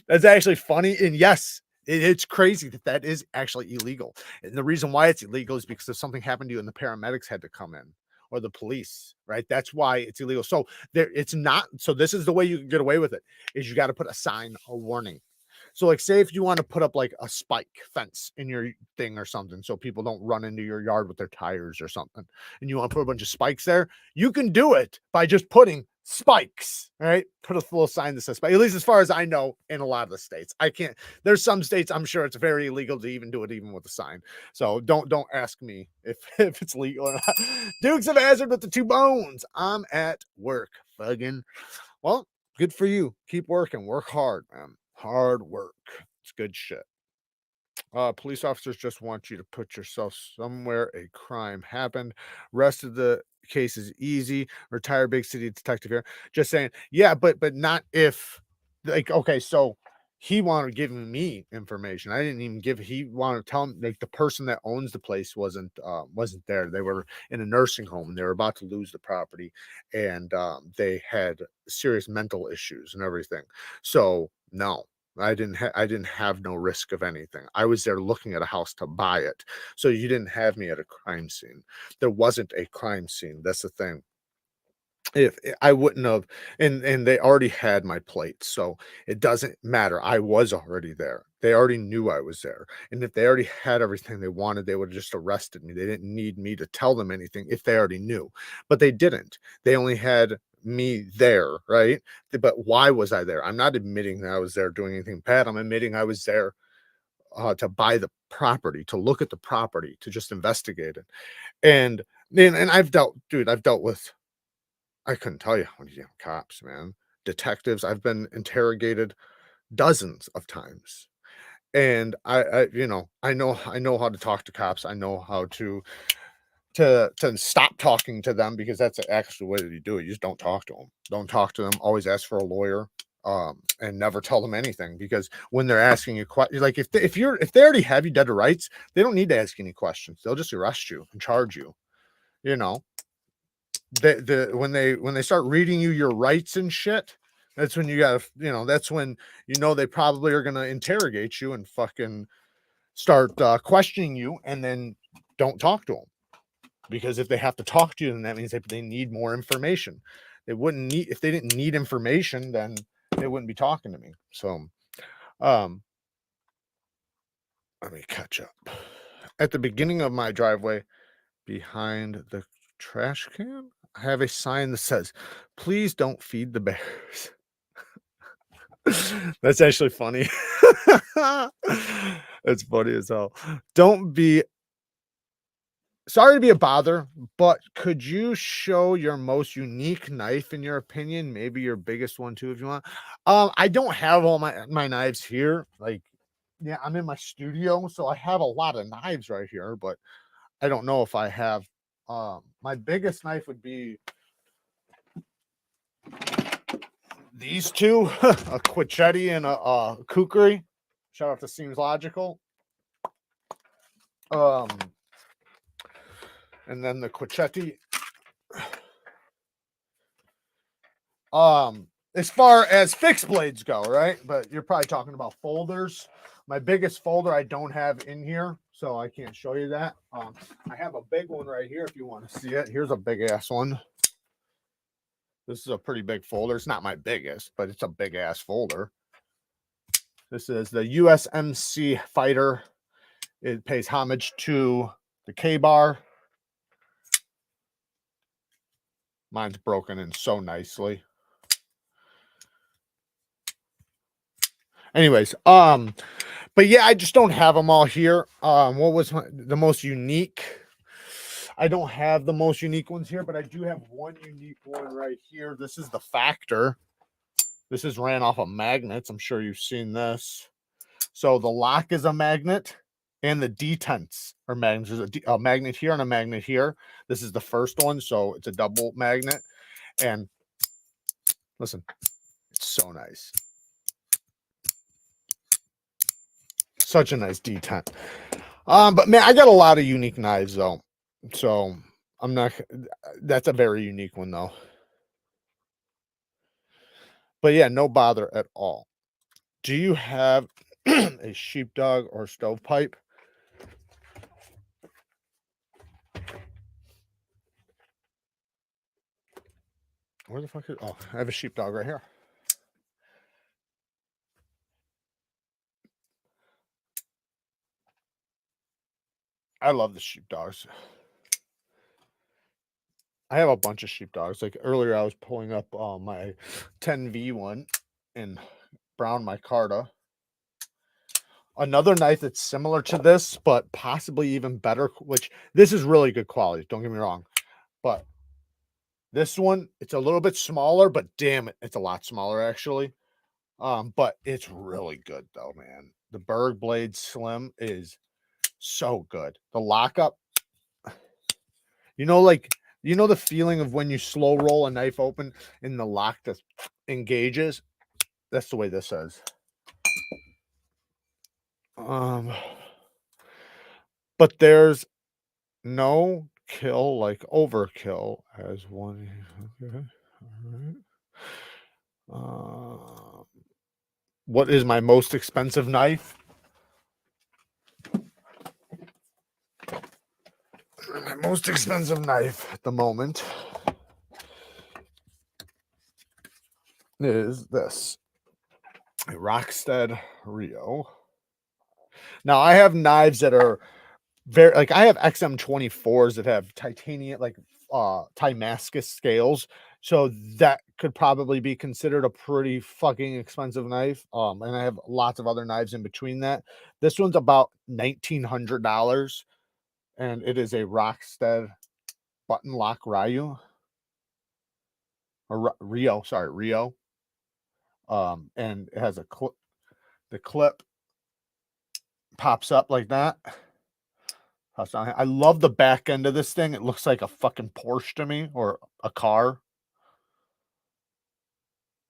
A: That's actually funny, and yes, it's crazy that that is actually illegal, and the reason why it's illegal is because if something happened to you and the paramedics had to come in, or the police, right? That's why it's illegal. So it's not. So this is the way you can get away with it: is you got to put a sign, a warning. So, like, say if you want to put up like a spike fence in your thing or something, so people don't run into your yard with their tires or something, and you want to put a bunch of spikes there, you can do it by just putting spikes, right? Put a little sign that says spike, at least as far as I know, in a lot of the states. I can't, there's some states I'm sure it's very illegal to even do it, even with a sign. So don't ask me if, if it's legal or not. Dukes of Hazzard with the 2 bones. I'm at work, fucking. Well, good for you. Keep working. Work hard, man. Hard work. It's good shit. Police officers just want you to put yourself somewhere a crime happened. Rest of the case is easy. Retired big city detective here. Just saying, yeah, but not if, like, okay, so he wanted giving me information. I didn't even give. He wanted to tell him, like, the person that owns the place wasn't there. They were in a nursing home and they were about to lose the property, and they had serious mental issues and everything. So no, I didn't have no risk of anything. I was there looking at a house to buy it. So you didn't have me at a crime scene. There wasn't a crime scene. That's the thing. if I wouldn't have, and they already had my plates, so it doesn't matter. I was already there. They already knew I was there. And if they already had everything they wanted, they would have just arrested me. They didn't need me to tell them anything if they already knew. But they didn't. They only had me there, right? But why was I there? I'm not admitting that I was there doing anything bad. I'm admitting I was there to buy the property, to look at the property, to just investigate it. And and I've dealt, dude, I've dealt with, I couldn't tell you how many damn cops, man. Detectives, I've been interrogated dozens of times. And I know how to talk to cops. I know how to stop talking to them, because that's actually the way that you do it. You just don't talk to them. Don't talk to them. Always ask for a lawyer. And never tell them anything, because when they're asking you questions, like if they already have you dead to rights, they don't need to ask any questions. They'll just arrest you and charge you. You know, when they start reading you your rights and shit, that's when you gotta, that's when they probably are gonna interrogate you and fucking start questioning you, and then don't talk to them, because if they have to talk to you, then that means they need more information. They wouldn't need, if they didn't need information, then they wouldn't be talking to me. So um let me catch up. At the beginning of my driveway, behind the trash can, I have a sign that says, "Please don't feed the bears." That's actually funny. It's funny as hell. Don't be sorry to be a bother, but could you show your most unique knife in your opinion? Maybe your biggest one too, if you want. I don't have all my knives here. Like, yeah, I'm in my studio, so I have a lot of knives right here, but I don't know if I have. My biggest knife would be these two, a Quichetti and a Kukri. Shout out to Seems Logical. Um, and then the Quichetti. As far as fixed blades go, right? But you're probably talking about folders. My biggest folder I don't have in here, so I can't show you that. I have a big one right here if you want to see it. Here's a big ass one. This is a pretty big folder. It's not my biggest, but it's a big ass folder. This is the USMC Fighter. It pays homage to the K-bar. Mine's broken in so nicely. Anyways, but yeah, I just don't have them all here. What was the most unique? I don't have the most unique ones here, but I do have one unique one right here. This is the Factor. This is ran off of magnets. I'm sure you've seen this. So the lock is a magnet, and the detents are magnets. There's a magnet here and a magnet here. This is the first one, so it's a double magnet. And listen, it's so nice. Such a nice detent. But man, I got a lot of unique knives though. So I'm not, that's a very unique one though. But yeah, no bother at all. Do you have a sheepdog or stovepipe? Where the fuck is, oh, I have a sheepdog right here. I love the sheepdogs. I have a bunch of sheepdogs. Like earlier, I was pulling up my 10V one in brown micarta. Another knife that's similar to this, but possibly even better, which this is really good quality. Don't get me wrong. But this one, it's a little bit smaller, but damn it, it's a lot smaller actually. But it's really good though, man. The Berg Blade Slim is so good. The lockup, like the feeling of when you slow roll a knife open and the lock just engages. That's the way this is. But there's no kill like overkill as one. Okay. All right. What is my most expensive knife? My most expensive knife at the moment is this a Rockstead Rio. Now I have knives that are very like I have XM24s that have titanium like Timascus scales. So that could probably be considered a pretty fucking expensive knife. And I have lots of other knives in between that. This one's about $1,900 and it is a Rockstead button lock Ryu or Rio, sorry, Rio. And it has a clip, the clip pops up like that. I love the back end of this thing. It looks like a fucking Porsche to me or a car.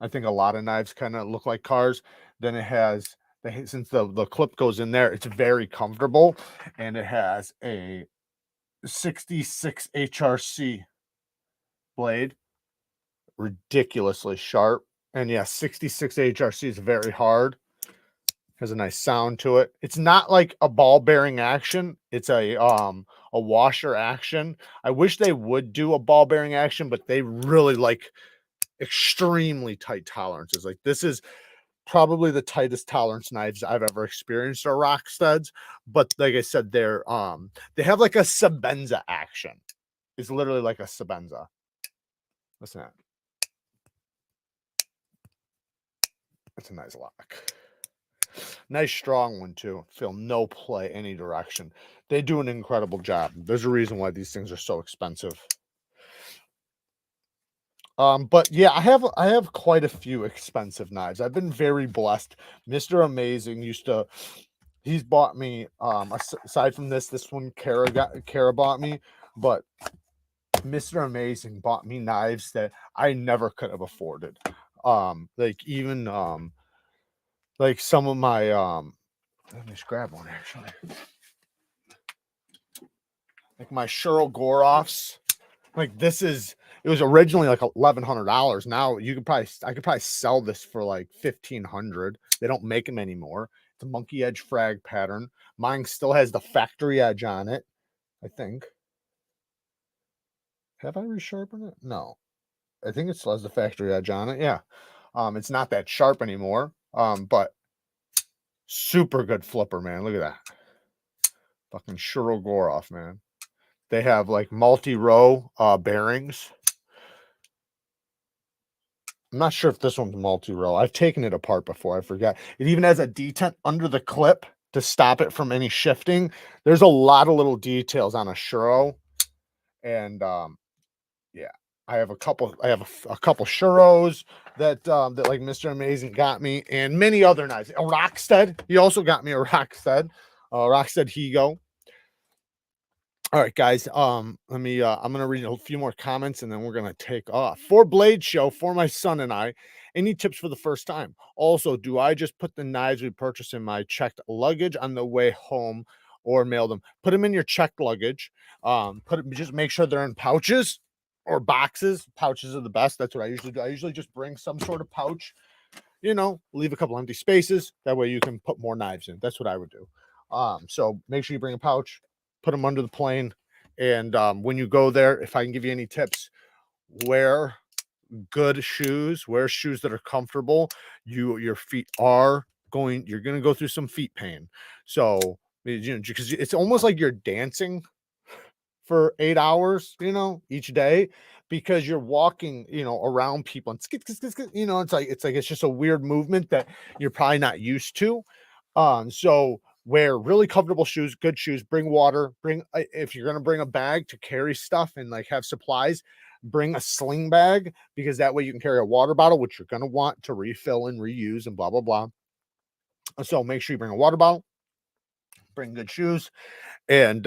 A: I think a lot of knives kind of look like cars. Then it has since the clip goes in there, it's very comfortable, and it has a 66 HRC blade, ridiculously sharp. And yeah, 66 HRC is very hard. Has a nice sound to it. It's not like a ball bearing action. It's a washer action. I wish they would do a ball bearing action, but they really like extremely tight tolerances. Like this is probably the tightest tolerance knives I've ever experienced are Rocksteads. But like I said, they have like a Sebenza action. It's literally like a Sebenza. Listen to that. That's a nice lock. Nice strong one too. Feel no play any direction. They do an incredible job. There's a reason why these things are so expensive. But yeah, I have quite a few expensive knives. I've been very blessed. Mr. Amazing he's bought me aside from this one Kara bought me, but Mr. Amazing bought me knives that I never could have afforded. Like even like some of my let me just grab one actually. Like my Cheryl Goroffs. Like it was originally like $1,100. Now I could probably sell this for like $1,500. They don't make them anymore. It's a monkey edge frag pattern. Mine still has the factory edge on it, I think. Have I resharpened it? No. I think it still has the factory edge on it. Yeah. It's not that sharp anymore. But super good flipper, man. Look at that. Fucking Cheryl Goroff, man. They have like multi-row bearings. I'm not sure if this one's multi-row. I've taken it apart before. I forgot. It even has a detent under the clip to stop it from any shifting. There's a lot of little details on a Shuro. And yeah, I have a couple Shuros that like Mr. Amazing got me, and many other knives. A Rockstead. He also got me a Rockstead Higo. All right, guys. Let me. I'm gonna read a few more comments, and then we're gonna take off. For Blade Show, for my son and I. Any tips for the first time? Also, do I just put the knives we purchased in my checked luggage on the way home, or mail them? Put them in your checked luggage. Just make sure they're in pouches or boxes. Pouches are the best. That's what I usually do. I usually just bring some sort of pouch. Leave a couple empty spaces. That way you can put more knives in. That's what I would do. So make sure you bring a pouch. Put them under the plane, and when you go there, if I can give you any tips, wear good shoes, wear shoes that are comfortable. Your feet you're going to go through some feet pain, so because it's almost like you're dancing for 8 hours, each day, because you're walking, around people and it's just a weird movement that you're probably not used to. So wear really comfortable shoes, good shoes, bring water, if you're going to bring a bag to carry stuff and like have supplies, bring a sling bag, because that way you can carry a water bottle, which you're going to want to refill and reuse and blah, blah, blah. So make sure you bring a water bottle, bring good shoes, and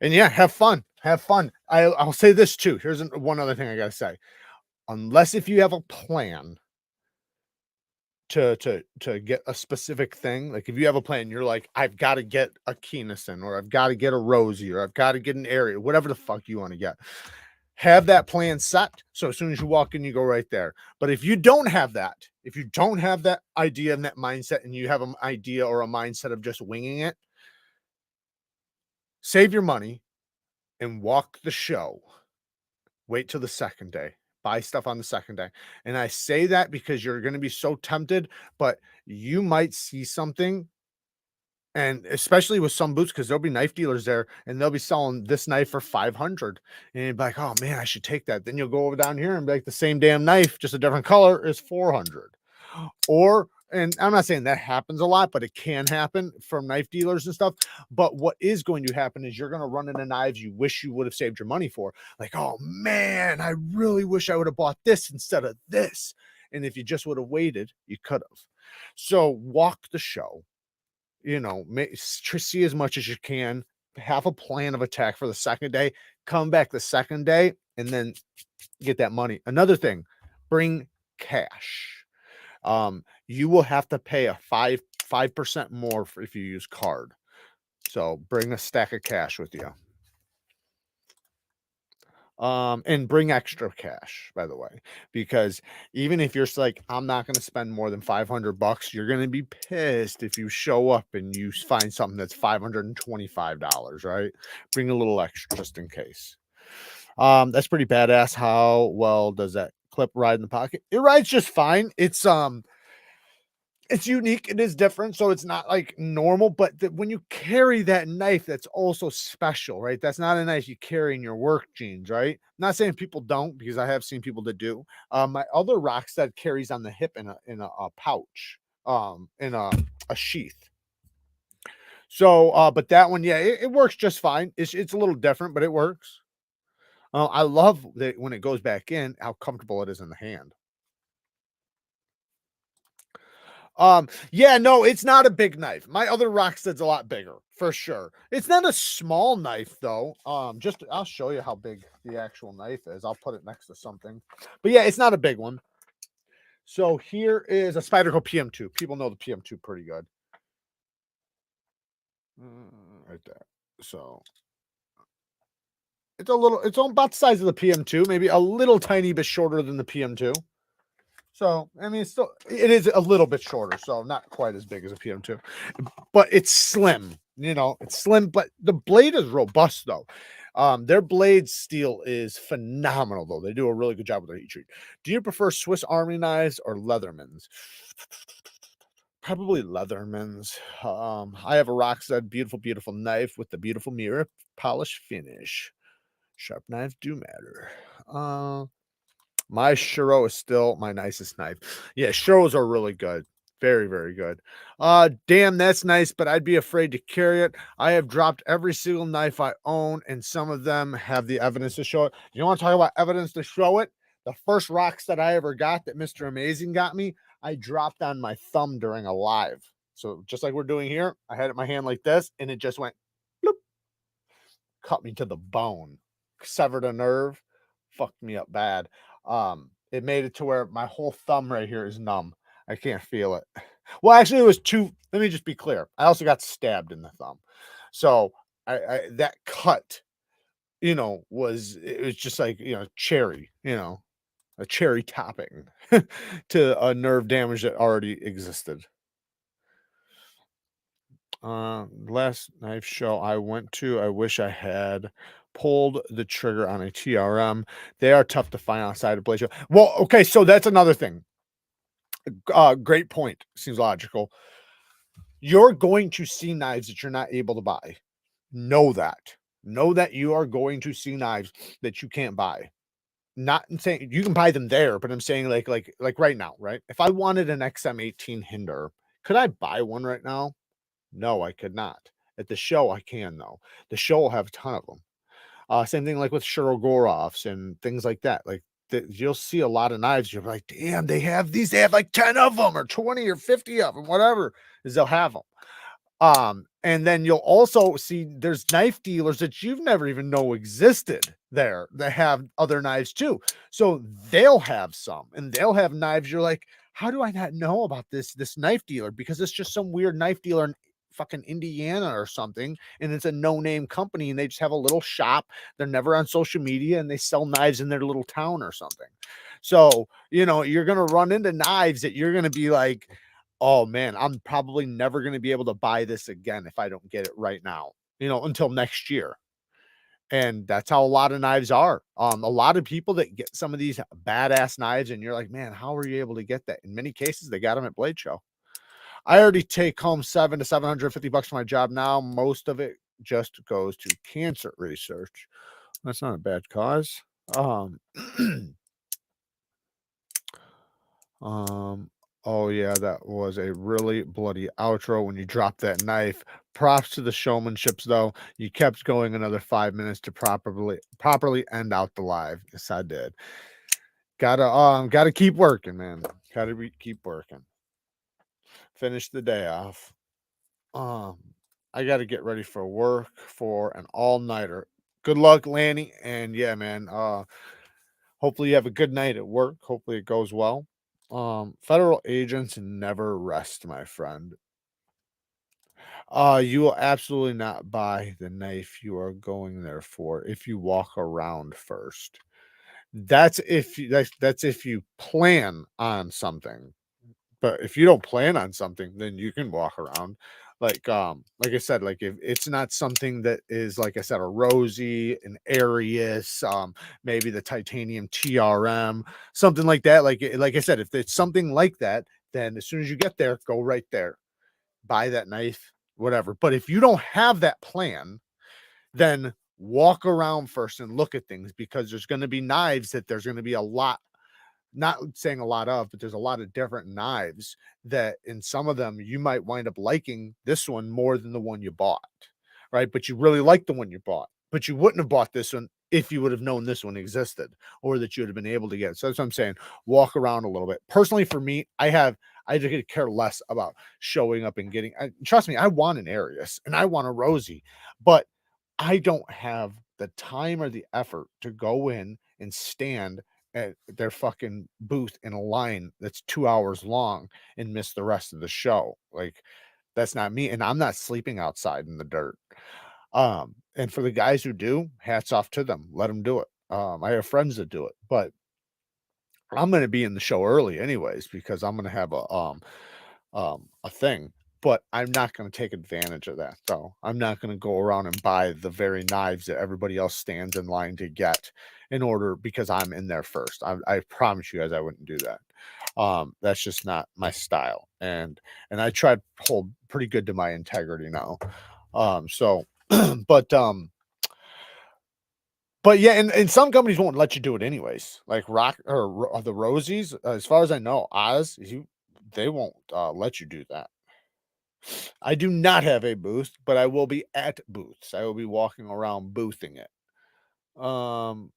A: yeah, have fun. I'll say this too. Here's one other thing I got to say. Unless if you have a plan to get a specific thing, like if you have a plan, you're like, I've got to get a Keennison, or I've got to get a Rosie, or I've got to get an Area, whatever the fuck you want to get. Have that plan set, so as soon as you walk in, you go right there. But if you don't have that, idea and that mindset, and you have an idea or a mindset of just winging it, save your money and walk the show. Wait till the second day. buy stuff on the second day. And I say that because you're going to be so tempted, but you might see something, and especially with some boots, because there'll be knife dealers there and they'll be selling this knife for 500. And you'd be like, oh man, I should take that. Then you'll go over down here and be like, the same damn knife, just a different color, is 400. Or, and I'm not saying that happens a lot, but it can happen from knife dealers and stuff. But what is going to happen is you're going to run into knives you wish you would have saved your money for. Like, oh man, I really wish I would have bought this instead of this. And if you just would have waited, you could have. So walk the show, see as much as you can, have a plan of attack for the second day, come back the second day, and then get that money. Another thing, bring cash. You will have to pay a 5% more if you use card. So bring a stack of cash with you. And bring extra cash, by the way, because even if you're like, I'm not going to spend more than $500, you're going to be pissed if you show up and you find something that's $525, right? Bring a little extra just in case. That's pretty badass. How well does that clip ride in the pocket? It rides just fine. It's unique. It is different. So it's not like normal, but when you carry that knife, that's also special, right? That's not a knife you carry in your work jeans, right? Not saying people don't, because I have seen people that do. My other Rockstead carries on the hip in a pouch, in a sheath. So, but that one, yeah, it works just fine. It's a little different, but it works. I love that when it goes back in, how comfortable it is in the hand. Yeah, no, it's not a big knife. My other Rockstead's a lot bigger, for sure. It's not a small knife though. Just I'll show you how big the actual knife is. I'll put it next to something. But yeah, it's not a big one. So here is a Spyderco PM2. People know the PM2 pretty good. Right there. So it's about the size of the PM2, maybe a little tiny bit shorter than the PM2. So, I mean, it is a little bit shorter, so not quite as big as a PM2, but it's slim, it's slim, but the blade is robust though. Their blade steel is phenomenal though. They do a really good job with their heat treat. Do you prefer Swiss Army knives or Leathermans? Probably Leathermans. I have a Rockstead beautiful, beautiful knife with the beautiful mirror polish finish. Sharp knives do matter. My Shiro is still my nicest knife. Yeah, Shiros are really good. Very, very good. Damn, that's nice, but I'd be afraid to carry it. I have dropped every single knife I own, and some of them have the evidence to show it. You want to talk about evidence to show it? The first rocks that I ever got that Mr. Amazing got me, I dropped on my thumb during a live. So just like we're doing here, I had it in my hand like this, and it just went bloop, cut me to the bone, severed a nerve, fucked me up bad. It made it to where my whole thumb right here is numb. I can't feel it. Well, actually, it was two. Let me just be clear. I also got stabbed in the thumb, so that cut, it was just like cherry, a cherry topping to a nerve damage that already existed. Last knife show I went to, I wish I had pulled the trigger on a TRM. They are tough to find outside of blade show. Well, okay, so that's another thing. Great point. Seems logical. You're going to see knives that you're not able to buy. Know that. Know that you are going to see knives that you can't buy. Not saying you can buy them there, but I'm saying like right now, right? If I wanted an XM18 Hinder, could I buy one right now? No, I could not. At the show, I can though. The show will have a ton of them. Same thing like with Shirogorovs and things like that. Like you'll see a lot of knives. You're like, damn, they have these. They have like 10 of them or 20 or 50 of them, whatever, is they'll have them. And then you'll also see there's knife dealers that you've never even know existed there that have other knives too. So they'll have some and they'll have knives. You're like, how do I not know about this knife dealer? Because it's just some weird knife dealer in fucking Indiana or something, and it's a no-name company, and they just have a little shop. They're never on social media, and they sell knives in their little town or something. So, you're gonna run into knives that you're gonna be like, oh man, I'm probably never gonna be able to buy this again if I don't get it right now, until next year. And that's how a lot of knives are. A lot of people that get some of these badass knives, and you're like, man, how were you able to get that? In many cases, they got them at Blade Show. I already take home $700 to $750 for my job now. Most of it just goes to cancer research. That's not a bad cause. Oh yeah, that was a really bloody outro when you dropped that knife. Props to the showmanships though. You kept going another 5 minutes to properly end out the live. Yes, I did. Gotta keep working, man. Keep working. Finish the day off. Um, I gotta get ready for work for an all-nighter. Good luck, Lanny. And yeah, man. Hopefully you have a good night at work. Hopefully it goes well. Federal agents never rest, my friend. You will absolutely not buy the knife you are going there for if you walk around first. That's if you plan on something. But if you don't plan on something, then you can walk around. Like I said, like if it's not something that is, like I said, a Rosie, an Arius, maybe the titanium TRM, something like that. Like I said, if it's something like that, then as soon as you get there, go right there, buy that knife, whatever. But if you don't have that plan, then walk around first and look at things, because there's going to be knives that there's going to be a lot, not saying a lot of, but there's a lot of different knives that in some of them you might wind up liking this one more than the one you bought, right? But you really like the one you bought, but you wouldn't have bought this one if you would have known this one existed or that you would have been able to get it. So that's what I'm saying. Walk around a little bit. Personally, for me, I just could care less about showing up and getting. Trust me, I want an Arius and I want a Rosie, but I don't have the time or the effort to go in and stand at their fucking booth in a line that's 2 hours long and miss the rest of the show. Like, that's not me, and I'm not sleeping outside in the dirt. And for the guys who do, hats off to them. Let them do it. I have friends that do it, but I'm gonna be in the show early anyways because I'm gonna have a thing. But I'm not gonna take advantage of that though. I'm not gonna go around and buy the very knives that everybody else stands in line to get in order because I'm in there first. I promise you guys I wouldn't do that. That's just not my style. And I try to hold pretty good to my integrity now. So but but yeah, and some companies won't let you do it anyways. Like Rock or the Rosies, as far as I know, Oz, they won't let you do that. I do not have a booth, but I will be at booths. I will be walking around boothing it. Um,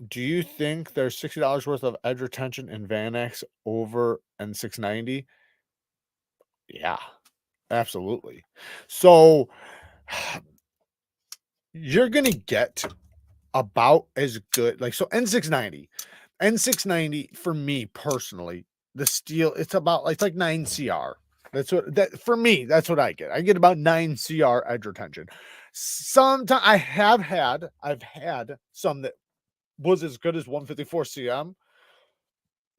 A: do you think there's $60 worth of edge retention in Van X over N690? Yeah, absolutely. So you're gonna get about as good, like, so N690 for me personally, the steel, it's like 9 CR. That's what that for me, that's what I get. I get about 9 CR edge retention. Sometimes I've had some that was as good as 154 CM,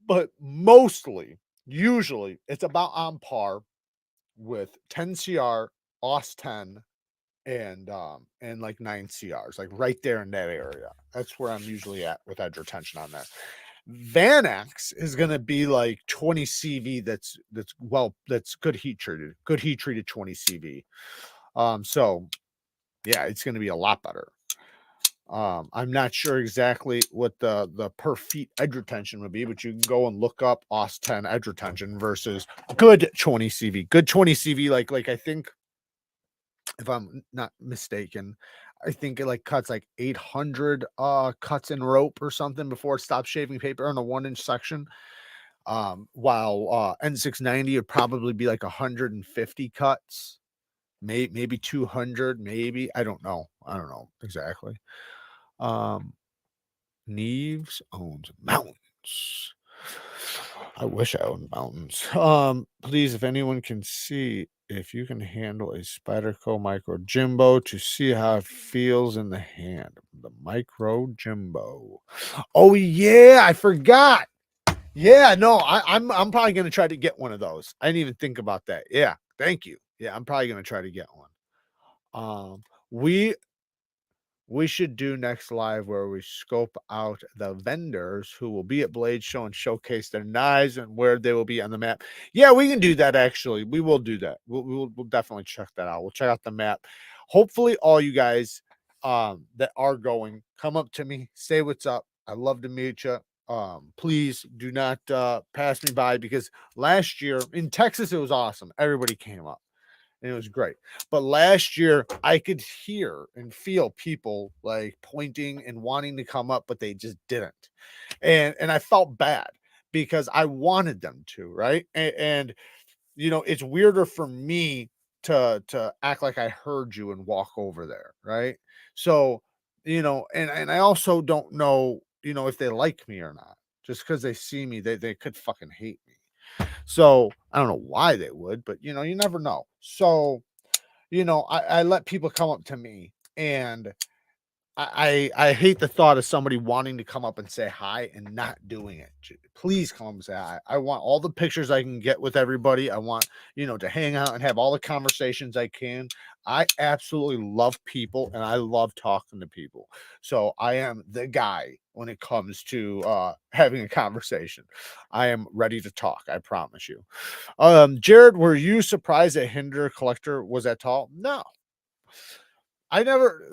A: but usually it's about on par with 10 CR, OS 10, and like 9 CRs, like right there in that area. That's where I'm usually at with edge retention on that. Van X is gonna be like 20 CV that's good heat treated 20 CV. So yeah, it's gonna be a lot better. I'm not sure exactly what the per feet edge retention would be, but you can go and look up OS 10 edge retention versus good 20 CV. Good 20 CV, like I think, if I'm not mistaken, I think it like cuts like 800 cuts in rope or something before it stops shaving paper on a 1-inch section. While N690 would probably be like 150 cuts, maybe 200, maybe. I don't know. I don't know exactly. Um, Neves owns mountains. I wish I owned mountains. Please, if anyone can see if you can handle a Spyderco Micro Jimbo to see how it feels in the hand. The Micro Jimbo. Oh yeah, I forgot. Yeah, no, I'm probably gonna try to get one of those. I didn't even think about that. Yeah, thank you. Yeah, I'm probably gonna try to get one. Um, we we should do next live where we scope out the vendors who will be at Blade Show and showcase their knives and where they will be on the map. Yeah, we can do that. Actually, we will do that. We'll definitely check that out. We'll check out the map. Hopefully, all you guys that are going, come up to me, say what's up. I love to meet you. Please do not pass me by, because last year in Texas it was awesome. Everybody came up and it was great. But last year, I could hear and feel people like pointing and wanting to come up, but they just didn't. And I felt bad because I wanted them to, right? And you know, it's weirder for me to act like I heard you and walk over there, right? So, you know, and I also don't know, you know, if they like me or not. Just because they see me, they could fucking hate me. So I don't know why they would, but you know, you never know. So, you know, I let people come up to me, and I hate the thought of somebody wanting to come up and say hi and not doing it. Please come up and say hi. I want all the pictures I can get with everybody. I want, you know, to hang out and have all the conversations I can. I absolutely love people and I love talking to people. So I am the guy when it comes to having a conversation. I am ready to talk, I promise you. Jared, were you surprised that Hinder Collector was that tall? No. I never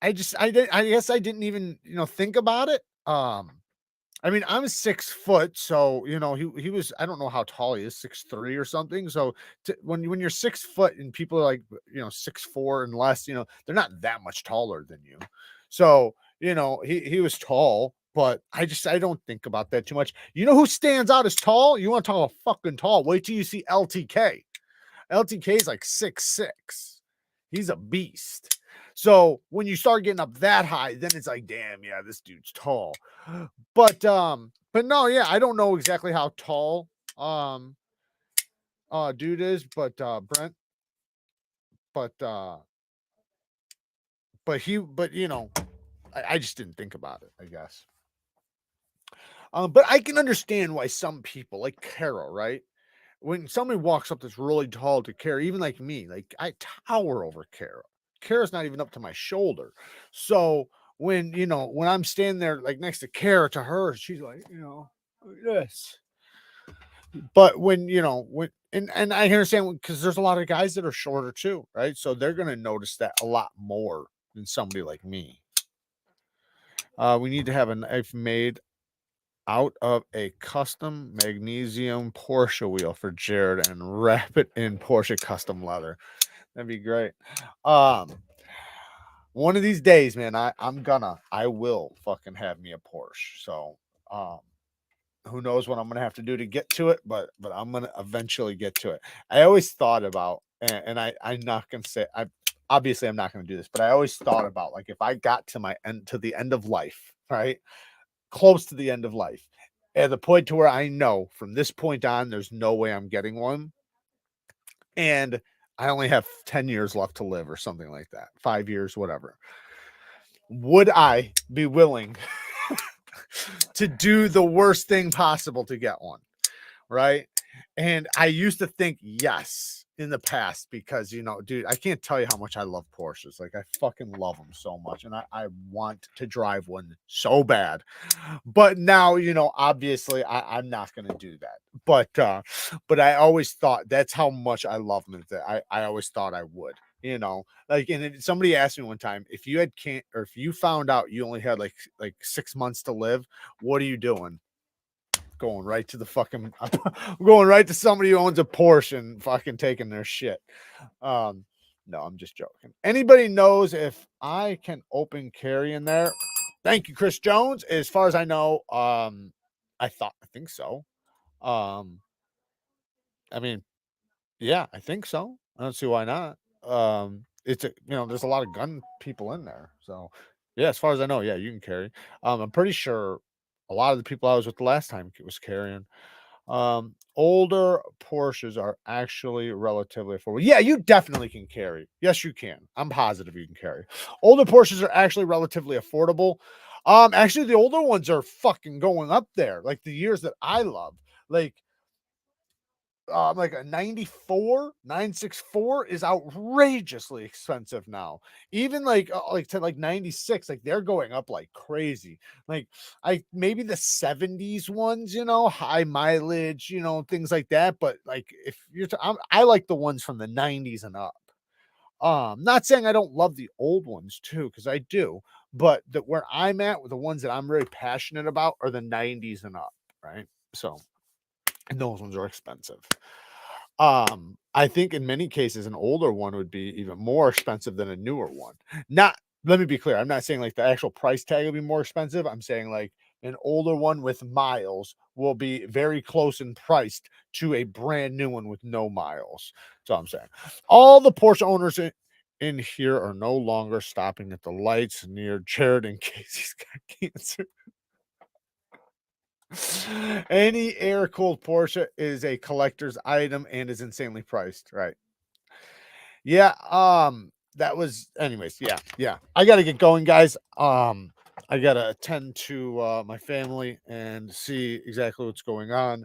A: I didn't, I guess I didn't even, you know, think about it. I mean, I'm 6 foot, so you know, he was, I don't know how tall he is, 6'3" or something. So when you're 6 foot and people are like, you know, 6'4" and less, you know, they're not that much taller than you. So, you know, he was tall, but I don't think about that too much. You know who stands out as tall? You want to talk about fucking tall? Wait till you see LTK. LTK is like 6'6". He's a beast. So when you start getting up that high, then it's like, damn, yeah, this dude's tall. But no, yeah, I don't know exactly how tall dude is, but Brent, but but you know, I just didn't think about it, I guess. But I can understand why some people like Carol, right? When somebody walks up that's really tall to Kara, even like me, like I tower over Kara. Kara's not even up to my shoulder. So when, you know, when I'm standing there like next to Kara, to her, she's like, you know, like this. But when, you know, when and I understand, because there's a lot of guys that are shorter too, right? So they're gonna notice that a lot more than somebody like me. We need to have a knife made out of a custom magnesium Porsche wheel for Jared and wrap it in Porsche custom leather. That'd be great. Um, one of these days, man, I will fucking have me a Porsche. So, um, who knows what I'm gonna have to do to get to it, but I'm gonna eventually get to it. I always thought about, and I'm not gonna say, I obviously I'm not gonna do this, but I always thought about, like, if I got to the end of life, right? Close to the end of life, at the point to where I know from this point on, there's no way I'm getting one. And I only have 10 years left to live or something like that, 5 years, whatever. Would I be willing to do the worst thing possible to get one? Right? And I used to think yes in the past, because, you know, dude, I can't tell you how much I love Porsches. Like, I fucking love them so much. And I want to drive one so bad. But now, you know, obviously I'm not going to do that. But I always thought that's how much I love them, that I always thought I would. You know, like, and somebody asked me one time, if you had can't, or if you found out you only had like 6 months to live, what are you doing? Going right to the fucking going right to somebody who owns a Porsche and fucking taking their shit. Um, no, I'm just joking. Anybody knows if I can open carry in there? Thank you, Chris Jones. As far as I know, I think so. Um, I mean, yeah, I think so. I don't see why not. It's a, you know, there's a lot of gun people in there. So yeah, as far as I know, yeah, you can carry. I'm pretty sure a lot of the people I was with the last time was carrying. Older Porsches are actually relatively affordable. Yeah, you definitely can carry. Yes, you can. I'm positive you can carry. Older Porsches are actually relatively affordable. Actually, the older ones are fucking going up there. Like the years that I love. Like like a 94 964 is outrageously expensive now. Even like to like 96, like they're going up like crazy. Like I maybe the 70s ones, high mileage, things like that. But like if I like the ones from the 90s and up. Not saying I don't love the old ones too, because I do, but where I'm at with the ones that I'm really passionate about are the 90s and up, right? So, and those ones are expensive. I think in many cases, an older one would be even more expensive than a newer one. Not Let me be clear. I'm not saying like the actual price tag will be more expensive. I'm saying like an older one with miles will be very close in price to a brand new one with no miles. So I'm saying all the Porsche owners in here are no longer stopping at the lights near Jared in case he's got cancer. Any air cooled Porsche is a collector's item and is insanely priced, right? Yeah, that was anyways, yeah, yeah. I gotta get going, guys. I gotta attend to my family and see exactly what's going on.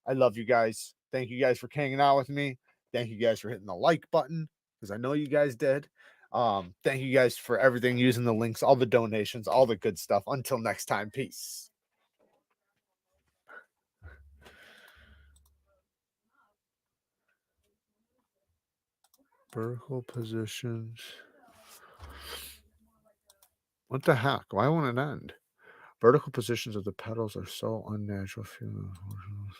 A: I love you guys. Thank you guys for hanging out with me. Thank you guys for hitting the like button because I know you guys did. Thank you guys for everything, using the links, all the donations, all the good stuff. Until next time, peace. Vertical positions. What the heck? Why won't it end? Vertical positions of the pedals are so unnatural.